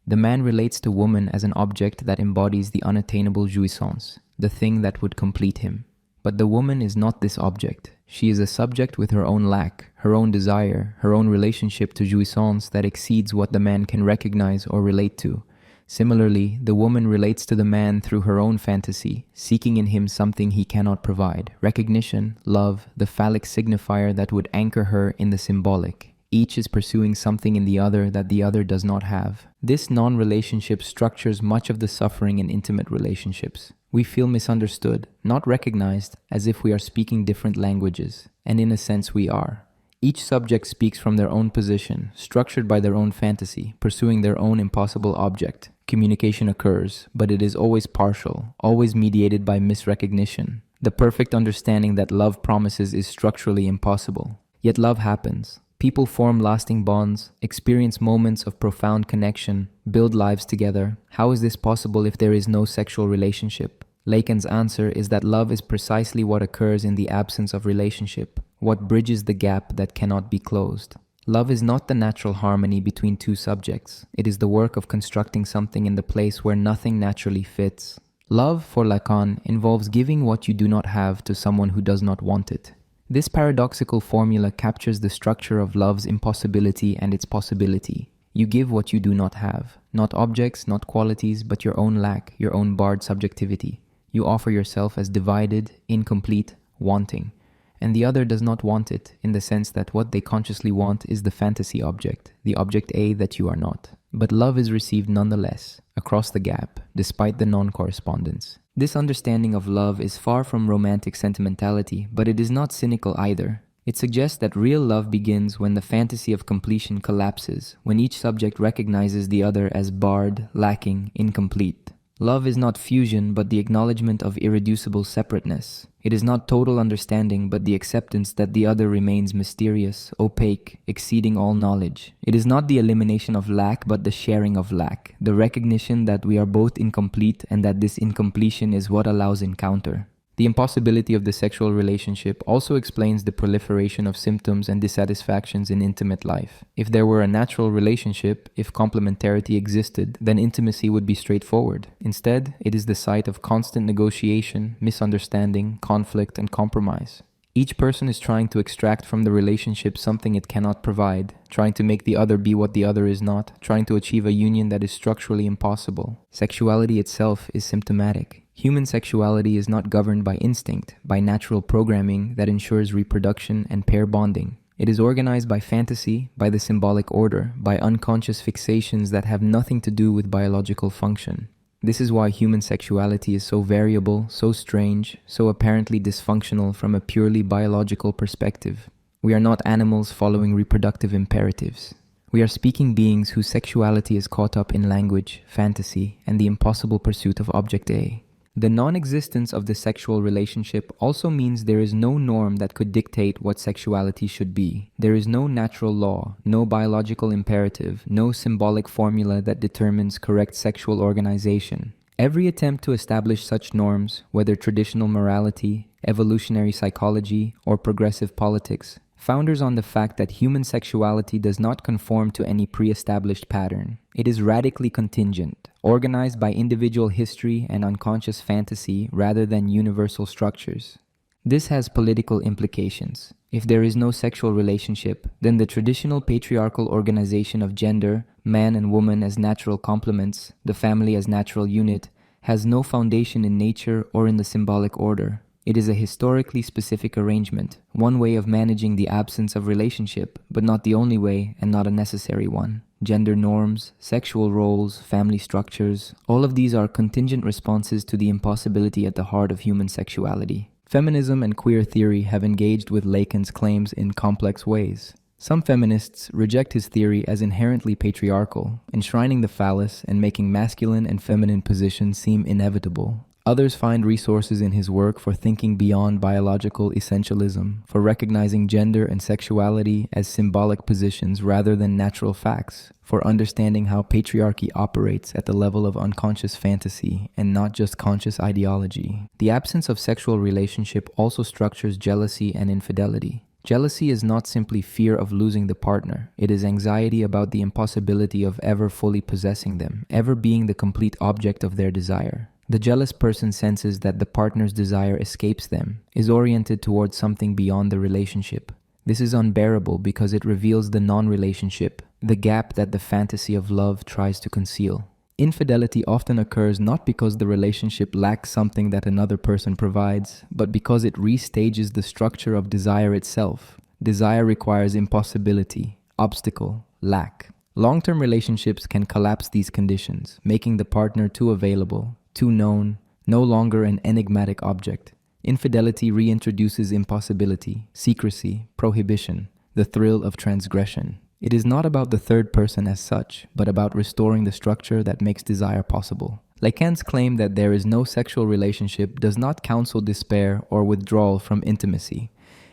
The man relates to woman as an object that embodies the unattainable jouissance, the thing that would complete him. But the woman is not this object. She is a subject with her own lack, her own desire, her own relationship to jouissance that exceeds what the man can recognize or relate to. Similarly, the woman relates to the man through her own fantasy, seeking in him something he cannot provide: recognition, love, the phallic signifier that would anchor her in the symbolic. Each is pursuing something in the other that the other does not have. This non-relationship structures much of the suffering in intimate relationships. We feel misunderstood, not recognized, as if we are speaking different languages, and in a sense we are. Each subject speaks from their own position, structured by their own fantasy, pursuing their own impossible object. Communication occurs, but it is always partial, always mediated by misrecognition. The perfect understanding that love promises is structurally impossible. Yet love happens. People form lasting bonds, experience moments of profound connection, build lives together. How is this possible if there is no sexual relationship? Lacan's answer is that love is precisely what occurs in the absence of relationship, what bridges the gap that cannot be closed. Love is not the natural harmony between two subjects. It is the work of constructing something in the place where nothing naturally fits. Love, for Lacan, involves giving what you do not have to someone who does not want it. This paradoxical formula captures the structure of love's impossibility and its possibility. You give what you do not have, not objects, not qualities, but your own lack, your own barred subjectivity. You offer yourself as divided, incomplete, wanting. And the other does not want it, in the sense that what they consciously want is the fantasy object, the object A that you are not. But love is received nonetheless, across the gap, despite the non-correspondence. This understanding of love is far from romantic sentimentality, but it is not cynical either. It suggests that real love begins when the fantasy of completion collapses, when each subject recognizes the other as barred, lacking, incomplete. Love is not fusion, but the acknowledgement of irreducible separateness. It is not total understanding, but the acceptance that the other remains mysterious, opaque, exceeding all knowledge. It is not the elimination of lack, but the sharing of lack, the recognition that we are both incomplete and that this incompletion is what allows encounter. The impossibility of the sexual relationship also explains the proliferation of symptoms and dissatisfactions in intimate life. If there were a natural relationship, if complementarity existed, then intimacy would be straightforward. Instead, it is the site of constant negotiation, misunderstanding, conflict, and compromise. Each person is trying to extract from the relationship something it cannot provide, trying to make the other be what the other is not, trying to achieve a union that is structurally impossible. Sexuality itself is symptomatic. Human sexuality is not governed by instinct, by natural programming that ensures reproduction and pair bonding. It is organized by fantasy, by the symbolic order, by unconscious fixations that have nothing to do with biological function. This is why human sexuality is so variable, so strange, so apparently dysfunctional from a purely biological perspective. We are not animals following reproductive imperatives. We are speaking beings whose sexuality is caught up in language, fantasy, and the impossible pursuit of object A. The non-existence of the sexual relationship also means there is no norm that could dictate what sexuality should be. There is no natural law, no biological imperative, no symbolic formula that determines correct sexual organization. Every attempt to establish such norms, whether traditional morality, evolutionary psychology, or progressive politics, founders on the fact that human sexuality does not conform to any pre-established pattern. It is radically contingent, organized by individual history and unconscious fantasy rather than universal structures. This has political implications. If there is no sexual relationship, then the traditional patriarchal organization of gender, man and woman as natural complements, the family as natural unit, has no foundation in nature or in the symbolic order. It is a historically specific arrangement, one way of managing the absence of relationship, but not the only way and not a necessary one. Gender norms, sexual roles, family structures, all of these are contingent responses to the impossibility at the heart of human sexuality. Feminism and queer theory have engaged with Lacan's claims in complex ways. Some feminists reject his theory as inherently patriarchal, enshrining the phallus and making masculine and feminine positions seem inevitable. Others find resources in his work for thinking beyond biological essentialism, for recognizing gender and sexuality as symbolic positions rather than natural facts, for understanding how patriarchy operates at the level of unconscious fantasy and not just conscious ideology. The absence of sexual relationship also structures jealousy and infidelity. Jealousy is not simply fear of losing the partner. It is anxiety about the impossibility of ever fully possessing them, ever being the complete object of their desire. The jealous person senses that the partner's desire escapes them, is oriented towards something beyond the relationship. This is unbearable because it reveals the non-relationship, the gap that the fantasy of love tries to conceal. Infidelity often occurs not because the relationship lacks something that another person provides, but because it restages the structure of desire itself. Desire requires impossibility, obstacle, lack. Long-term relationships can collapse these conditions, making the partner too available, too known, no longer an enigmatic object. Infidelity reintroduces impossibility, secrecy, prohibition, the thrill of transgression. It is not about the third person as such, but about restoring the structure that makes desire possible. Lacan's claim that there is no sexual relationship does not counsel despair or withdrawal from intimacy.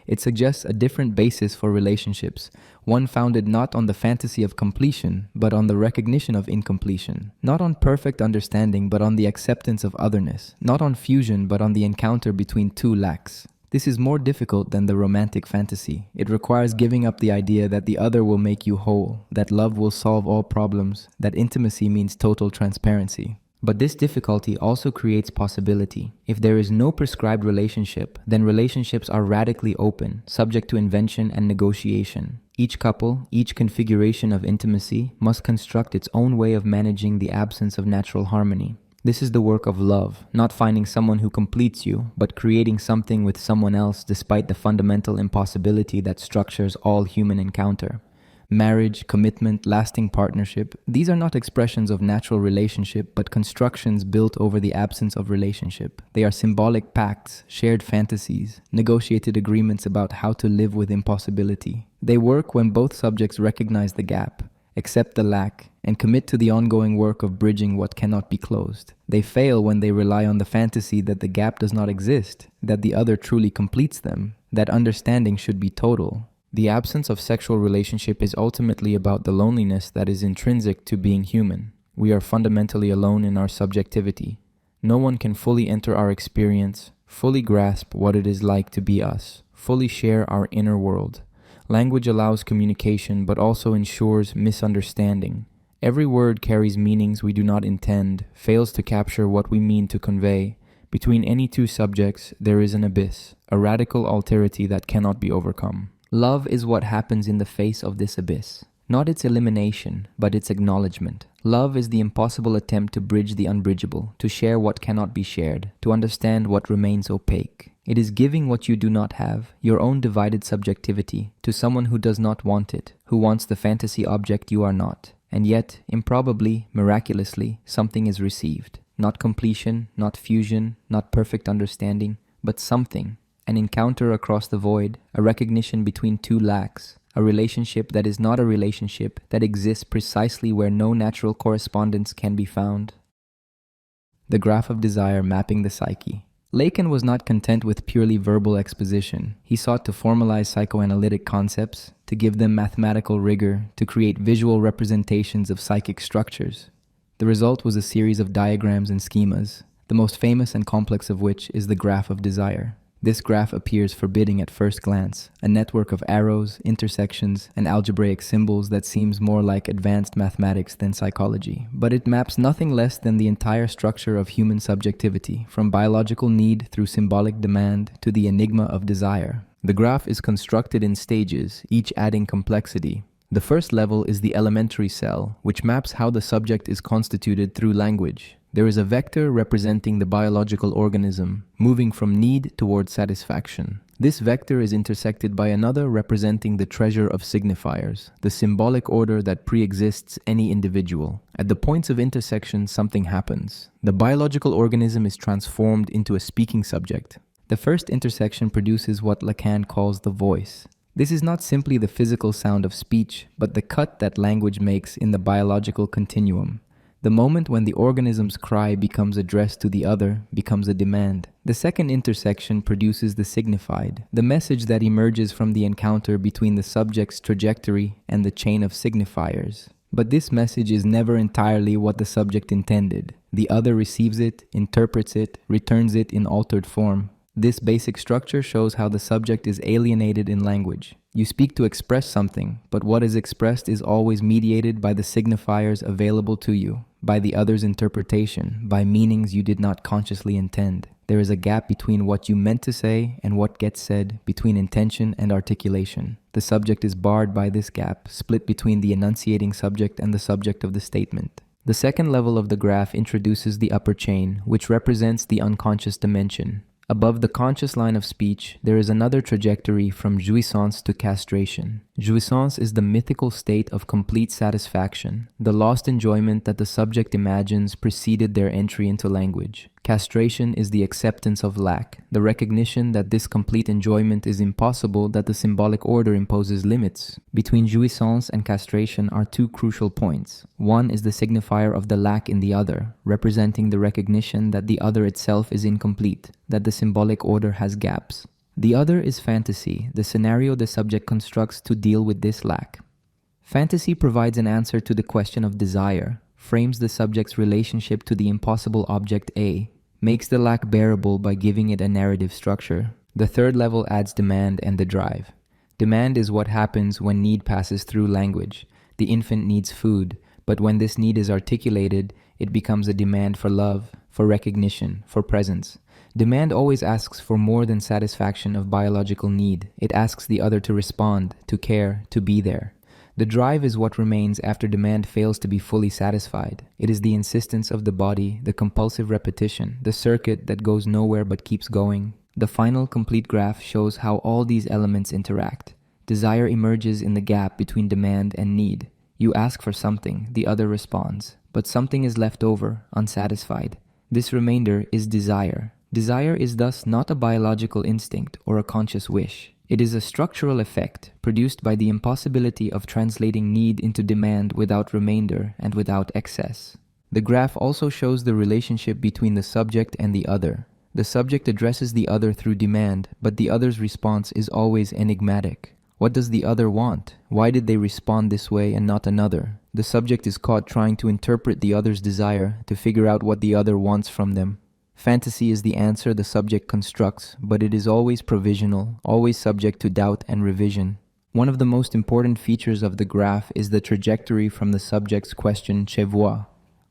It suggests a different basis for relationships, one founded not on the fantasy of completion, but on the recognition of incompletion, not on perfect understanding, but on the acceptance of otherness, not on fusion, but on the encounter between two lacks. This is more difficult than the romantic fantasy. It requires giving up the idea that the other will make you whole, that love will solve all problems, that intimacy means total transparency. But this difficulty also creates possibility. If there is no prescribed relationship, then relationships are radically open, subject to invention and negotiation. Each couple, each configuration of intimacy, must construct its own way of managing the absence of natural harmony. This is the work of love, not finding someone who completes you, but creating something with someone else despite the fundamental impossibility that structures all human encounter. Marriage, commitment, lasting partnership, these are not expressions of natural relationship, but constructions built over the absence of relationship. They are symbolic pacts, shared fantasies, negotiated agreements about how to live with impossibility. They work when both subjects recognize the gap, accept the lack, and commit to the ongoing work of bridging what cannot be closed. They fail when they rely on the fantasy that the gap does not exist, that the other truly completes them, that understanding should be total. The absence of sexual relationship is ultimately about the loneliness that is intrinsic to being human. We are fundamentally alone in our subjectivity. No one can fully enter our experience, fully grasp what it is like to be us, fully share our inner world. Language allows communication, but also ensures misunderstanding. Every word carries meanings we do not intend, fails to capture what we mean to convey, Between any two subjects, there is an abyss, a radical alterity that cannot be overcome. Love is what happens in the face of this abyss. Not its elimination, but its acknowledgement. Love is the impossible attempt to bridge the unbridgeable, to share what cannot be shared, to understand what remains opaque. It is giving what you do not have, your own divided subjectivity, to someone who does not want it, who wants the fantasy object you are not. And yet, improbably, miraculously, something is received. Not completion, not fusion, not perfect understanding, but something. An encounter across the void, a recognition between two lacks, a relationship that is not a relationship, that exists precisely where no natural correspondence can be found. The graph of desire mapping the psyche. Lacan was not content with purely verbal exposition. He sought to formalize psychoanalytic concepts, to give them mathematical rigor, to create visual representations of psychic structures. The result was a series of diagrams and schemas, the most famous and complex of which is the graph of desire. This graph appears forbidding at first glance, a network of arrows, intersections, and algebraic symbols that seems more like advanced mathematics than psychology. But it maps nothing less than the entire structure of human subjectivity, from biological need through symbolic demand to the enigma of desire. The graph is constructed in stages, each adding complexity. The first level is the elementary cell, which maps how the subject is constituted through language. There is a vector representing the biological organism, moving from need towards satisfaction. This vector is intersected by another representing the treasure of signifiers, the symbolic order that pre-exists any individual. At the points of intersection, something happens. The biological organism is transformed into a speaking subject. The first intersection produces what Lacan calls the voice. This is not simply the physical sound of speech, but the cut that language makes in the biological continuum. The moment when the organism's cry becomes addressed to the other becomes a demand. The second intersection produces the signified, the message that emerges from the encounter between the subject's trajectory and the chain of signifiers. But this message is never entirely what the subject intended. The other receives it, interprets it, returns it in altered form. This basic structure shows how the subject is alienated in language. You speak to express something, but what is expressed is always mediated by the signifiers available to you, by the other's interpretation, by meanings you did not consciously intend. There is a gap between what you meant to say and what gets said, between intention and articulation. The subject is barred by this gap, split between the enunciating subject and the subject of the statement. The second level of the graph introduces the upper chain, which represents the unconscious dimension. Above the conscious line of speech, there is another trajectory from Juisance to castration. Juisance is the mythical state of complete satisfaction, the lost enjoyment that the subject imagines preceded their entry into language. Castration is the acceptance of lack, the recognition that this complete enjoyment is impossible, that the symbolic order imposes limits. Between Juisance and castration are two crucial points. One is the signifier of the lack in the other, representing the recognition that the other itself is incomplete, that the symbolic order has gaps. The other is fantasy, the scenario the subject constructs to deal with this lack. Fantasy provides an answer to the question of desire, frames the subject's relationship to the impossible object A, makes the lack bearable by giving it a narrative structure. The third level adds demand and the drive. Demand is what happens when need passes through language. The infant needs food, but when this need is articulated, it becomes a demand for love, for recognition, for presence. Demand always asks for more than satisfaction of biological need. It asks the other to respond, to care, to be there. The drive is what remains after demand fails to be fully satisfied. It is the insistence of the body, the compulsive repetition, the circuit that goes nowhere but keeps going. The final complete graph shows how all these elements interact. Desire emerges in the gap between demand and need. You ask for something, the other responds, but something is left over, unsatisfied. This remainder is desire. Desire is thus not a biological instinct or a conscious wish. It is a structural effect produced by the impossibility of translating need into demand without remainder and without excess. The graph also shows the relationship between the subject and the other. The subject addresses the other through demand, but the other's response is always enigmatic. What does the other want? Why did they respond this way and not another? The subject is caught trying to interpret the other's desire, to figure out what the other wants from them. Fantasy is the answer the subject constructs, but it is always provisional, always subject to doubt and revision. One of the most important features of the graph is the trajectory from the subject's question "che vois?"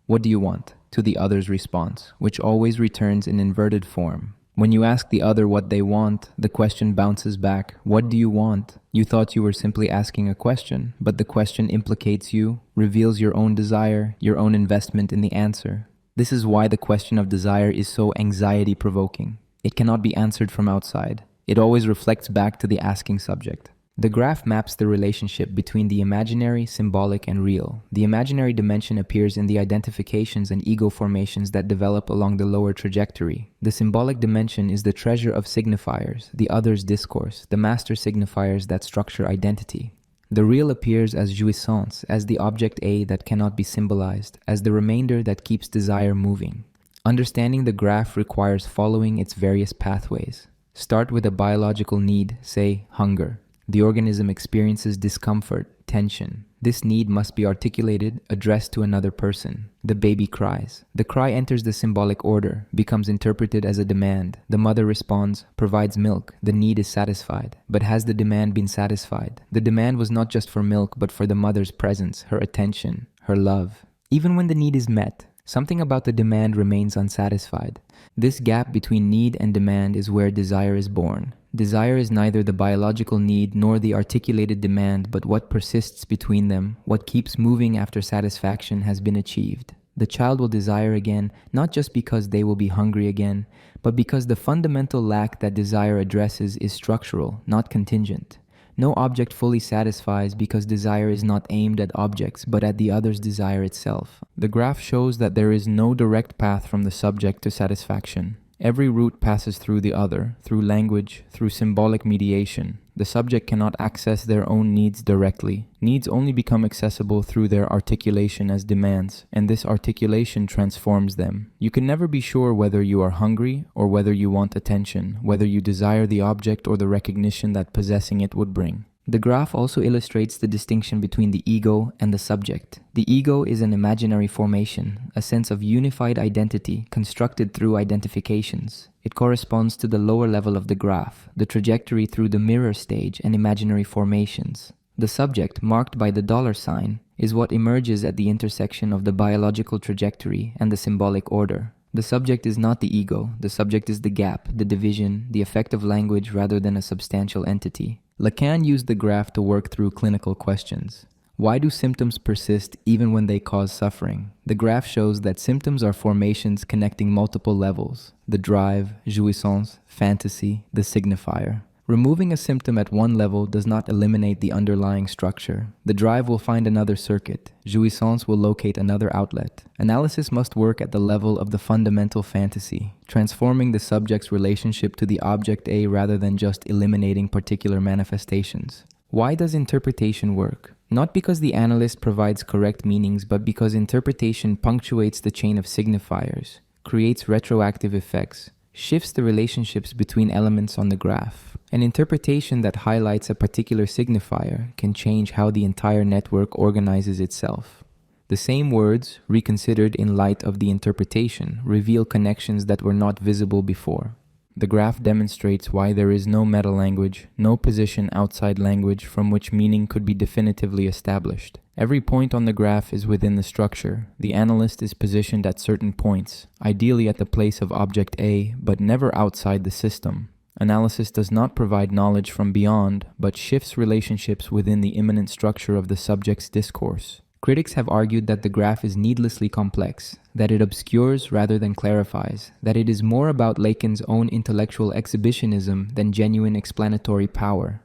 What do you want? to the other's response, which always returns in inverted form. When you ask the other what they want, the question bounces back, "What do you want?" You thought you were simply asking a question, but the question implicates you, reveals your own desire, your own investment in the answer. This is why the question of desire is so anxiety-provoking. It cannot be answered from outside. It always reflects back to the asking subject. The graph maps the relationship between the imaginary, symbolic, and real. The imaginary dimension appears in the identifications and ego formations that develop along the lower trajectory. The symbolic dimension is the treasure of signifiers, the other's discourse, the master signifiers that structure identity. The real appears as Juisance, as the object A that cannot be symbolized, as the remainder that keeps desire moving. Understanding the graph requires following its various pathways. Start with a biological need, say hunger. The organism experiences discomfort, tension. This need must be articulated, addressed to another person. The baby cries. The cry enters the symbolic order, becomes interpreted as a demand. The mother responds, provides milk. The need is satisfied. But has the demand been satisfied? The demand was not just for milk, but for the mother's presence, her attention, her love. Even when the need is met, something about the demand remains unsatisfied. This gap between need and demand is where desire is born. Desire is neither the biological need nor the articulated demand, but what persists between them, what keeps moving after satisfaction has been achieved. The child will desire again, not just because they will be hungry again, but because the fundamental lack that desire addresses is structural, not contingent. No object fully satisfies because desire is not aimed at objects, but at the other's desire itself. The graph shows that there is no direct path from the subject to satisfaction. Every route passes through the other, through language, through symbolic mediation. The subject cannot access their own needs directly. Needs only become accessible through their articulation as demands, and this articulation transforms them. You can never be sure whether you are hungry or whether you want attention, whether you desire the object or the recognition that possessing it would bring. The graph also illustrates the distinction between the ego and the subject. The ego is an imaginary formation, a sense of unified identity constructed through identifications. It corresponds to the lower level of the graph, the trajectory through the mirror stage and imaginary formations. The subject, marked by the $sign, is what emerges at the intersection of the biological trajectory and the symbolic order. The subject is not the ego. The subject is the gap, the division, the effect of language rather than a substantial entity. Lacan used the graph to work through clinical questions. Why do symptoms persist even when they cause suffering? The graph shows that symptoms are formations connecting multiple levels: the drive, jouissance, fantasy, the signifier. Removing a symptom at one level does not eliminate the underlying structure. The drive will find another circuit. Jouissance will locate another outlet. Analysis must work at the level of the fundamental fantasy, transforming the subject's relationship to the object A rather than just eliminating particular manifestations. Why does interpretation work? Not because the analyst provides correct meanings, but because interpretation punctuates the chain of signifiers, creates retroactive effects, shifts the relationships between elements on the graph. An interpretation that highlights a particular signifier can change how the entire network organizes itself. The same words, reconsidered in light of the interpretation, reveal connections that were not visible before. The graph demonstrates why there is no meta-language, no position outside language from which meaning could be definitively established. Every point on the graph is within the structure. The analyst is positioned at certain points, ideally at the place of object A, but never outside the system. Analysis does not provide knowledge from beyond, but shifts relationships within the immanent structure of the subject's discourse. Critics have argued that the graph is needlessly complex, that it obscures rather than clarifies, that it is more about Lacan's own intellectual exhibitionism than genuine explanatory power.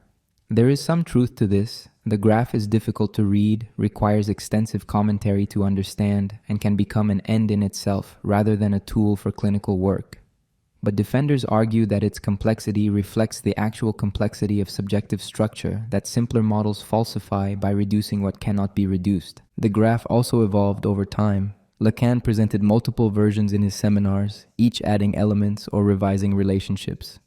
There is some truth to this. The graph is difficult to read, requires extensive commentary to understand, and can become an end in itself rather than a tool for clinical work. But defenders argue that its complexity reflects the actual complexity of subjective structure that simpler models falsify by reducing what cannot be reduced. The graph also evolved over time. Lacan presented multiple versions in his seminars, each adding elements or revising relationships.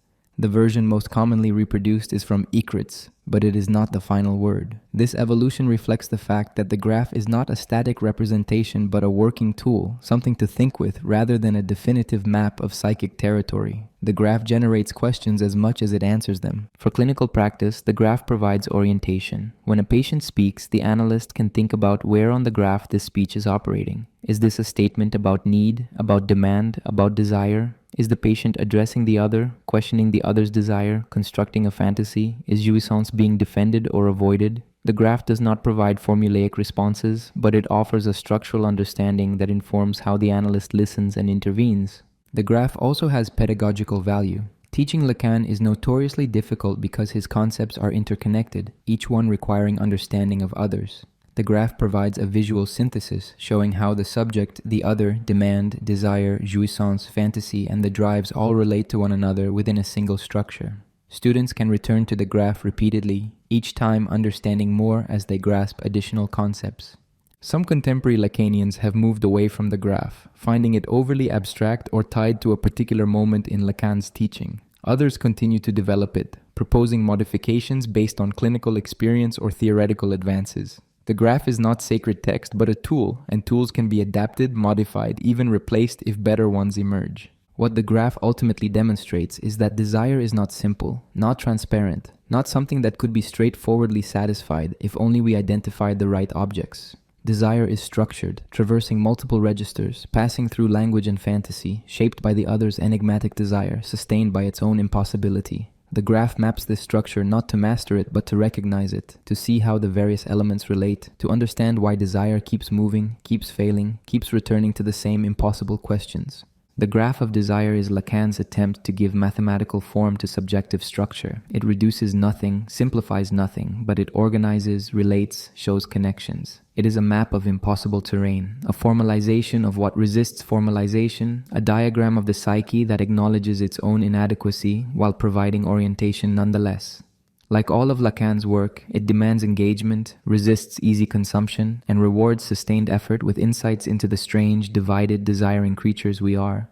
The version most commonly reproduced is from Écrits, but it is not the final word. This evolution reflects the fact that the graph is not a static representation but a working tool, something to think with rather than a definitive map of psychic territory. The graph generates questions as much as it answers them. For clinical practice, the graph provides orientation. When a patient speaks, the analyst can think about where on the graph this speech is operating. Is this a statement about need, about demand, about desire? Is the patient addressing the other, questioning the other's desire, constructing a fantasy? Is Juisance being defended or avoided? The graph does not provide formulaic responses, but it offers a structural understanding that informs how the analyst listens and intervenes. The graph also has pedagogical value. Teaching Lacan is notoriously difficult because his concepts are interconnected, each one requiring understanding of others. The graph provides a visual synthesis showing how the subject, the other, demand, desire, jouissance, fantasy, and the drives all relate to one another within a single structure. Students can return to the graph repeatedly, each time understanding more as they grasp additional concepts. Some contemporary Lacanians have moved away from the graph, finding it overly abstract or tied to a particular moment in Lacan's teaching. Others continue to develop it, proposing modifications based on clinical experience or theoretical advances. The graph is not sacred text but a tool, and tools can be adapted, modified, even replaced if better ones emerge. What the graph ultimately demonstrates is that desire is not simple, not transparent, not something that could be straightforwardly satisfied if only we identified the right objects. Desire is structured, traversing multiple registers, passing through language and fantasy, shaped by the other's enigmatic desire, sustained by its own impossibility. The graph maps this structure not to master it but to recognize it, to see how the various elements relate, to understand why desire keeps moving, keeps failing, keeps returning to the same impossible questions. The graph of desire is Lacan's attempt to give mathematical form to subjective structure. It reduces nothing, simplifies nothing, but it organizes, relates, shows connections. It is a map of impossible terrain, a formalization of what resists formalization, a diagram of the psyche that acknowledges its own inadequacy while providing orientation nonetheless. Like all of Lacan's work, it demands engagement, resists easy consumption, and rewards sustained effort with insights into the strange, divided, desiring creatures we are.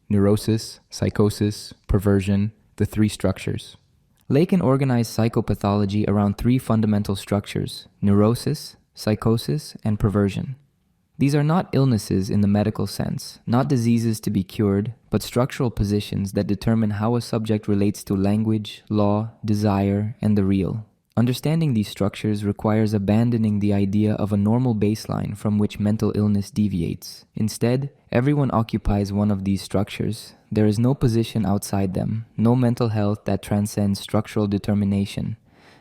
Neurosis, psychosis, perversion, the three structures. Lacan organized psychopathology around three fundamental structures: neurosis, psychosis, and perversion. These are not illnesses in the medical sense, not diseases to be cured, but structural positions that determine how a subject relates to language, law, desire, and the real. Understanding these structures requires abandoning the idea of a normal baseline from which mental illness deviates. Instead, everyone occupies one of these structures. There is no position outside them, no mental health that transcends structural determination.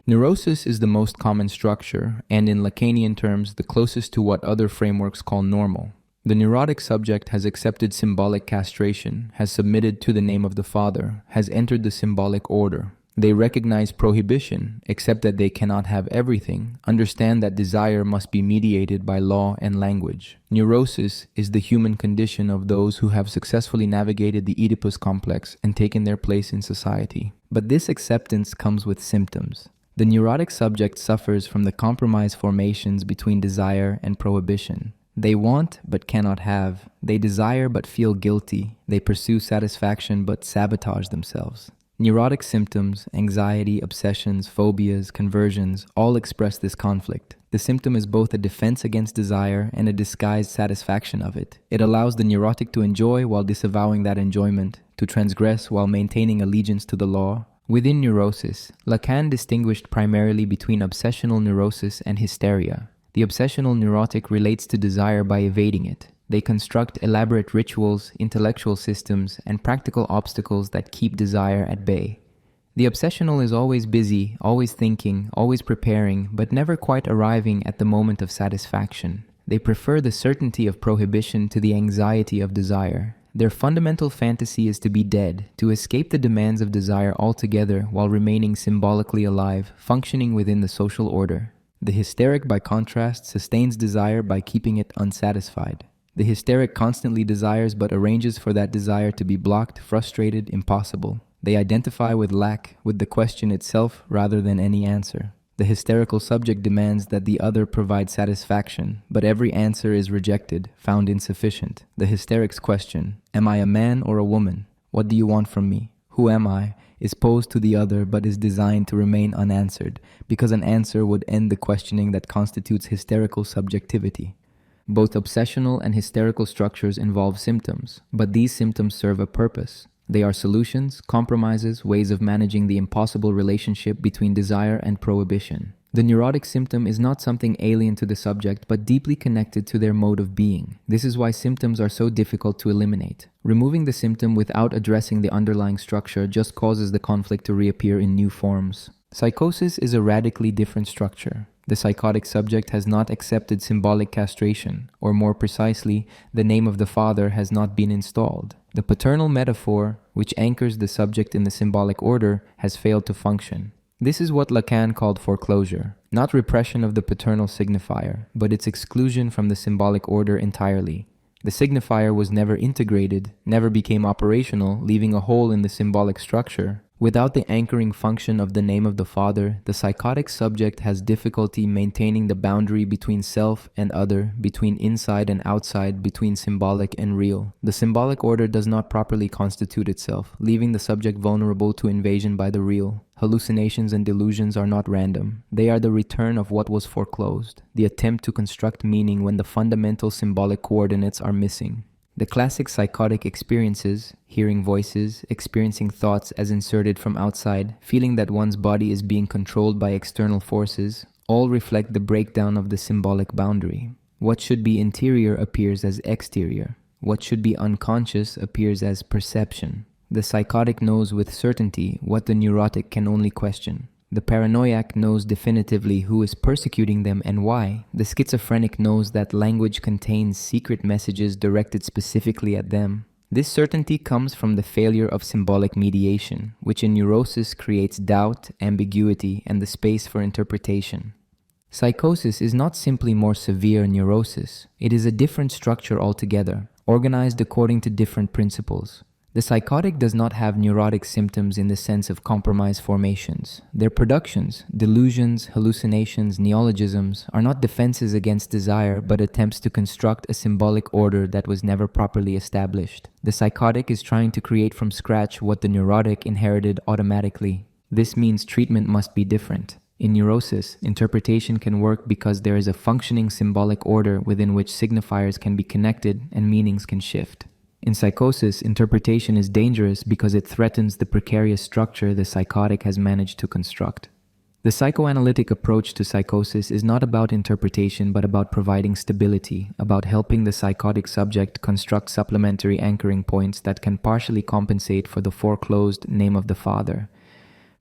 Neurosis is the most common structure, and in Lacanian terms, the closest to what other frameworks call normal. The neurotic subject has accepted symbolic castration, has submitted to the name of the father, has entered the symbolic order. They recognize prohibition, accept that they cannot have everything, understand that desire must be mediated by law and language. Neurosis is the human condition of those who have successfully navigated the Oedipus complex and taken their place in society. But this acceptance comes with symptoms. The neurotic subject suffers from the compromise formations between desire and prohibition. They want but cannot have. They desire but feel guilty. They pursue satisfaction but sabotage themselves. Neurotic symptoms, anxiety, obsessions, phobias, conversions, all express this conflict. The symptom is both a defense against desire and a disguised satisfaction of it. It allows the neurotic to enjoy while disavowing that enjoyment, to transgress while maintaining allegiance to the law. Within neurosis, Lacan distinguished primarily between obsessional neurosis and hysteria. The obsessional neurotic relates to desire by evading it. They construct elaborate rituals, intellectual systems, and practical obstacles that keep desire at bay. The obsessional is always busy, always thinking, always preparing, but never quite arriving at the moment of satisfaction. They prefer the certainty of prohibition to the anxiety of desire. Their fundamental fantasy is to be dead, to escape the demands of desire altogether while remaining symbolically alive, functioning within the social order. The hysteric, by contrast, sustains desire by keeping it unsatisfied. The hysteric constantly desires but arranges for that desire to be blocked, frustrated, impossible. They identify with lack, with the question itself rather than any answer. The hysterical subject demands that the other provide satisfaction, but every answer is rejected, found insufficient. The hysteric's question: am I a man or a woman? What do you want from me? who am I, is posed to the other but is designed to remain unanswered, because an answer would end the questioning that constitutes hysterical subjectivity. Both obsessional and hysterical structures involve symptoms, but these symptoms serve a purpose. They are solutions, compromises, ways of managing the impossible relationship between desire and prohibition. The neurotic symptom is not something alien to the subject, but deeply connected to their mode of being. This is why symptoms are so difficult to eliminate. Removing the symptom without addressing the underlying structure just causes the conflict to reappear in new forms. Psychosis is a radically different structure. The psychotic subject has not accepted symbolic castration, or more precisely, the name of the father has not been installed. The paternal metaphor, which anchors the subject in the symbolic order, has failed to function. This is what Lacan called foreclosure, not repression of the paternal signifier, but its exclusion from the symbolic order entirely. The signifier was never integrated, never became operational, leaving a hole in the symbolic structure. Without the anchoring function of the name of the father, the psychotic subject has difficulty maintaining the boundary between self and other, between inside and outside, between symbolic and real. The symbolic order does not properly constitute itself, leaving the subject vulnerable to invasion by the real. Hallucinations and delusions are not random. They are the return of what was foreclosed, the attempt to construct meaning when the fundamental symbolic coordinates are missing. The classic psychotic experiences, hearing voices, experiencing thoughts as inserted from outside, feeling that one's body is being controlled by external forces, all reflect the breakdown of the symbolic boundary. What should be interior appears as exterior. What should be unconscious appears as perception. The psychotic knows with certainty what the neurotic can only question. The paranoiac knows definitively who is persecuting them and why. The schizophrenic knows that language contains secret messages directed specifically at them. This certainty comes from the failure of symbolic mediation, which in neurosis creates doubt, ambiguity, and the space for interpretation. Psychosis is not simply more severe neurosis. It is a different structure altogether, organized according to different principles. The psychotic does not have neurotic symptoms in the sense of compromise formations. Their productions, delusions, hallucinations, neologisms, are not defenses against desire, but attempts to construct a symbolic order that was never properly established. The psychotic is trying to create from scratch what the neurotic inherited automatically. This means treatment must be different. In neurosis, interpretation can work because there is a functioning symbolic order within which signifiers can be connected and meanings can shift. In psychosis, interpretation is dangerous because it threatens the precarious structure the psychotic has managed to construct. The psychoanalytic approach to psychosis is not about interpretation but about providing stability, about helping the psychotic subject construct supplementary anchoring points that can partially compensate for the foreclosed name of the father.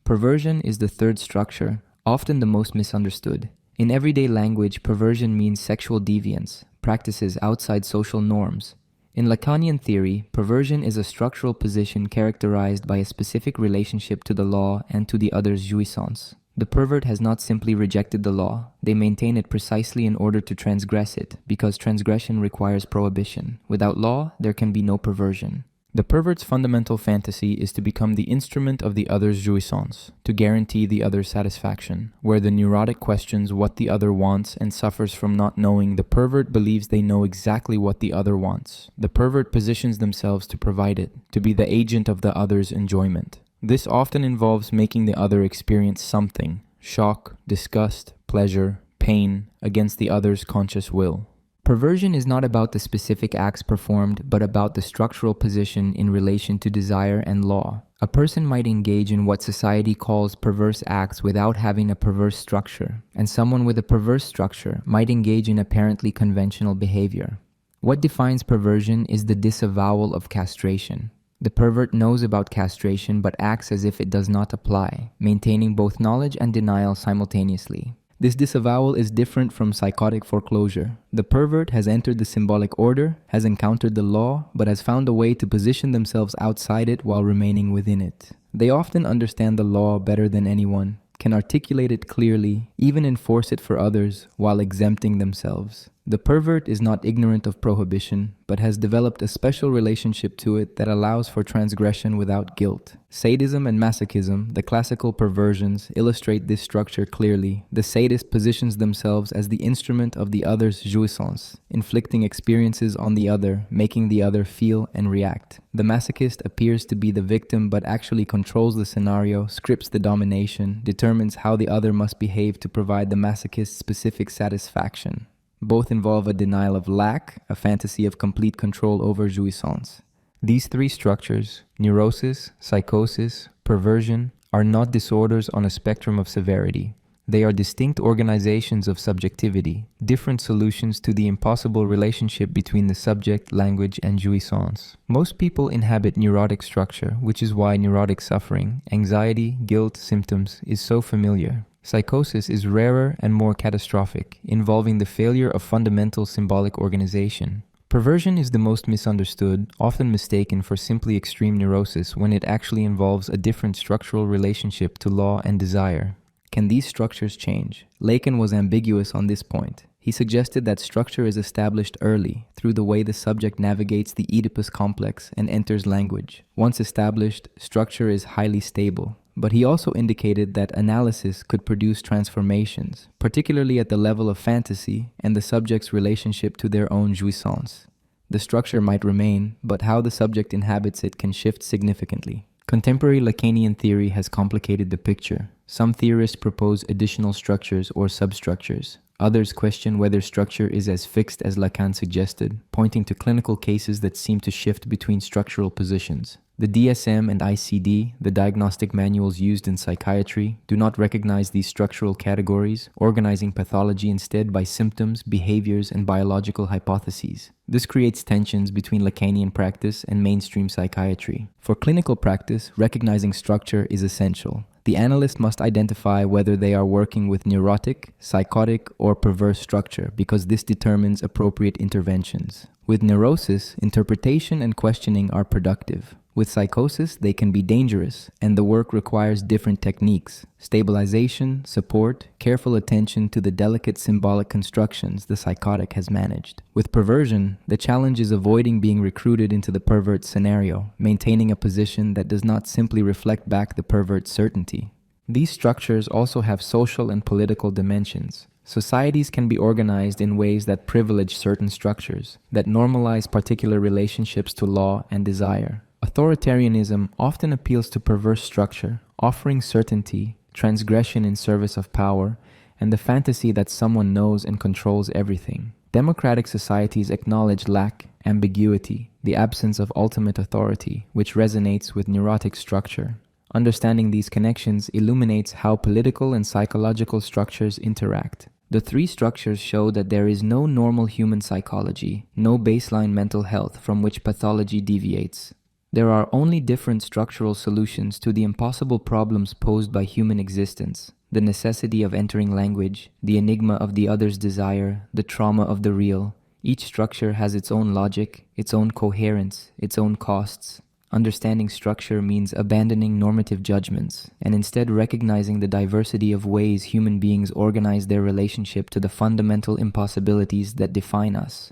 Perversion is the third structure, often the most misunderstood. In everyday language, perversion means sexual deviance, practices outside social norms. In Lacanian theory, perversion is a structural position characterized by a specific relationship to the law and to the other's jouissance. The pervert has not simply rejected the law, they maintain it precisely in order to transgress it, because transgression requires prohibition. Without law, there can be no perversion. The pervert's fundamental fantasy is to become the instrument of the other's jouissance, to guarantee the other's satisfaction. Where the neurotic questions what the other wants and suffers from not knowing, the pervert believes they know exactly what the other wants. The pervert positions themselves to provide it, to be the agent of the other's enjoyment. This often involves making the other experience something: shock, disgust, pleasure, pain, against the other's conscious will. Perversion is not about the specific acts performed, but about the structural position in relation to desire and law. A person might engage in what society calls perverse acts without having a perverse structure, and someone with a perverse structure might engage in apparently conventional behavior. What defines perversion is the disavowal of castration. The pervert knows about castration but acts as if it does not apply, maintaining both knowledge and denial simultaneously. This disavowal is different from psychotic foreclosure. The pervert has entered the symbolic order, has encountered the law, but has found a way to position themselves outside it while remaining within it. They often understand the law better than anyone, can articulate it clearly, even enforce it for others, while exempting themselves. The pervert is not ignorant of prohibition, but has developed a special relationship to it that allows for transgression without guilt. Sadism and masochism, the classical perversions, illustrate this structure clearly. The sadist positions themselves as the instrument of the other's jouissance, inflicting experiences on the other, making the other feel and react. The masochist appears to be the victim but actually controls the scenario, scripts the domination, determines how the other must behave to provide the masochist's specific satisfaction. Both involve a denial of lack, a fantasy of complete control over jouissance. These three structures, neurosis, psychosis, perversion, are not disorders on a spectrum of severity. They are distinct organizations of subjectivity, different solutions to the impossible relationship between the subject, language, and jouissance. Most people inhabit neurotic structure, which is why neurotic suffering, anxiety, guilt, symptoms is so familiar. Psychosis is rarer and more catastrophic, involving the failure of fundamental symbolic organization. Perversion is the most misunderstood, often mistaken for simply extreme neurosis when it actually involves a different structural relationship to law and desire. Can these structures change? Lacan was ambiguous on this point. He suggested that structure is established early, through the way the subject navigates the Oedipus complex and enters language. Once established, structure is highly stable. But he also indicated that analysis could produce transformations, particularly at the level of fantasy and the subject's relationship to their own jouissance. The structure might remain, but how the subject inhabits it can shift significantly. Contemporary Lacanian theory has complicated the picture. Some theorists propose additional structures or substructures. Others question whether structure is as fixed as Lacan suggested, pointing to clinical cases that seem to shift between structural positions. The DSM and ICD, the diagnostic manuals used in psychiatry, do not recognize these structural categories, organizing pathology instead by symptoms, behaviors, and biological hypotheses. This creates tensions between Lacanian practice and mainstream psychiatry. For clinical practice, recognizing structure is essential. The analyst must identify whether they are working with neurotic, psychotic, or perverse structure because this determines appropriate interventions. With neurosis, interpretation and questioning are productive. With psychosis, they can be dangerous, and the work requires different techniques: stabilization, support, careful attention to the delicate symbolic constructions the psychotic has managed. With perversion, the challenge is avoiding being recruited into the pervert scenario, maintaining a position that does not simply reflect back the pervert's certainty. These structures also have social and political dimensions. Societies can be organized in ways that privilege certain structures, that normalize particular relationships to law and desire. Authoritarianism often appeals to perverse structure, offering certainty, transgression in service of power, and the fantasy that someone knows and controls everything. Democratic societies acknowledge lack, ambiguity, the absence of ultimate authority, which resonates with neurotic structure. Understanding these connections illuminates how political and psychological structures interact. The three structures show that there is no normal human psychology, no baseline mental health from which pathology deviates. There are only different structural solutions to the impossible problems posed by human existence: the necessity of entering language, the enigma of the other's desire, the trauma of the real. Each structure has its own logic, its own coherence, its own costs. Understanding structure means abandoning normative judgments and instead recognizing the diversity of ways human beings organize their relationship to the fundamental impossibilities that define us.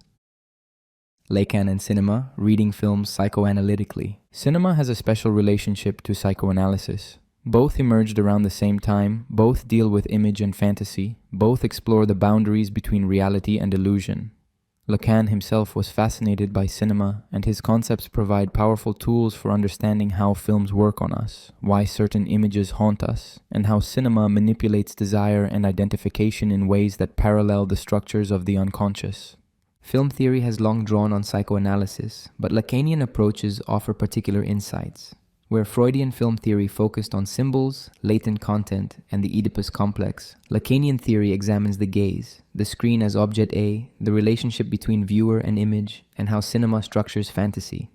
Lacan and cinema, reading films psychoanalytically. Cinema has a special relationship to psychoanalysis. Both emerged around the same time, both deal with image and fantasy, both explore the boundaries between reality and illusion. Lacan himself was fascinated by cinema, and his concepts provide powerful tools for understanding how films work on us, why certain images haunt us, and how cinema manipulates desire and identification in ways that parallel the structures of the unconscious. Film theory has long drawn on psychoanalysis, but Lacanian approaches offer particular insights. Where Freudian film theory focused on symbols, latent content, and the Oedipus complex, Lacanian theory examines the gaze, the screen as object A, the relationship between viewer and image, and how cinema structures fantasy.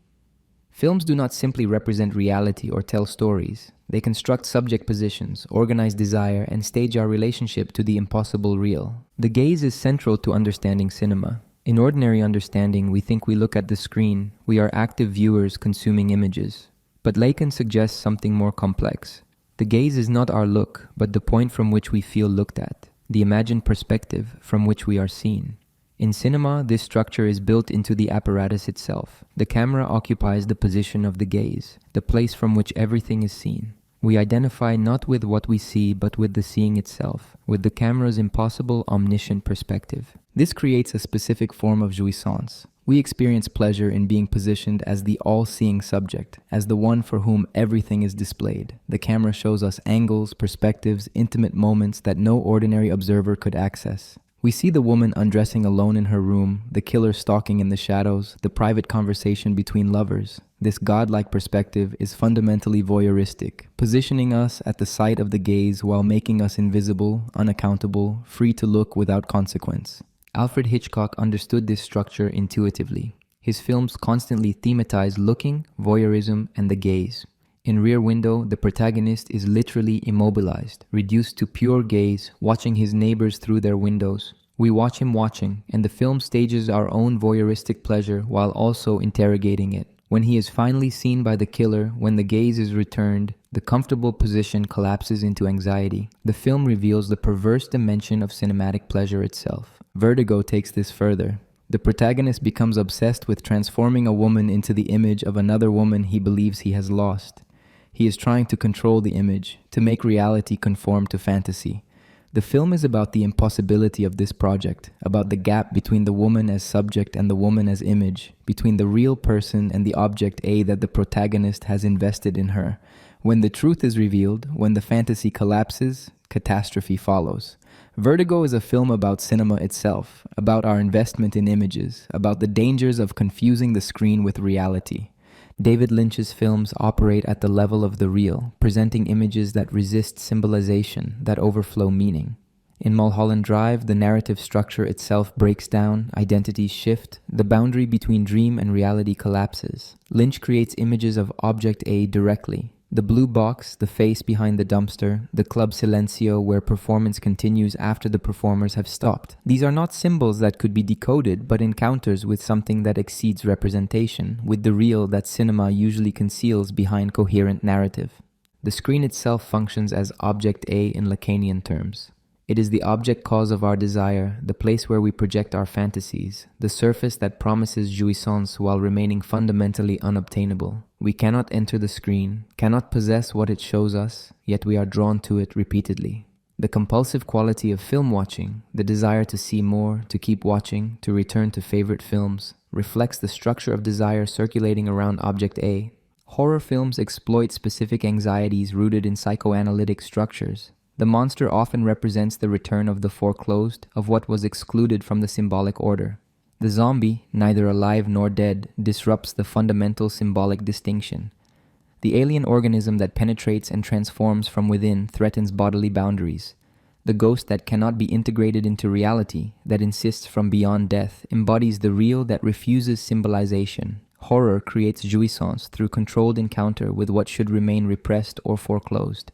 Films do not simply represent reality or tell stories. They construct subject positions, organize desire, and stage our relationship to the impossible real. The gaze is central to understanding cinema. In ordinary understanding, we think we look at the screen. We are active viewers consuming images. But Lacan suggests something more complex. The gaze is not our look, but the point from which we feel looked at, the imagined perspective from which we are seen. In cinema, this structure is built into the apparatus itself. The camera occupies the position of the gaze, the place from which everything is seen. We identify not with what we see, but with the seeing itself, with the camera's impossible omniscient perspective. This creates a specific form of jouissance. We experience pleasure in being positioned as the all-seeing subject, as the one for whom everything is displayed. The camera shows us angles, perspectives, intimate moments that no ordinary observer could access. We see the woman undressing alone in her room, the killer stalking in the shadows, the private conversation between lovers. This godlike perspective is fundamentally voyeuristic, positioning us at the site of the gaze while making us invisible, unaccountable, free to look without consequence. Alfred Hitchcock understood this structure intuitively. His films constantly thematize looking, voyeurism, and the gaze. In Rear Window, the protagonist is literally immobilized, reduced to pure gaze, watching his neighbors through their windows. We watch him watching, and the film stages our own voyeuristic pleasure while also interrogating it. When he is finally seen by the killer, when the gaze is returned, the comfortable position collapses into anxiety. The film reveals the perverse dimension of cinematic pleasure itself. Vertigo takes this further. The protagonist becomes obsessed with transforming a woman into the image of another woman he believes he has lost. He is trying to control the image, to make reality conform to fantasy. The film is about the impossibility of this project, about the gap between the woman as subject and the woman as image, between the real person and the object A that the protagonist has invested in her. When the truth is revealed, when the fantasy collapses, catastrophe follows. Vertigo is a film about cinema itself, about our investment in images, about the dangers of confusing the screen with reality. David Lynch's films operate at the level of the real, presenting images that resist symbolization, that overflow meaning. In Mulholland Drive, the narrative structure itself breaks down, identities shift, the boundary between dream and reality collapses. Lynch creates images of object A directly. The blue box, the face behind the dumpster, the club silencio where performance continues after the performers have stopped. These are not symbols that could be decoded, but encounters with something that exceeds representation, with the real that cinema usually conceals behind coherent narrative. The screen itself functions as object A in Lacanian terms. It is the object cause of our desire, the place where we project our fantasies, the surface that promises jouissance while remaining fundamentally unobtainable. We cannot enter the screen, cannot possess what it shows us, yet we are drawn to it repeatedly. The compulsive quality of film watching, the desire to see more, to keep watching, to return to favorite films, reflects the structure of desire circulating around object A. Horror films exploit specific anxieties rooted in psychoanalytic structures. The monster often represents the return of the foreclosed, of what was excluded from the symbolic order. The zombie, neither alive nor dead, disrupts the fundamental symbolic distinction. The alien organism that penetrates and transforms from within threatens bodily boundaries. The ghost that cannot be integrated into reality, that insists from beyond death, embodies the real that refuses symbolization. Horror creates jouissance through controlled encounter with what should remain repressed or foreclosed.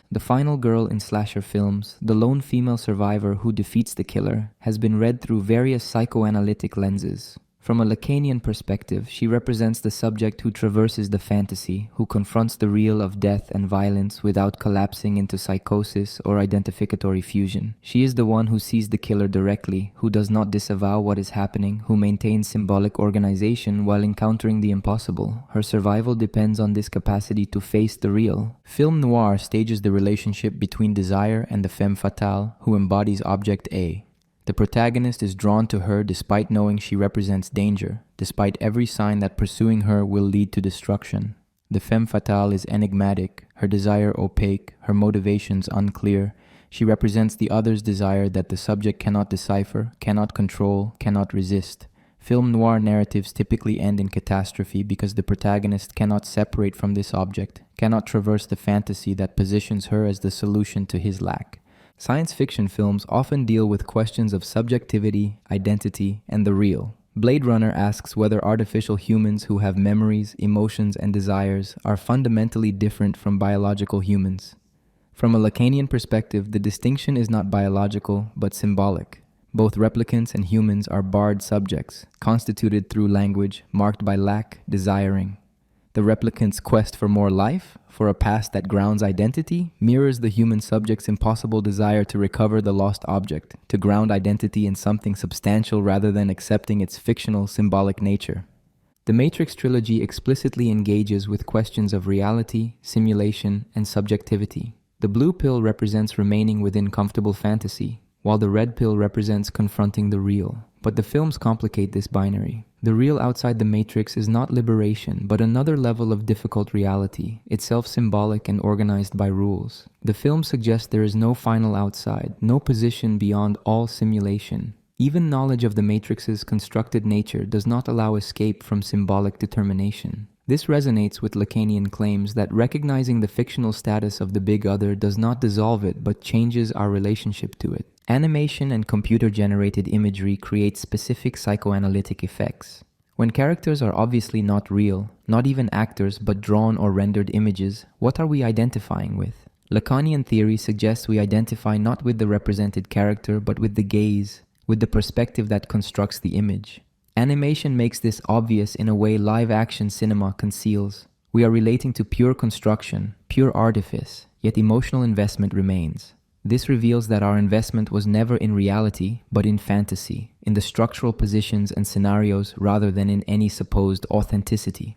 The final girl in slasher films, the lone female survivor who defeats the killer, has been read through various psychoanalytic lenses. From a Lacanian perspective, she represents the subject who traverses the fantasy, who confronts the real of death and violence without collapsing into psychosis or identificatory fusion. She is the one who sees the killer directly, who does not disavow what is happening, who maintains symbolic organization while encountering the impossible. Her survival depends on this capacity to face the real. Film noir stages the relationship between desire and the femme fatale, who embodies object A. The protagonist is drawn to her despite knowing she represents danger, despite every sign that pursuing her will lead to destruction. The femme fatale is enigmatic, her desire opaque, her motivations unclear. She represents the other's desire that the subject cannot decipher, cannot control, cannot resist. Film noir narratives typically end in catastrophe because the protagonist cannot separate from this object, cannot traverse the fantasy that positions her as the solution to his lack. Science fiction films often deal with questions of subjectivity, identity, and the real. Blade Runner asks whether artificial humans who have memories, emotions, and desires are fundamentally different from biological humans. From a Lacanian perspective, the distinction is not biological, but symbolic. Both replicants and humans are barred subjects, constituted through language, marked by lack, desiring. The replicant's quest for more life, for a past that grounds identity, mirrors the human subject's impossible desire to recover the lost object, to ground identity in something substantial rather than accepting its fictional, symbolic nature. The Matrix trilogy explicitly engages with questions of reality, simulation, and subjectivity. The blue pill represents remaining within comfortable fantasy, while the red pill represents confronting the real. But the films complicate this binary. The real outside the Matrix is not liberation, but another level of difficult reality, itself symbolic and organized by rules. The film suggests there is no final outside, no position beyond all simulation. Even knowledge of the Matrix's constructed nature does not allow escape from symbolic determination. This resonates with Lacanian claims that recognizing the fictional status of the big other does not dissolve it, but changes our relationship to it. Animation and computer-generated imagery create specific psychoanalytic effects. When characters are obviously not real, not even actors but drawn or rendered images, what are we identifying with? Lacanian theory suggests we identify not with the represented character but with the gaze, with the perspective that constructs the image. Animation makes this obvious in a way live-action cinema conceals. We are relating to pure construction, pure artifice, yet emotional investment remains. This reveals that our investment was never in reality, but in fantasy, in the structural positions and scenarios rather than in any supposed authenticity.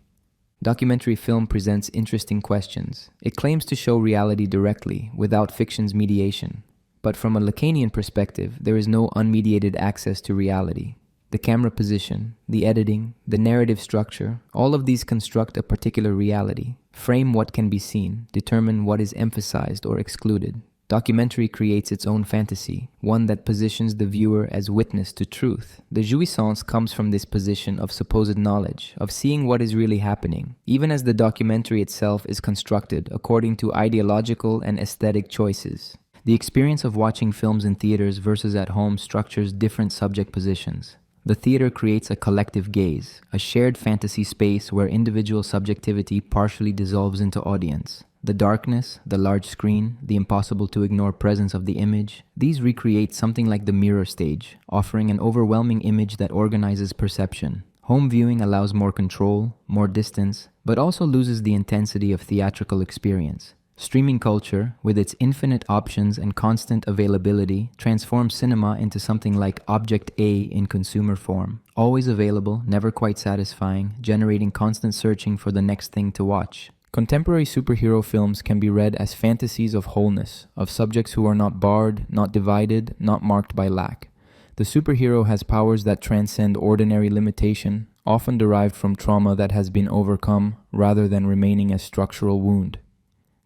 Documentary film presents interesting questions. It claims to show reality directly, without fiction's mediation. But from a Lacanian perspective, there is no unmediated access to reality. The camera position, the editing, the narrative structure, all of these construct a particular reality, frame what can be seen, determine what is emphasized or excluded. Documentary creates its own fantasy, one that positions the viewer as witness to truth. The Juisance comes from this position of supposed knowledge, of seeing what is really happening, even as the documentary itself is constructed according to ideological and aesthetic choices. The experience of watching films in theaters versus at home structures different subject positions. The theater creates a collective gaze, a shared fantasy space where individual subjectivity partially dissolves into audience. The darkness, the large screen, the impossible to ignore presence of the image, these recreate something like the mirror stage, offering an overwhelming image that organizes perception. Home viewing allows more control, more distance, but also loses the intensity of theatrical experience. Streaming culture, with its infinite options and constant availability, transforms cinema into something like Object A in consumer form. Always available, never quite satisfying, generating constant searching for the next thing to watch. Contemporary superhero films can be read as fantasies of wholeness, of subjects who are not barred, not divided, not marked by lack. The superhero has powers that transcend ordinary limitation, often derived from trauma that has been overcome, rather than remaining a structural wound.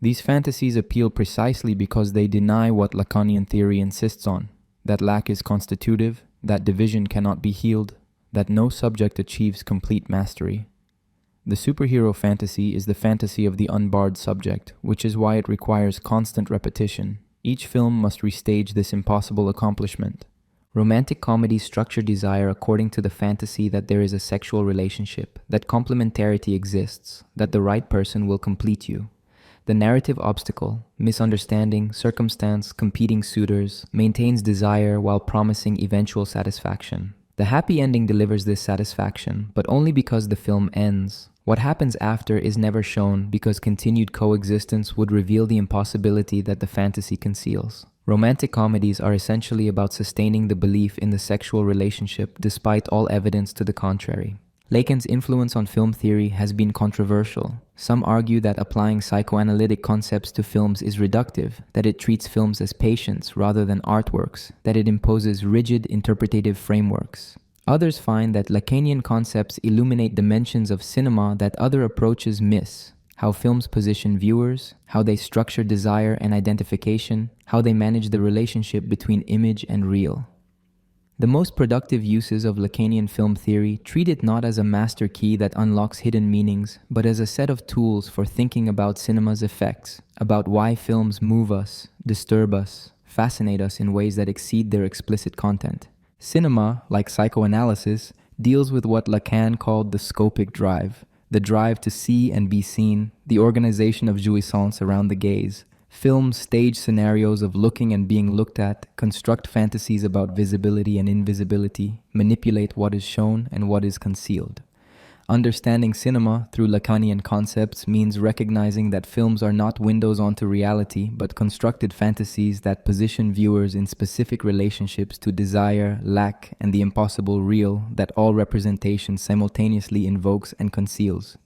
These fantasies appeal precisely because they deny what Lacanian theory insists on, that lack is constitutive, that division cannot be healed, that no subject achieves complete mastery. The superhero fantasy is the fantasy of the unbarred subject, which is why it requires constant repetition. Each film must restage this impossible accomplishment. Romantic comedies structure desire according to the fantasy that there is a sexual relationship, that complementarity exists, that the right person will complete you. The narrative obstacle, misunderstanding, circumstance, competing suitors, maintains desire while promising eventual satisfaction. The happy ending delivers this satisfaction, but only because the film ends. What happens after is never shown because continued coexistence would reveal the impossibility that the fantasy conceals. Romantic comedies are essentially about sustaining the belief in the sexual relationship despite all evidence to the contrary. Lacan's influence on film theory has been controversial. Some argue that applying psychoanalytic concepts to films is reductive, that it treats films as patients rather than artworks, that it imposes rigid interpretative frameworks. Others find that Lacanian concepts illuminate dimensions of cinema that other approaches miss: how films position viewers, how they structure desire and identification, how they manage the relationship between image and real. The most productive uses of Lacanian film theory treat it not as a master key that unlocks hidden meanings, but as a set of tools for thinking about cinema's effects, about why films move us, disturb us, fascinate us in ways that exceed their explicit content. Cinema, like psychoanalysis, deals with what Lacan called the scopic drive, the drive to see and be seen, the organization of jouissance around the gaze. Films stage scenarios of looking and being looked at, construct fantasies about visibility and invisibility, manipulate what is shown and what is concealed. Understanding cinema through Lacanian concepts means recognizing that films are not windows onto reality, but constructed fantasies that position viewers in specific relationships to desire, lack, and the impossible real that all representation simultaneously invokes and conceals.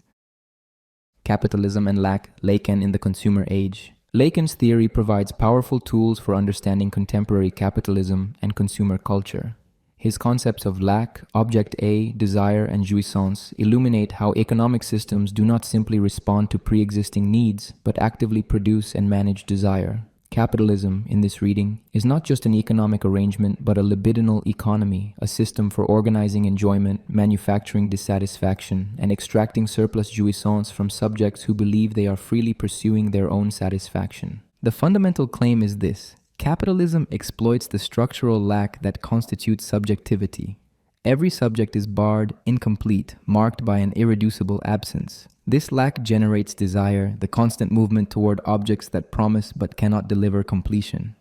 Capitalism and Lacan in the consumer age. Lacan's theory provides powerful tools for understanding contemporary capitalism and consumer culture. His concepts of lack, object A, desire, and jouissance illuminate how economic systems do not simply respond to pre-existing needs, but actively produce and manage desire. Capitalism, in this reading, is not just an economic arrangement, but a libidinal economy, a system for organizing enjoyment, manufacturing dissatisfaction, and extracting surplus jouissance from subjects who believe they are freely pursuing their own satisfaction. The fundamental claim is this: capitalism exploits the structural lack that constitutes subjectivity. Every subject is barred, incomplete, marked by an irreducible absence. This lack generates desire, the constant movement toward objects that promise but cannot deliver completion.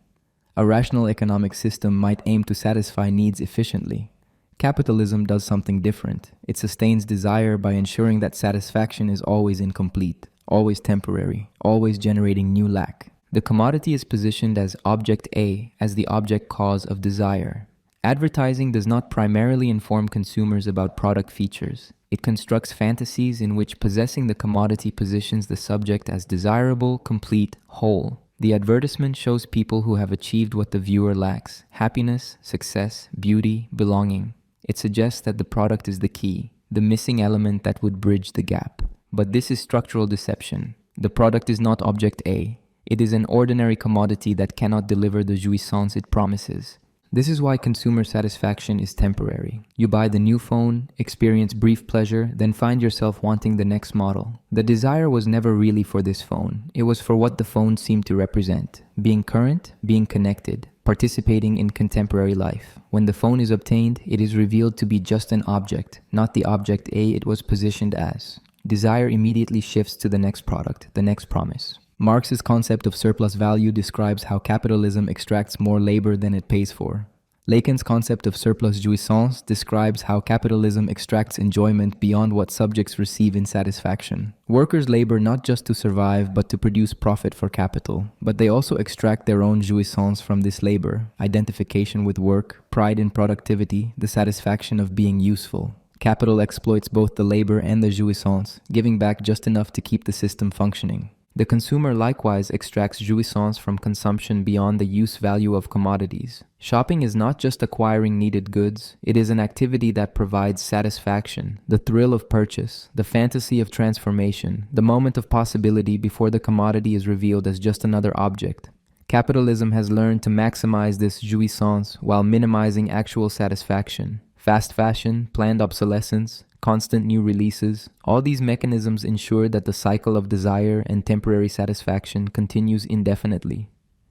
A rational economic system might aim to satisfy needs efficiently. Capitalism does something different. It sustains desire by ensuring that satisfaction is always incomplete, always temporary, always generating new lack. The commodity is positioned as object A, as the object cause of desire. Advertising does not primarily inform consumers about product features. It constructs fantasies in which possessing the commodity positions the subject as desirable, complete, whole. The advertisement shows people who have achieved what the viewer lacks: happiness, success, beauty, belonging. It suggests that the product is the key, the missing element that would bridge the gap. But this is structural deception. The product is not object A. It is an ordinary commodity that cannot deliver the jouissance it promises. This is why consumer satisfaction is temporary. You buy the new phone, experience brief pleasure, then find yourself wanting the next model. The desire was never really for this phone. It was for what the phone seemed to represent: being current, being connected, participating in contemporary life. When the phone is obtained, it is revealed to be just an object, not the object A it was positioned as. Desire immediately shifts to the next product, the next promise. Marx's concept of surplus value describes how capitalism extracts more labor than it pays for. Lacan's concept of surplus jouissance describes how capitalism extracts enjoyment beyond what subjects receive in satisfaction. Workers labor not just to survive, but to produce profit for capital. But they also extract their own jouissance from this labor: identification with work, pride in productivity, the satisfaction of being useful. Capital exploits both the labor and the jouissance, giving back just enough to keep the system functioning. The consumer likewise extracts jouissance from consumption beyond the use value of commodities. Shopping is not just acquiring needed goods, it is an activity that provides satisfaction, the thrill of purchase, the fantasy of transformation, the moment of possibility before the commodity is revealed as just another object. Capitalism has learned to maximize this jouissance while minimizing actual satisfaction. Fast fashion, planned obsolescence, constant new releases, all these mechanisms ensure that the cycle of desire and temporary satisfaction continues indefinitely.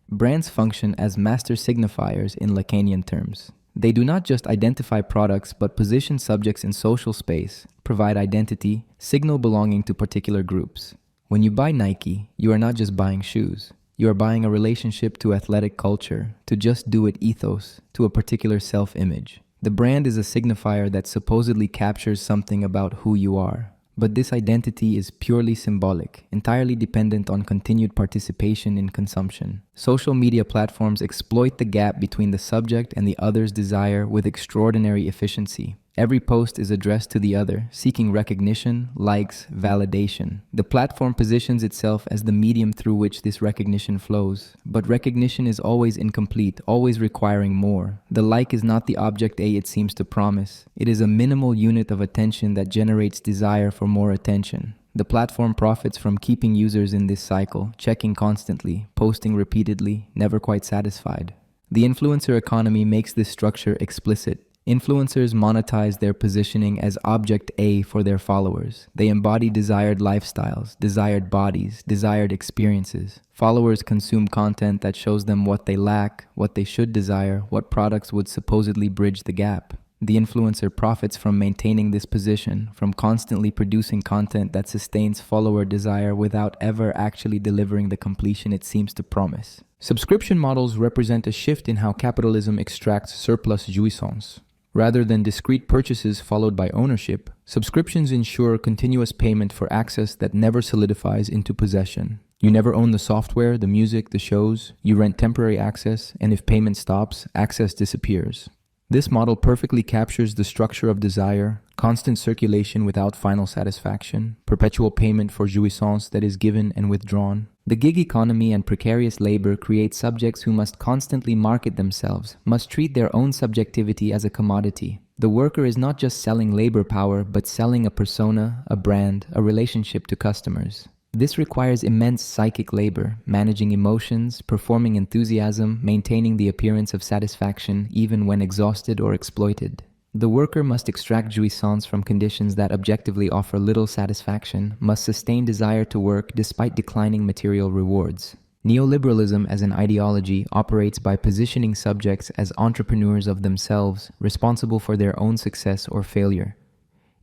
Brands function as master signifiers in Lacanian terms. They do not just identify products, but position subjects in social space, provide identity, signal belonging to particular groups. When you buy Nike, you are not just buying shoes. You are buying a relationship to athletic culture, to just do it ethos, to a particular self-image. The brand is a signifier that supposedly captures something about who you are. But this identity is purely symbolic, entirely dependent on continued participation in consumption. Social media platforms exploit the gap between the subject and the other's desire with extraordinary efficiency. Every post is addressed to the other, seeking recognition, likes, validation. The platform positions itself as the medium through which this recognition flows. But recognition is always incomplete, always requiring more. The like is not the object A it seems to promise. It is a minimal unit of attention that generates desire for more attention. The platform profits from keeping users in this cycle, checking constantly, posting repeatedly, never quite satisfied. The influencer economy makes this structure explicit. Influencers monetize their positioning as object A for their followers. They embody desired lifestyles, desired bodies, desired experiences. Followers consume content that shows them what they lack, what they should desire, what products would supposedly bridge the gap. The influencer profits from maintaining this position, from constantly producing content that sustains follower desire without ever actually delivering the completion it seems to promise. Subscription models represent a shift in how capitalism extracts surplus jouissance. Rather than discrete purchases followed by ownership, subscriptions ensure continuous payment for access that never solidifies into possession. You never own the software, the music, the shows. You rent temporary access, and if payment stops, access disappears. This model perfectly captures the structure of desire: constant circulation without final satisfaction, perpetual payment for jouissance that is given and withdrawn. The gig economy and precarious labor create subjects who must constantly market themselves, must treat their own subjectivity as a commodity. The worker is not just selling labor power, but selling a persona, a brand, a relationship to customers. This requires immense psychic labor, managing emotions, performing enthusiasm, maintaining the appearance of satisfaction even when exhausted or exploited. The worker must extract jouissance from conditions that objectively offer little satisfaction, must sustain desire to work despite declining material rewards. Neoliberalism as an ideology operates by positioning subjects as entrepreneurs of themselves, responsible for their own success or failure.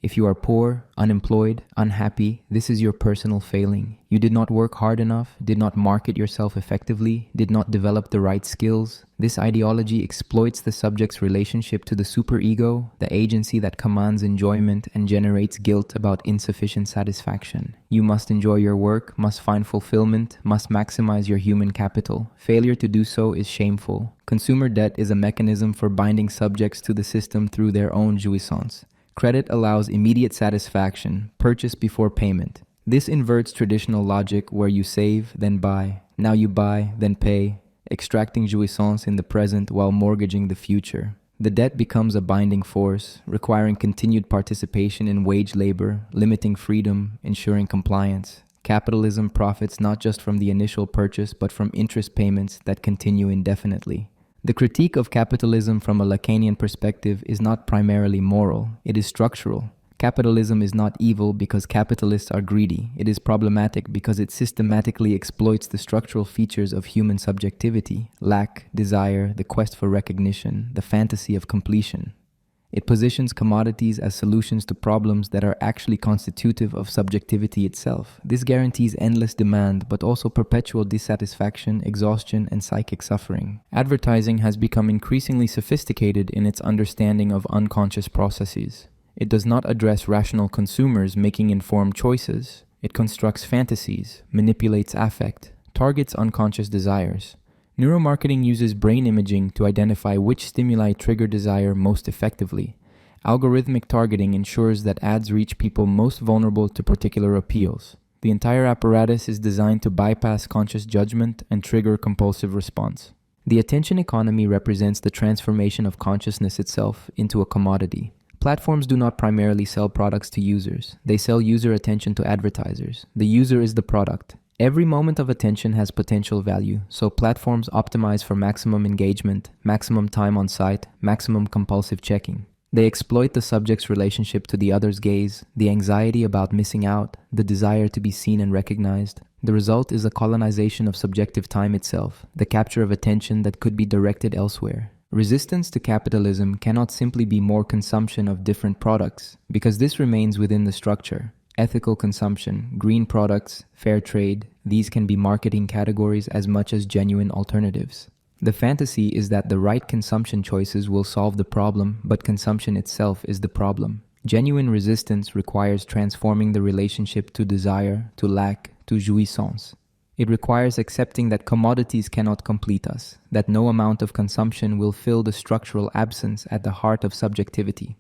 If you are poor, unemployed, unhappy, this is your personal failing. You did not work hard enough, did not market yourself effectively, did not develop the right skills. This ideology exploits the subject's relationship to the superego, the agency that commands enjoyment and generates guilt about insufficient satisfaction. You must enjoy your work, must find fulfillment, must maximize your human capital. Failure to do so is shameful. Consumer debt is a mechanism for binding subjects to the system through their own jouissance. Credit allows immediate satisfaction, purchase before payment. This inverts traditional logic where you save, then buy. Now you buy, then pay, extracting jouissance in the present while mortgaging the future. The debt becomes a binding force, requiring continued participation in wage labor, limiting freedom, ensuring compliance. Capitalism profits not just from the initial purchase, but from interest payments that continue indefinitely. The critique of capitalism from a Lacanian perspective is not primarily moral, it is structural. Capitalism is not evil because capitalists are greedy. It is problematic because it systematically exploits the structural features of human subjectivity: lack, desire, the quest for recognition, the fantasy of completion. It positions commodities as solutions to problems that are actually constitutive of subjectivity itself. This guarantees endless demand, but also perpetual dissatisfaction, exhaustion, and psychic suffering. Advertising has become increasingly sophisticated in its understanding of unconscious processes. It does not address rational consumers making informed choices. It constructs fantasies, manipulates affect, targets unconscious desires. Neuromarketing uses brain imaging to identify which stimuli trigger desire most effectively. Algorithmic targeting ensures that ads reach people most vulnerable to particular appeals. The entire apparatus is designed to bypass conscious judgment and trigger compulsive response. The attention economy represents the transformation of consciousness itself into a commodity. Platforms do not primarily sell products to users. They sell user attention to advertisers. The user is the product. Every moment of attention has potential value, so platforms optimize for maximum engagement, maximum time on site, maximum compulsive checking. They exploit the subject's relationship to the other's gaze, the anxiety about missing out, the desire to be seen and recognized. The result is a colonization of subjective time itself, the capture of attention that could be directed elsewhere. Resistance to capitalism cannot simply be more consumption of different products, because this remains within the structure. Ethical consumption, green products, fair trade, these can be marketing categories as much as genuine alternatives. The fantasy is that the right consumption choices will solve the problem, but consumption itself is the problem. Genuine resistance requires transforming the relationship to desire, to lack, to jouissance. It requires accepting that commodities cannot complete us, that no amount of consumption will fill the structural absence at the heart of subjectivity.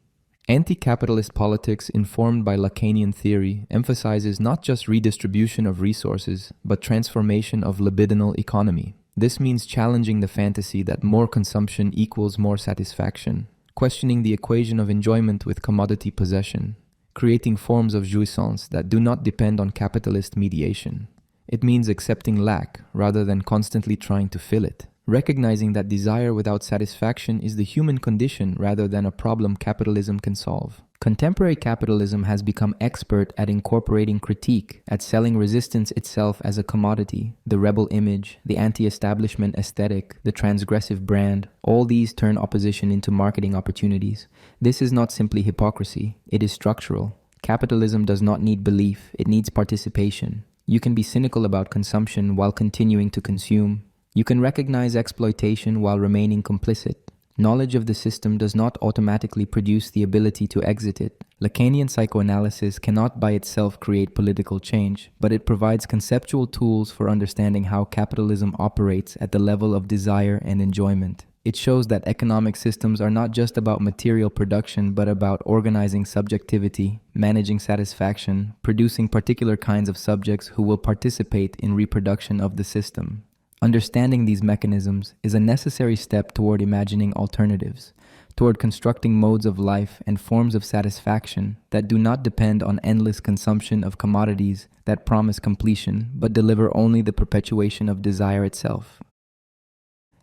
Anti-capitalist politics informed by Lacanian theory emphasizes not just redistribution of resources, but transformation of libidinal economy. This means challenging the fantasy that more consumption equals more satisfaction, questioning the equation of enjoyment with commodity possession, creating forms of jouissance that do not depend on capitalist mediation. It means accepting lack rather than constantly trying to fill it. Recognizing that desire without satisfaction is the human condition rather than a problem capitalism can solve. Contemporary capitalism has become expert at incorporating critique, at selling resistance itself as a commodity, the rebel image, the anti-establishment aesthetic, the transgressive brand. All these turn opposition into marketing opportunities. This is not simply hypocrisy, it is structural. Capitalism does not need belief, it needs participation. You can be cynical about consumption while continuing to consume. You can recognize exploitation while remaining complicit. Knowledge of the system does not automatically produce the ability to exit it. Lacanian psychoanalysis cannot by itself create political change, but it provides conceptual tools for understanding how capitalism operates at the level of desire and enjoyment. It shows that economic systems are not just about material production, but about organizing subjectivity, managing satisfaction, producing particular kinds of subjects who will participate in reproduction of the system. Understanding these mechanisms is a necessary step toward imagining alternatives, toward constructing modes of life and forms of satisfaction that do not depend on endless consumption of commodities that promise completion, but deliver only the perpetuation of desire itself.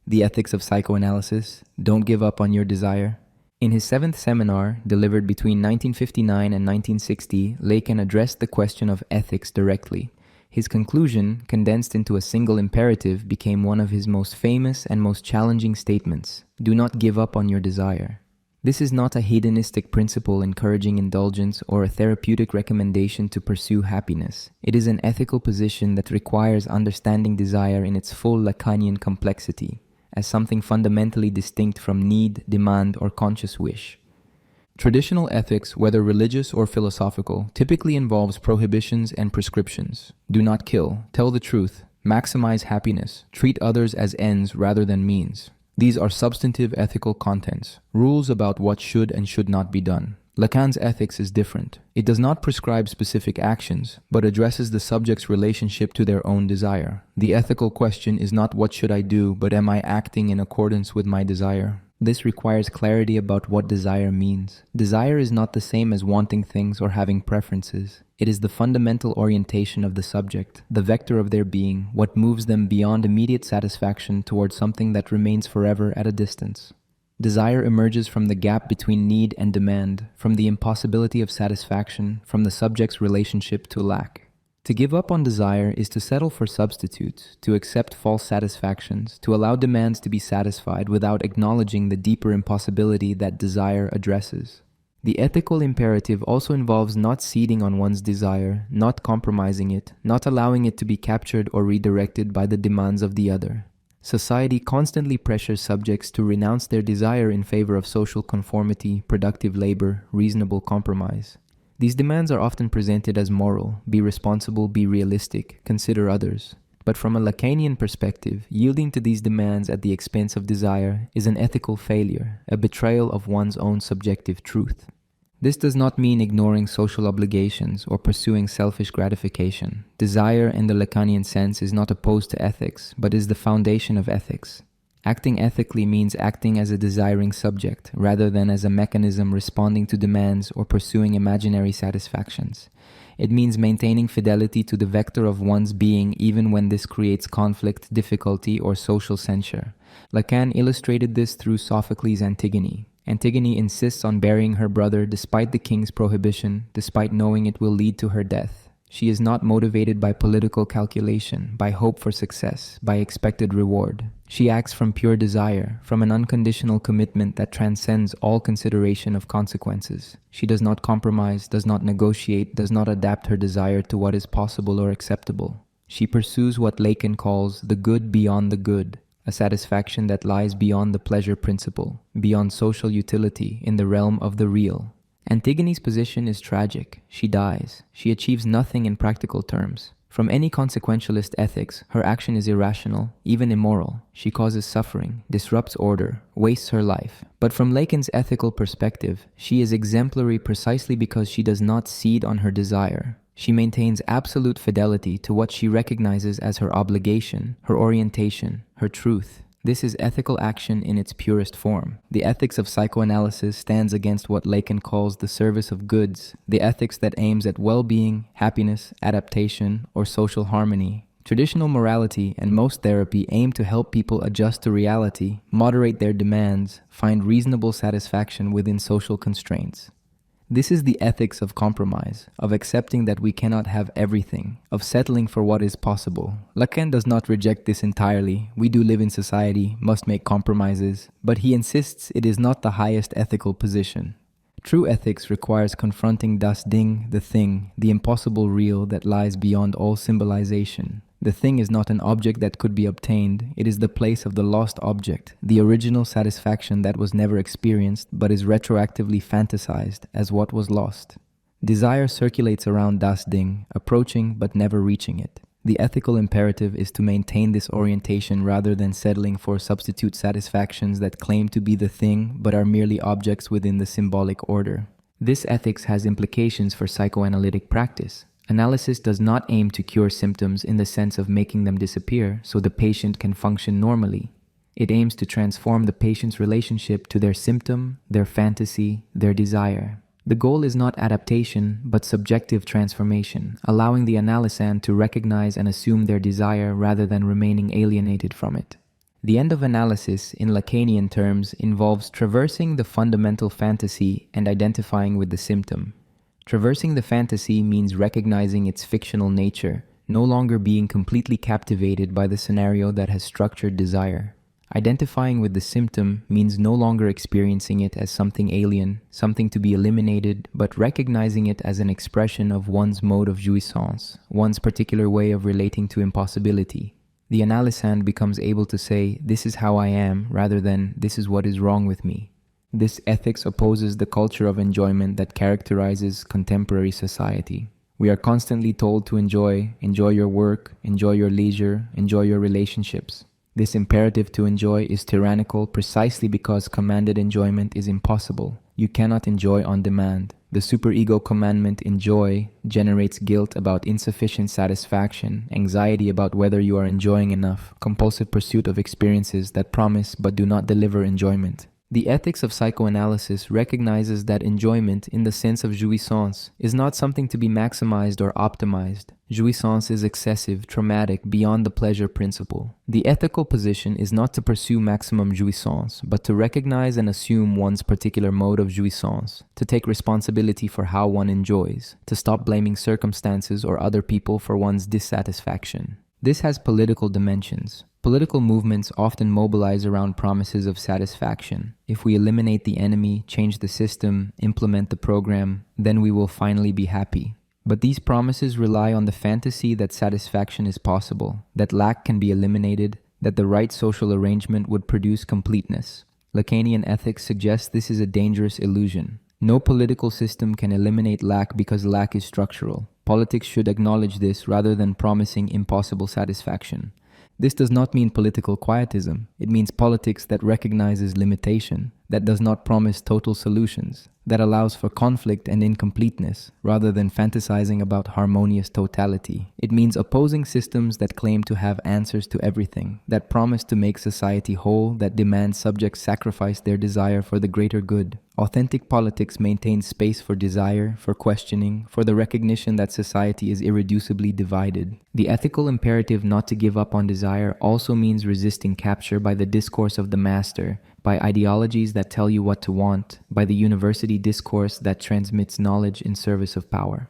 The Ethics of Psychoanalysis, Don't Give Up on Your Desire. In his 7th seminar, delivered between 1959 and 1960, Lacan addressed the question of ethics directly. His conclusion, condensed into a single imperative, became one of his most famous and most challenging statements: do not give up on your desire. This is not a hedonistic principle encouraging indulgence or a therapeutic recommendation to pursue happiness. It is an ethical position that requires understanding desire in its full Lacanian complexity, as something fundamentally distinct from need, demand, or conscious wish. Traditional ethics, whether religious or philosophical, typically involves prohibitions and prescriptions. Do not kill, tell the truth, maximize happiness, treat others as ends rather than means. These are substantive ethical contents, rules about what should and should not be done. Lacan's ethics is different. It does not prescribe specific actions, but addresses the subject's relationship to their own desire. The ethical question is not what should I do, but am I acting in accordance with my desire? This requires clarity about what desire means. Desire is not the same as wanting things or having preferences. It is the fundamental orientation of the subject, the vector of their being, what moves them beyond immediate satisfaction towards something that remains forever at a distance. Desire emerges from the gap between need and demand, from the impossibility of satisfaction, from the subject's relationship to lack. To give up on desire is to settle for substitutes, to accept false satisfactions, to allow demands to be satisfied without acknowledging the deeper impossibility that desire addresses. The ethical imperative also involves not ceding on one's desire, not compromising it, not allowing it to be captured or redirected by the demands of the other. Society constantly pressures subjects to renounce their desire in favor of social conformity, productive labor, reasonable compromise. These demands are often presented as moral: be responsible, be realistic, consider others. But from a Lacanian perspective, yielding to these demands at the expense of desire is an ethical failure, a betrayal of one's own subjective truth. This does not mean ignoring social obligations or pursuing selfish gratification. Desire in the Lacanian sense is not opposed to ethics, but is the foundation of ethics. Acting ethically means acting as a desiring subject, rather than as a mechanism responding to demands or pursuing imaginary satisfactions. It means maintaining fidelity to the vector of one's being even when this creates conflict, difficulty, or social censure. Lacan illustrated this through Sophocles' Antigone. Antigone insists on burying her brother despite the king's prohibition, despite knowing it will lead to her death. She is not motivated by political calculation, by hope for success, by expected reward. She acts from pure desire, from an unconditional commitment that transcends all consideration of consequences. She does not compromise, does not negotiate, does not adapt her desire to what is possible or acceptable. She pursues what Lacan calls the good beyond the good, a satisfaction that lies beyond the pleasure principle, beyond social utility, in the realm of the real. Antigone's position is tragic. She dies. She achieves nothing in practical terms. From any consequentialist ethics, her action is irrational, even immoral. She causes suffering, disrupts order, wastes her life. But from Lacan's ethical perspective, she is exemplary precisely because she does not cede on her desire. She maintains absolute fidelity to what she recognizes as her obligation, her orientation, her truth. This is ethical action in its purest form. The ethics of psychoanalysis stands against what Lacan calls the service of goods, the ethics that aims at well-being, happiness, adaptation, or social harmony. Traditional morality and most therapy aim to help people adjust to reality, moderate their demands, find reasonable satisfaction within social constraints. This is the ethics of compromise, of accepting that we cannot have everything, of settling for what is possible. Lacan does not reject this entirely. We do live in society, must make compromises, but he insists it is not the highest ethical position. True ethics requires confronting das Ding, the thing, the impossible real that lies beyond all symbolization. The thing is not an object that could be obtained, it is the place of the lost object, the original satisfaction that was never experienced but is retroactively fantasized as what was lost. Desire circulates around das Ding, approaching but never reaching it. The ethical imperative is to maintain this orientation rather than settling for substitute satisfactions that claim to be the thing but are merely objects within the symbolic order. This ethics has implications for psychoanalytic practice. Analysis does not aim to cure symptoms in the sense of making them disappear so the patient can function normally. It aims to transform the patient's relationship to their symptom, their fantasy, their desire. The goal is not adaptation, but subjective transformation, allowing the analysand to recognize and assume their desire rather than remaining alienated from it. The end of analysis, in Lacanian terms, involves traversing the fundamental fantasy and identifying with the symptom. Traversing the fantasy means recognizing its fictional nature, no longer being completely captivated by the scenario that has structured desire. Identifying with the symptom means no longer experiencing it as something alien, something to be eliminated, but recognizing it as an expression of one's mode of jouissance, one's particular way of relating to impossibility. The analysand becomes able to say, "This is how I am," rather than, "This is what is wrong with me." This ethics opposes the culture of enjoyment that characterizes contemporary society. We are constantly told to enjoy your work, enjoy your leisure, enjoy your relationships. This imperative to enjoy is tyrannical precisely because commanded enjoyment is impossible. You cannot enjoy on demand. The superego commandment enjoy generates guilt about insufficient satisfaction, anxiety about whether you are enjoying enough, compulsive pursuit of experiences that promise but do not deliver enjoyment. The ethics of psychoanalysis recognizes that enjoyment, in the sense of jouissance, is not something to be maximized or optimized. Jouissance is excessive, traumatic, beyond the pleasure principle. The ethical position is not to pursue maximum jouissance, but to recognize and assume one's particular mode of jouissance, to take responsibility for how one enjoys, to stop blaming circumstances or other people for one's dissatisfaction. This has political dimensions. Political movements often mobilize around promises of satisfaction. If we eliminate the enemy, change the system, implement the program, then we will finally be happy. But these promises rely on the fantasy that satisfaction is possible, that lack can be eliminated, that the right social arrangement would produce completeness. Lacanian ethics suggests this is a dangerous illusion. No political system can eliminate lack because lack is structural. Politics should acknowledge this rather than promising impossible satisfaction. This does not mean political quietism. It means politics that recognizes limitation, that does not promise total solutions, that allows for conflict and incompleteness, rather than fantasizing about harmonious totality. It means opposing systems that claim to have answers to everything, that promise to make society whole, that demand subjects sacrifice their desire for the greater good. Authentic politics maintains space for desire, for questioning, for the recognition that society is irreducibly divided. The ethical imperative not to give up on desire also means resisting capture by the discourse of the master, by ideologies that tell you what to want, by the university discourse that transmits knowledge in service of power.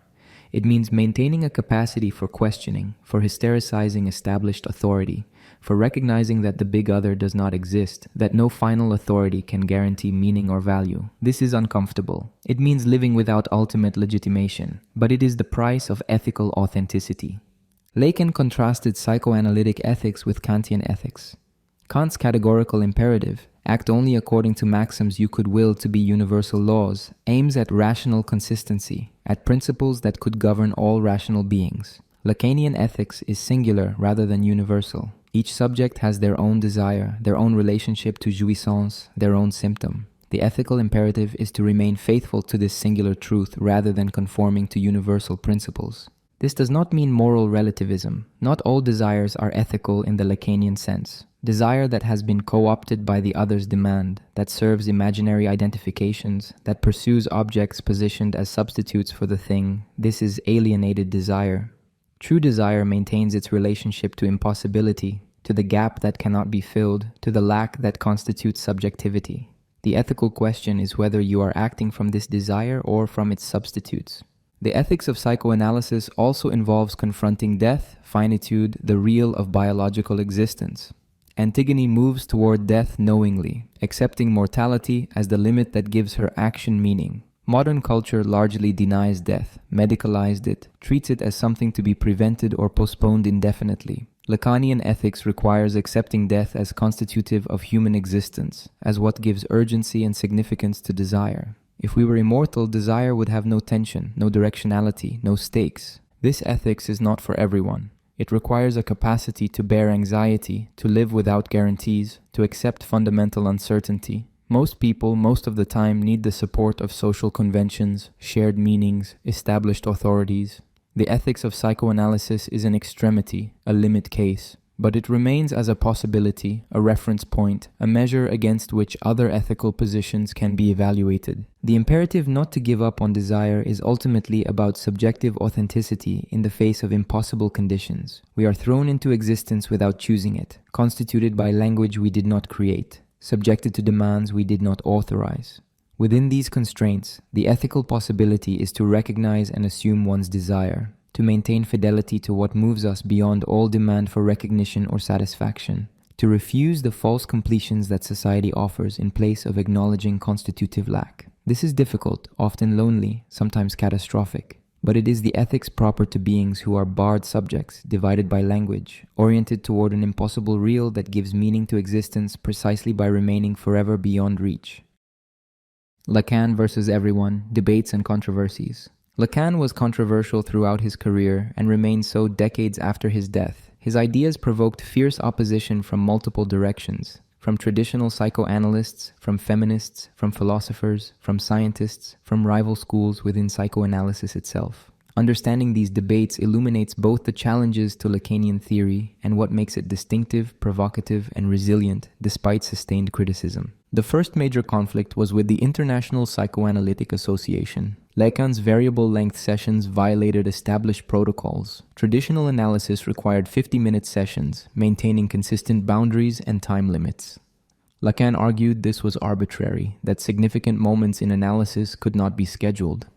It means maintaining a capacity for questioning, for hystericizing established authority, for recognizing that the big other does not exist, that no final authority can guarantee meaning or value. This is uncomfortable. It means living without ultimate legitimation, but it is the price of ethical authenticity. Lacan contrasted psychoanalytic ethics with Kantian ethics. Kant's categorical imperative, act only according to maxims you could will to be universal laws, aims at rational consistency, at principles that could govern all rational beings. Lacanian ethics is singular rather than universal. Each subject has their own desire, their own relationship to jouissance, their own symptom. The ethical imperative is to remain faithful to this singular truth rather than conforming to universal principles. This does not mean moral relativism. Not all desires are ethical in the Lacanian sense. Desire that has been co-opted by the other's demand, that serves imaginary identifications, that pursues objects positioned as substitutes for the thing, this is alienated desire. True desire maintains its relationship to impossibility, to the gap that cannot be filled, to the lack that constitutes subjectivity. The ethical question is whether you are acting from this desire or from its substitutes. The ethics of psychoanalysis also involves confronting death, finitude, the real of biological existence. Antigone moves toward death knowingly, accepting mortality as the limit that gives her action meaning. Modern culture largely denies death, medicalized it, treats it as something to be prevented or postponed indefinitely. Lacanian ethics requires accepting death as constitutive of human existence, as what gives urgency and significance to desire. If we were immortal, desire would have no tension, no directionality, no stakes. This ethics is not for everyone. It requires a capacity to bear anxiety, to live without guarantees, to accept fundamental uncertainty. Most people, most of the time, need the support of social conventions, shared meanings, established authorities. The ethics of psychoanalysis is an extremity, a limit case, but it remains as a possibility, a reference point, a measure against which other ethical positions can be evaluated. The imperative not to give up on desire is ultimately about subjective authenticity in the face of impossible conditions. We are thrown into existence without choosing it, constituted by language we did not create, subjected to demands we did not authorize. Within these constraints, the ethical possibility is to recognize and assume one's desire, to maintain fidelity to what moves us beyond all demand for recognition or satisfaction, to refuse the false completions that society offers in place of acknowledging constitutive lack. This is difficult, often lonely, sometimes catastrophic, but it is the ethics proper to beings who are barred subjects, divided by language, oriented toward an impossible real that gives meaning to existence precisely by remaining forever beyond reach. Lacan versus everyone, debates and controversies. Lacan was controversial throughout his career and remained so decades after his death. His ideas provoked fierce opposition from multiple directions, from traditional psychoanalysts, from feminists, from philosophers, from scientists, from rival schools within psychoanalysis itself. Understanding these debates illuminates both the challenges to Lacanian theory and what makes it distinctive, provocative, and resilient despite sustained criticism. The first major conflict was with the International Psychoanalytic Association. Lacan's variable-length sessions violated established protocols. Traditional analysis required 50-minute sessions, maintaining consistent boundaries and time limits. Lacan argued this was arbitrary, that significant moments in analysis could not be scheduled.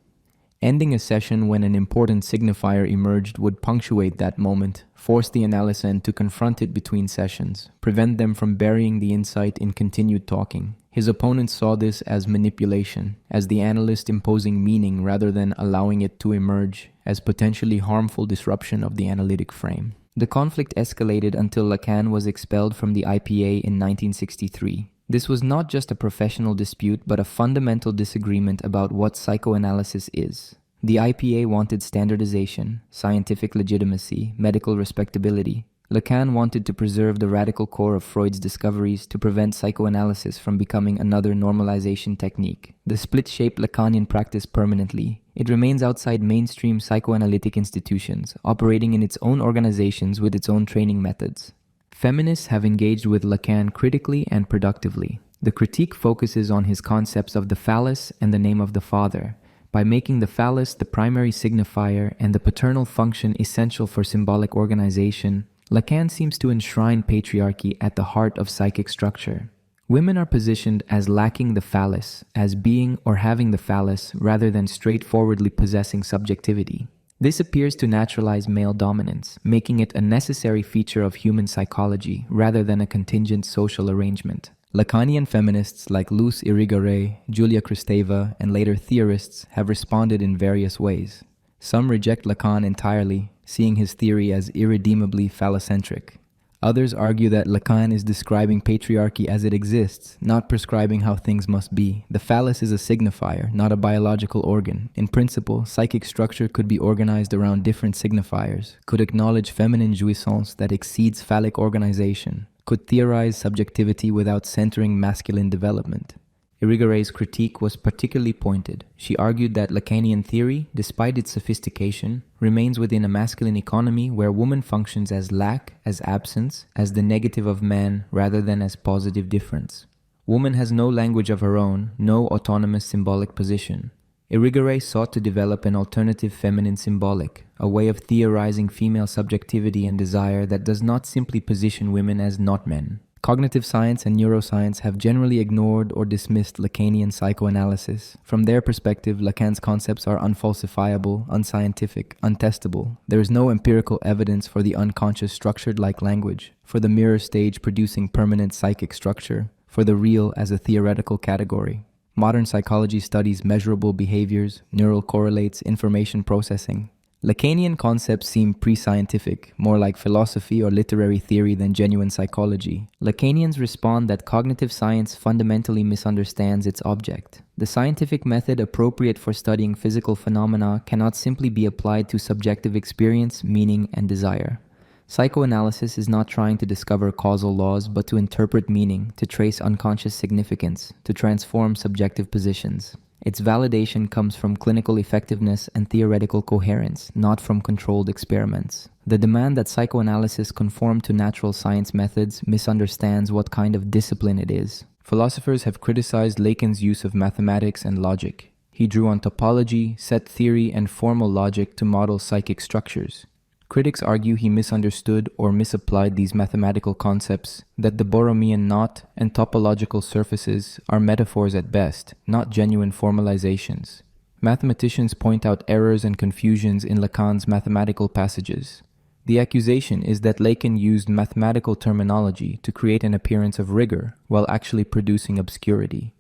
Ending a session when an important signifier emerged would punctuate that moment, force the analysand to confront it between sessions, prevent them from burying the insight in continued talking. His opponents saw this as manipulation, as the analyst imposing meaning rather than allowing it to emerge, as potentially harmful disruption of the analytic frame. The conflict escalated until Lacan was expelled from the IPA in 1963. This was not just a professional dispute, but a fundamental disagreement about what psychoanalysis is. The IPA wanted standardization, scientific legitimacy, medical respectability. Lacan wanted to preserve the radical core of Freud's discoveries to prevent psychoanalysis from becoming another normalization technique. The split shaped Lacanian practice permanently. It remains outside mainstream psychoanalytic institutions, operating in its own organizations with its own training methods. Feminists have engaged with Lacan critically and productively. The critique focuses on his concepts of the phallus and the name of the father, by making the phallus the primary signifier and the paternal function essential for symbolic organization. Lacan seems to enshrine patriarchy at the heart of psychic structure. Women are positioned as lacking the phallus, as being or having the phallus rather than straightforwardly possessing subjectivity. This appears to naturalize male dominance, making it a necessary feature of human psychology rather than a contingent social arrangement. Lacanian feminists like Luce Irigaray, Julia Kristeva, and later theorists have responded in various ways. Some reject Lacan entirely, seeing his theory as irredeemably phallocentric. Others argue that Lacan is describing patriarchy as it exists, not prescribing how things must be. The phallus is a signifier, not a biological organ. In principle, psychic structure could be organized around different signifiers, could acknowledge feminine jouissance that exceeds phallic organization, could theorize subjectivity without centering masculine development. Irigaray's critique was particularly pointed. She argued that Lacanian theory, despite its sophistication, remains within a masculine economy where woman functions as lack, as absence, as the negative of man rather than as positive difference. Woman has no language of her own, no autonomous symbolic position. Irigaray sought to develop an alternative feminine symbolic, a way of theorizing female subjectivity and desire that does not simply position women as not men. Cognitive science and neuroscience have generally ignored or dismissed Lacanian psychoanalysis. From their perspective, Lacan's concepts are unfalsifiable, unscientific, untestable. There is no empirical evidence for the unconscious structured like language, for the mirror stage producing permanent psychic structure, for the real as a theoretical category. Modern psychology studies measurable behaviors, neural correlates, information processing. Lacanian concepts seem pre-scientific, more like philosophy or literary theory than genuine psychology. Lacanians respond that cognitive science fundamentally misunderstands its object. The scientific method appropriate for studying physical phenomena cannot simply be applied to subjective experience, meaning, and desire. Psychoanalysis is not trying to discover causal laws, but to interpret meaning, to trace unconscious significance, to transform subjective positions. Its validation comes from clinical effectiveness and theoretical coherence, not from controlled experiments. The demand that psychoanalysis conform to natural science methods misunderstands what kind of discipline it is. Philosophers have criticized Lacan's use of mathematics and logic. He drew on topology, set theory, and formal logic to model psychic structures. Critics argue he misunderstood or misapplied these mathematical concepts, that the Borromean knot and topological surfaces are metaphors at best, not genuine formalizations. Mathematicians point out errors and confusions in Lacan's mathematical passages. The accusation is that Lacan used mathematical terminology to create an appearance of rigor while actually producing obscurity.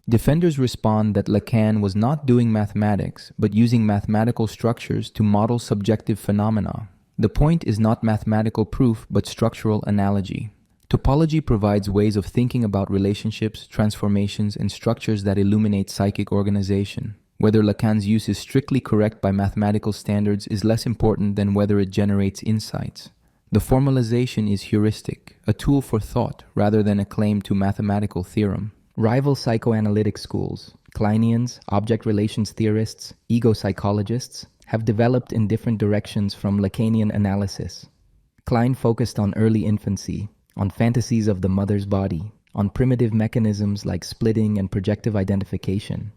Defenders respond that Lacan was not doing mathematics, but using mathematical structures to model subjective phenomena. The point is not mathematical proof, but structural analogy. Topology provides ways of thinking about relationships, transformations, and structures that illuminate psychic organization. Whether Lacan's use is strictly correct by mathematical standards is less important than whether it generates insights. The formalization is heuristic, a tool for thought rather than a claim to mathematical theorem. Rival psychoanalytic schools, Kleinians, object relations theorists, ego psychologists, have developed in different directions from Lacanian analysis. Klein focused on early infancy, on fantasies of the mother's body, on primitive mechanisms like splitting and projective identification.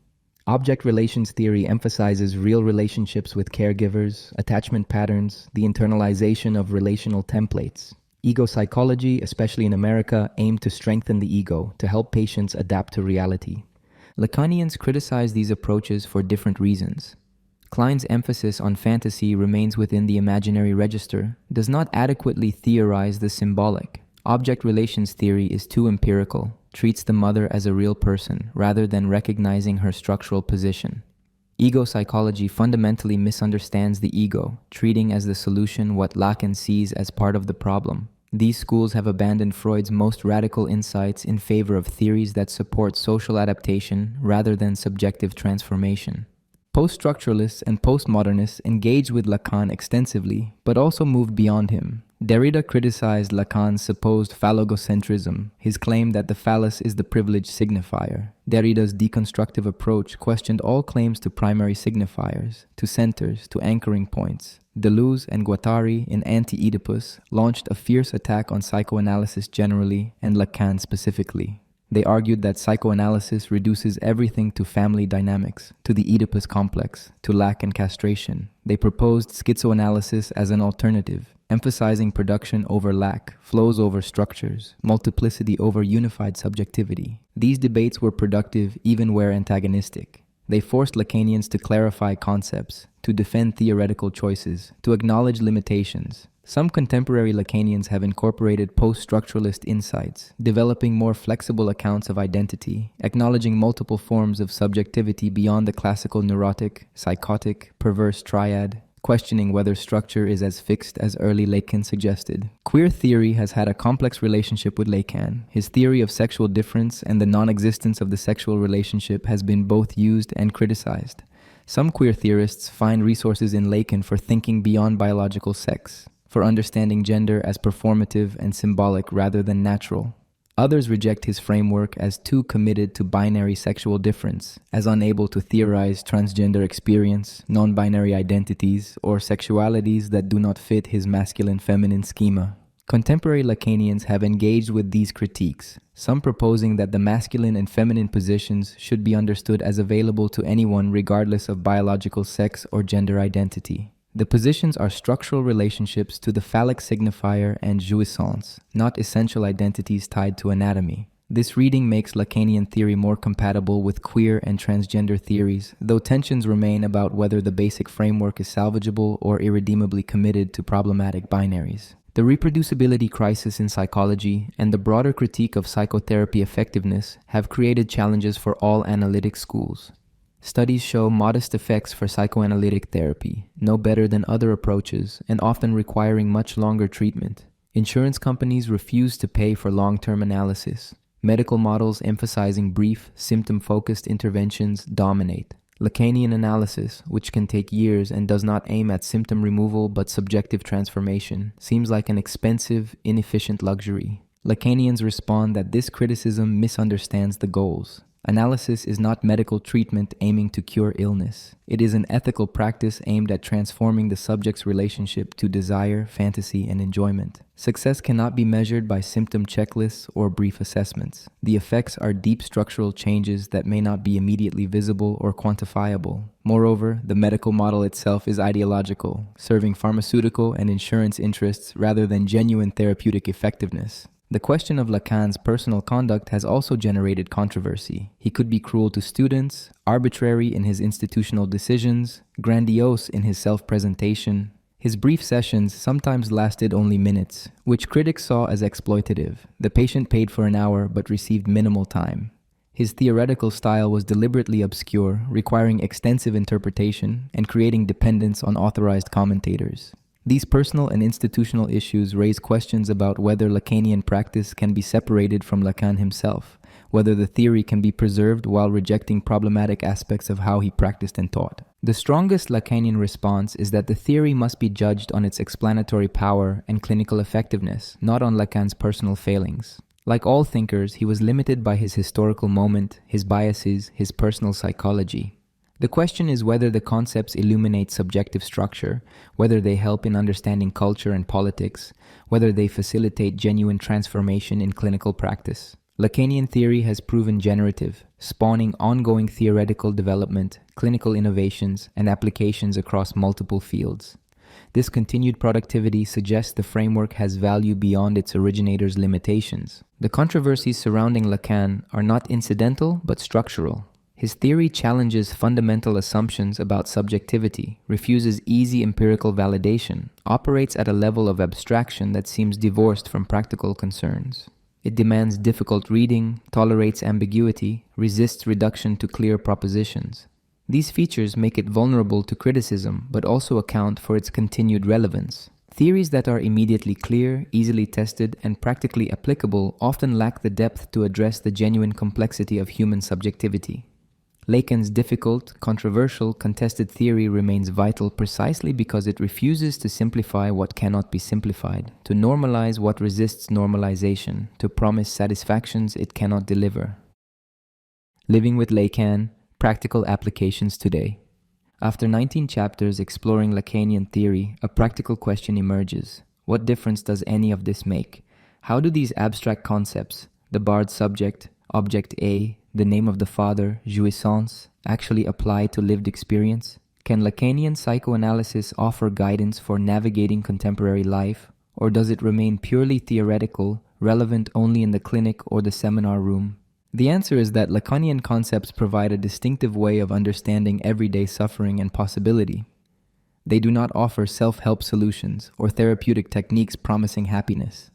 Object relations theory emphasizes real relationships with caregivers, attachment patterns, the internalization of relational templates. Ego psychology, especially in America, aimed to strengthen the ego, to help patients adapt to reality. Lacanians criticize these approaches for different reasons. Klein's emphasis on fantasy remains within the imaginary register, does not adequately theorize the symbolic. Object relations theory is too empirical, treats the mother as a real person rather than recognizing her structural position. Ego psychology fundamentally misunderstands the ego, treating as the solution what Lacan sees as part of the problem. These schools have abandoned Freud's most radical insights in favor of theories that support social adaptation rather than subjective transformation. Post-structuralists and postmodernists engaged with Lacan extensively, but also moved beyond him. Derrida criticized Lacan's supposed phallogocentrism, his claim that the phallus is the privileged signifier. Derrida's deconstructive approach questioned all claims to primary signifiers, to centers, to anchoring points. Deleuze and Guattari in Anti-Oedipus launched a fierce attack on psychoanalysis generally and Lacan specifically. They argued that psychoanalysis reduces everything to family dynamics, to the Oedipus complex, to lack and castration. They proposed schizoanalysis as an alternative, emphasizing production over lack, flows over structures, multiplicity over unified subjectivity. These debates were productive even where antagonistic. They forced Lacanians to clarify concepts, to defend theoretical choices, to acknowledge limitations. Some contemporary Lacanians have incorporated post-structuralist insights, developing more flexible accounts of identity, acknowledging multiple forms of subjectivity beyond the classical neurotic, psychotic, perverse triad, questioning whether structure is as fixed as early Lacan suggested. Queer theory has had a complex relationship with Lacan. His theory of sexual difference and the non-existence of the sexual relationship has been both used and criticized. Some queer theorists find resources in Lacan for thinking beyond biological sex, for understanding gender as performative and symbolic rather than natural. Others reject his framework as too committed to binary sexual difference, as unable to theorize transgender experience, non-binary identities, or sexualities that do not fit his masculine-feminine schema. Contemporary Lacanians have engaged with these critiques, some proposing that the masculine and feminine positions should be understood as available to anyone regardless of biological sex or gender identity. The positions are structural relationships to the phallic signifier and Juisance, not essential identities tied to anatomy. This reading makes Lacanian theory more compatible with queer and transgender theories, though tensions remain about whether the basic framework is salvageable or irredeemably committed to problematic binaries. The reproducibility crisis in psychology and the broader critique of psychotherapy effectiveness have created challenges for all analytic schools. Studies show modest effects for psychoanalytic therapy, no better than other approaches, and often requiring much longer treatment. Insurance companies refuse to pay for long-term analysis. Medical models emphasizing brief, symptom-focused interventions dominate. Lacanian analysis, which can take years and does not aim at symptom removal but subjective transformation, seems like an expensive, inefficient luxury. Lacanians respond that this criticism misunderstands the goals. Analysis is not medical treatment aiming to cure illness. It is an ethical practice aimed at transforming the subject's relationship to desire, fantasy, and enjoyment. Success cannot be measured by symptom checklists or brief assessments. The effects are deep structural changes that may not be immediately visible or quantifiable. Moreover, the medical model itself is ideological, serving pharmaceutical and insurance interests rather than genuine therapeutic effectiveness. The question of Lacan's personal conduct has also generated controversy. He could be cruel to students, arbitrary in his institutional decisions, grandiose in his self-presentation. His brief sessions sometimes lasted only minutes, which critics saw as exploitative. The patient paid for an hour but received minimal time. His theoretical style was deliberately obscure, requiring extensive interpretation and creating dependence on authorized commentators. These personal and institutional issues raise questions about whether Lacanian practice can be separated from Lacan himself, whether the theory can be preserved while rejecting problematic aspects of how he practiced and taught. The strongest Lacanian response is that the theory must be judged on its explanatory power and clinical effectiveness, not on Lacan's personal failings. Like all thinkers, he was limited by his historical moment, his biases, his personal psychology. The question is whether the concepts illuminate subjective structure, whether they help in understanding culture and politics, whether they facilitate genuine transformation in clinical practice. Lacanian theory has proven generative, spawning ongoing theoretical development, clinical innovations, and applications across multiple fields. This continued productivity suggests the framework has value beyond its originator's limitations. The controversies surrounding Lacan are not incidental but structural. His theory challenges fundamental assumptions about subjectivity, refuses easy empirical validation, operates at a level of abstraction that seems divorced from practical concerns. It demands difficult reading, tolerates ambiguity, resists reduction to clear propositions. These features make it vulnerable to criticism, but also account for its continued relevance. Theories that are immediately clear, easily tested, and practically applicable often lack the depth to address the genuine complexity of human subjectivity. Lacan's difficult, controversial, contested theory remains vital precisely because it refuses to simplify what cannot be simplified, to normalize what resists normalization, to promise satisfactions it cannot deliver. Living with Lacan, practical applications today. After 19 chapters exploring Lacanian theory, a practical question emerges. What difference does any of this make? How do these abstract concepts, the barred subject, object A, the name of the father, Juisance, actually apply to lived experience? Can Lacanian psychoanalysis offer guidance for navigating contemporary life, or does it remain purely theoretical, relevant only in the clinic or the seminar room? The answer is that Lacanian concepts provide a distinctive way of understanding everyday suffering and possibility. They do not offer self-help solutions or therapeutic techniques promising happiness.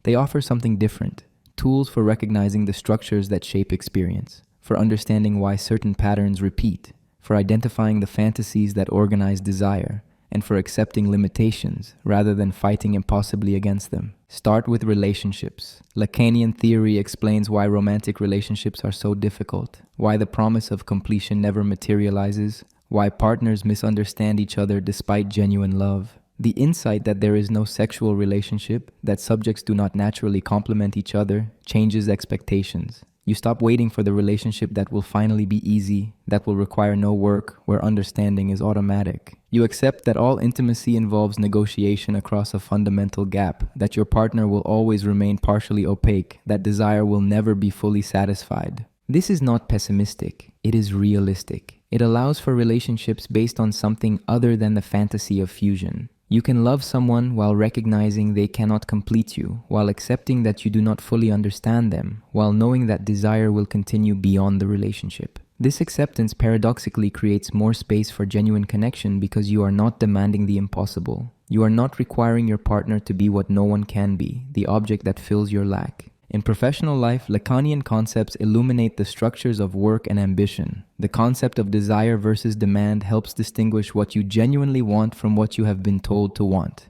They offer something different. Tools for recognizing the structures that shape experience, for understanding why certain patterns repeat, for identifying the fantasies that organize desire, and for accepting limitations rather than fighting impossibly against them. Start with relationships. Lacanian theory explains why romantic relationships are so difficult, why the promise of completion never materializes, why partners misunderstand each other despite genuine love. The insight that there is no sexual relationship, that subjects do not naturally complement each other, changes expectations. You stop waiting for the relationship that will finally be easy, that will require no work, where understanding is automatic. You accept that all intimacy involves negotiation across a fundamental gap, that your partner will always remain partially opaque, that desire will never be fully satisfied. This is not pessimistic, it is realistic. It allows for relationships based on something other than the fantasy of fusion. You can love someone while recognizing they cannot complete you, while accepting that you do not fully understand them, while knowing that desire will continue beyond the relationship. This acceptance paradoxically creates more space for genuine connection because you are not demanding the impossible. You are not requiring your partner to be what no one can be, the object that fills your lack. In professional life, Lacanian concepts illuminate the structures of work and ambition. The concept of desire versus demand helps distinguish what you genuinely want from what you have been told to want.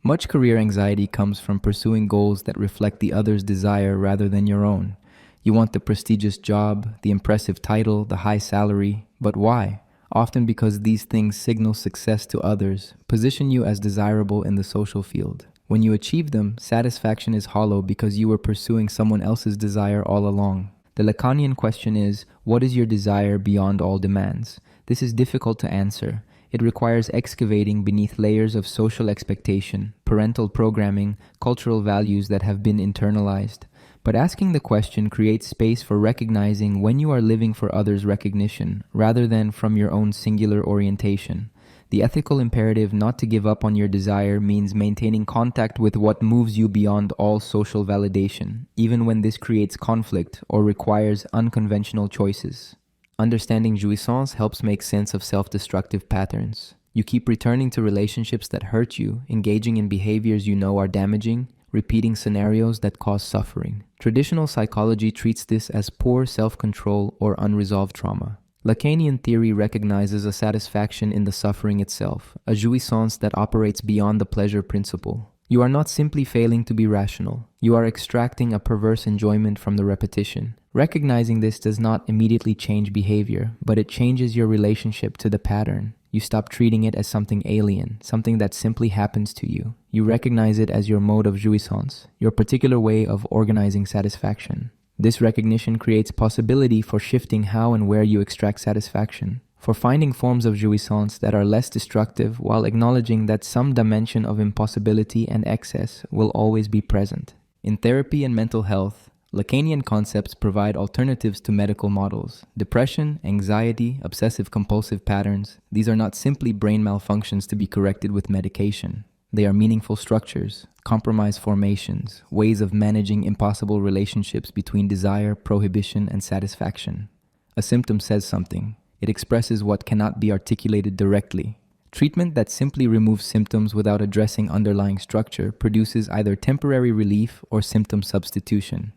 Much career anxiety comes from pursuing goals that reflect the other's desire rather than your own. You want the prestigious job, the impressive title, the high salary, but why? Often because these things signal success to others, position you as desirable in the social field. When you achieve them, satisfaction is hollow because you were pursuing someone else's desire all along. The Lacanian question is, what is your desire beyond all demands? This is difficult to answer. It requires excavating beneath layers of social expectation, parental programming, cultural values that have been internalized. But asking the question creates space for recognizing when you are living for others' recognition, rather than from your own singular orientation. The ethical imperative not to give up on your desire means maintaining contact with what moves you beyond all social validation, even when this creates conflict or requires unconventional choices. Understanding Juisance helps make sense of self-destructive patterns. You keep returning to relationships that hurt you, engaging in behaviors you know are damaging, repeating scenarios that cause suffering. Traditional psychology treats this as poor self-control or unresolved trauma. Lacanian theory recognizes a satisfaction in the suffering itself, a jouissance that operates beyond the pleasure principle. You are not simply failing to be rational. You are extracting a perverse enjoyment from the repetition. Recognizing this does not immediately change behavior, but it changes your relationship to the pattern. You stop treating it as something alien, something that simply happens to you. You recognize it as your mode of jouissance, your particular way of organizing satisfaction. This recognition creates possibility for shifting how and where you extract satisfaction, for finding forms of jouissance that are less destructive while acknowledging that some dimension of impossibility and excess will always be present. In therapy and mental health, Lacanian concepts provide alternatives to medical models. Depression, anxiety, obsessive-compulsive patterns, these are not simply brain malfunctions to be corrected with medication. They are meaningful structures, compromise formations, ways of managing impossible relationships between desire, prohibition, and satisfaction. A symptom says something. It expresses what cannot be articulated directly. Treatment that simply removes symptoms without addressing underlying structure produces either temporary relief or symptom substitution.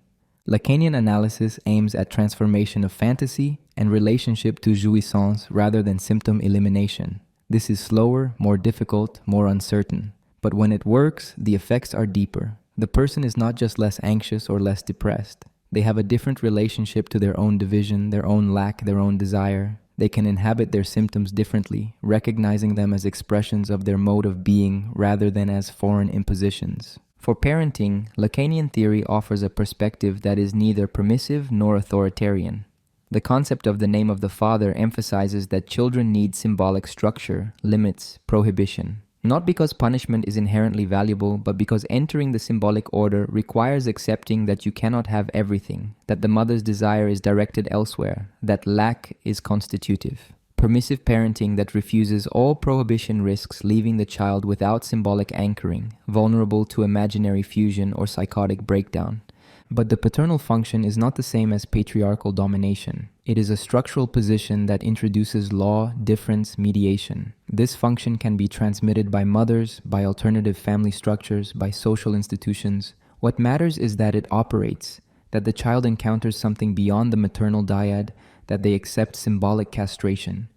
Lacanian analysis aims at transformation of fantasy and relationship to jouissance rather than symptom elimination. This is slower, more difficult, more uncertain. But when it works, the effects are deeper. The person is not just less anxious or less depressed. They have a different relationship to their own division, their own lack, their own desire. They can inhabit their symptoms differently, recognizing them as expressions of their mode of being rather than as foreign impositions. For parenting, Lacanian theory offers a perspective that is neither permissive nor authoritarian. The concept of the name of the father emphasizes that children need symbolic structure, limits, prohibition. Not because punishment is inherently valuable, but because entering the symbolic order requires accepting that you cannot have everything, that the mother's desire is directed elsewhere, that lack is constitutive. Permissive parenting that refuses all prohibition risks leaving the child without symbolic anchoring, vulnerable to imaginary fusion or psychotic breakdown. But the paternal function is not the same as patriarchal domination. It is a structural position that introduces law, difference, mediation. This function can be transmitted by mothers, by alternative family structures, by social institutions. What matters is that it operates, that the child encounters something beyond the maternal dyad, that they accept symbolic castration.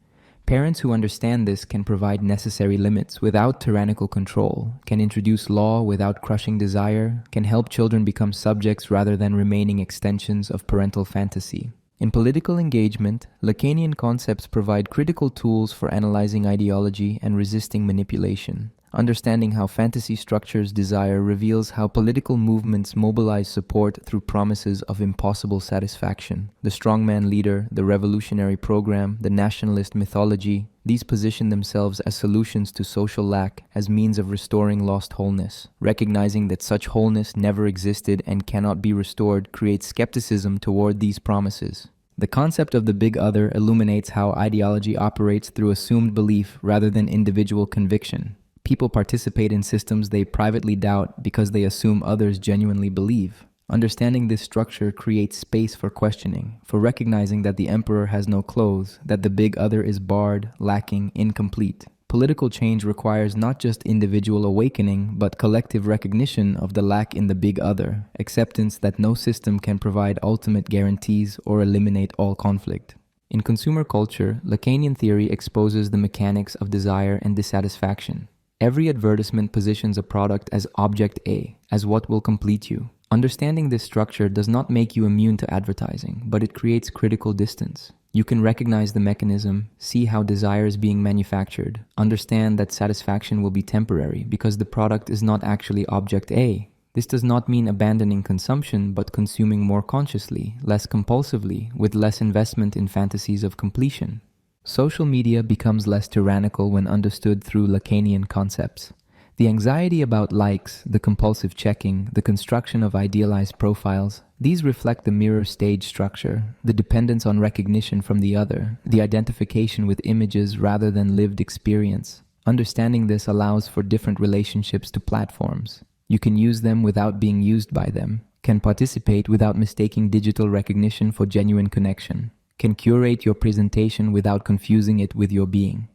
Parents who understand this can provide necessary limits without tyrannical control, can introduce law without crushing desire, can help children become subjects rather than remaining extensions of parental fantasy. In political engagement, Lacanian concepts provide critical tools for analyzing ideology and resisting manipulation. Understanding how fantasy structures desire reveals how political movements mobilize support through promises of impossible satisfaction. The strongman leader, the revolutionary program, the nationalist mythology, these position themselves as solutions to social lack, as means of restoring lost wholeness. Recognizing that such wholeness never existed and cannot be restored creates skepticism toward these promises. The concept of the big other illuminates how ideology operates through assumed belief rather than individual conviction. People participate in systems they privately doubt because they assume others genuinely believe. Understanding this structure creates space for questioning, for recognizing that the emperor has no clothes, that the big other is barred, lacking, incomplete. Political change requires not just individual awakening, but collective recognition of the lack in the big other, acceptance that no system can provide ultimate guarantees or eliminate all conflict. In consumer culture, Lacanian theory exposes the mechanics of desire and dissatisfaction. Every advertisement positions a product as object A, as what will complete you. Understanding this structure does not make you immune to advertising, but it creates critical distance. You can recognize the mechanism, see how desire is being manufactured, understand that satisfaction will be temporary because the product is not actually object A. This does not mean abandoning consumption, but consuming more consciously, less compulsively, with less investment in fantasies of completion. Social media becomes less tyrannical when understood through Lacanian concepts. The anxiety about likes, the compulsive checking, the construction of idealized profiles, these reflect the mirror stage structure, the dependence on recognition from the other, the identification with images rather than lived experience. Understanding this allows for different relationships to platforms. You can use them without being used by them, can participate without mistaking digital recognition for genuine connection, can curate your presentation without confusing it with your being.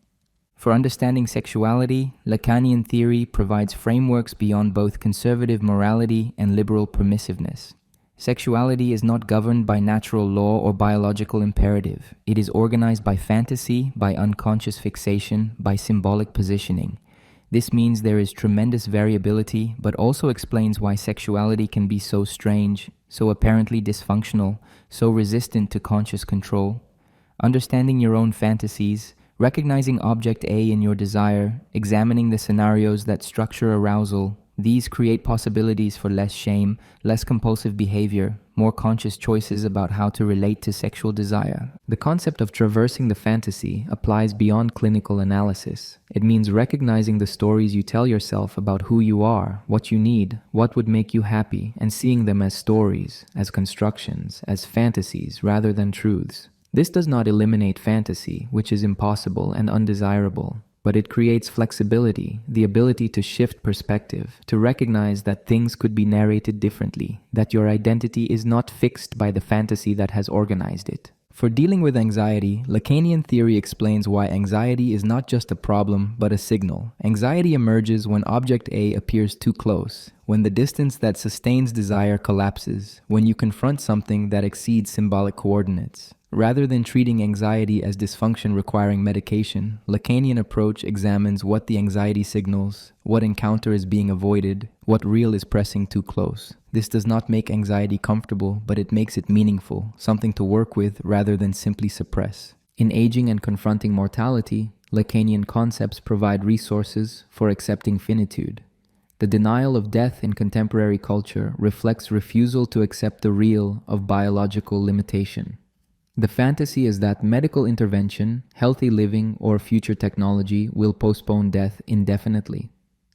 For understanding sexuality, Lacanian theory provides frameworks beyond both conservative morality and liberal permissiveness. Sexuality is not governed by natural law or biological imperative. It is organized by fantasy, by unconscious fixation, by symbolic positioning. This means there is tremendous variability, but also explains why sexuality can be so strange, so apparently dysfunctional, so resistant to conscious control. Understanding your own fantasies, recognizing object A in your desire, examining the scenarios that structure arousal, these create possibilities for less shame, less compulsive behavior, more conscious choices about how to relate to sexual desire. The concept of traversing the fantasy applies beyond clinical analysis. It means recognizing the stories you tell yourself about who you are, what you need, what would make you happy, and seeing them as stories, as constructions, as fantasies rather than truths. This does not eliminate fantasy, which is impossible and undesirable, but it creates flexibility, the ability to shift perspective, to recognize that things could be narrated differently, that your identity is not fixed by the fantasy that has organized it. For dealing with anxiety, Lacanian theory explains why anxiety is not just a problem, but a signal. Anxiety emerges when object A appears too close, when the distance that sustains desire collapses, when you confront something that exceeds symbolic coordinates. Rather than treating anxiety as dysfunction requiring medication, Lacanian approach examines what the anxiety signals, what encounter is being avoided, what real is pressing too close. This does not make anxiety comfortable, but it makes it meaningful, something to work with rather than simply suppress. In aging and confronting mortality, Lacanian concepts provide resources for accepting finitude. The denial of death in contemporary culture reflects refusal to accept the real of biological limitation. The fantasy is that medical intervention, healthy living, or future technology will postpone death indefinitely.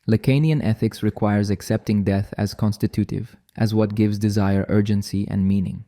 Lacanian ethics requires accepting death as constitutive, as what gives desire urgency and meaning.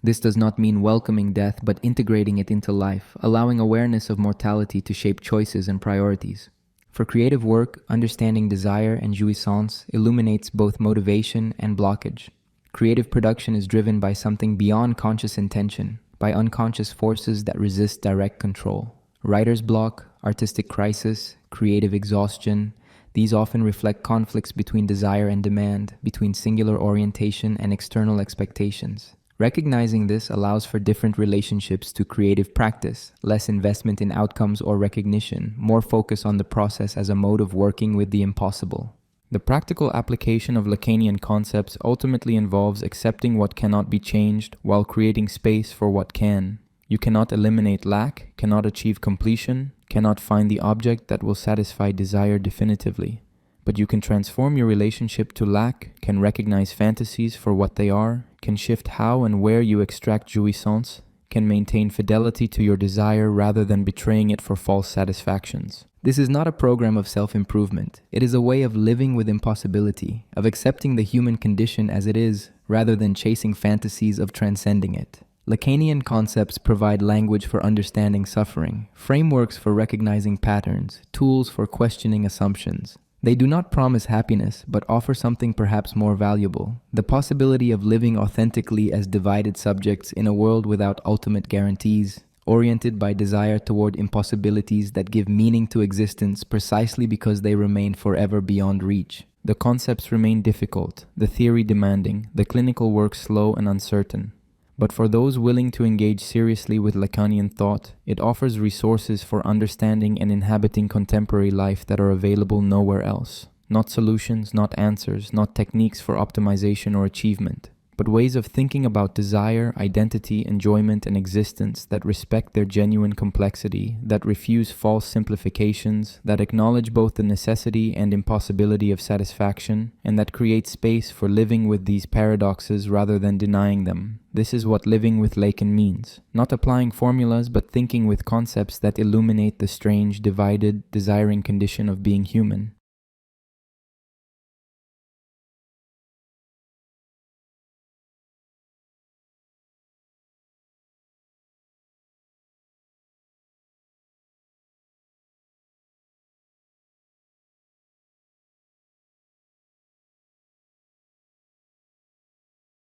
This does not mean welcoming death, but integrating it into life, allowing awareness of mortality to shape choices and priorities. For creative work, understanding desire and Juisance illuminates both motivation and blockage. Creative production is driven by something beyond conscious intention, by unconscious forces that resist direct control. Writer's block, artistic crisis, creative exhaustion, these often reflect conflicts between desire and demand, between singular orientation and external expectations. Recognizing this allows for different relationships to creative practice, less investment in outcomes or recognition, more focus on the process as a mode of working with the impossible. The practical application of Lacanian concepts ultimately involves accepting what cannot be changed while creating space for what can. You cannot eliminate lack, cannot achieve completion, cannot find the object that will satisfy desire definitively. But you can transform your relationship to lack, can recognize fantasies for what they are, can shift how and where you extract jouissance, can maintain fidelity to your desire rather than betraying it for false satisfactions. This is not a program of self-improvement. It is a way of living with impossibility, of accepting the human condition as it is, rather than chasing fantasies of transcending it. Lacanian concepts provide language for understanding suffering, frameworks for recognizing patterns, tools for questioning assumptions. They do not promise happiness, but offer something perhaps more valuable: the possibility of living authentically as divided subjects in a world without ultimate guarantees, oriented by desire toward impossibilities that give meaning to existence precisely because they remain forever beyond reach. The concepts remain difficult, the theory demanding, the clinical work slow and uncertain. But for those willing to engage seriously with Lacanian thought, it offers resources for understanding and inhabiting contemporary life that are available nowhere else. Not solutions, not answers, not techniques for optimization or achievement, but ways of thinking about desire, identity, enjoyment, and existence that respect their genuine complexity, that refuse false simplifications, that acknowledge both the necessity and impossibility of satisfaction, and that create space for living with these paradoxes rather than denying them. This is what living with Lacan means. Not applying formulas, but thinking with concepts that illuminate the strange, divided, desiring condition of being human.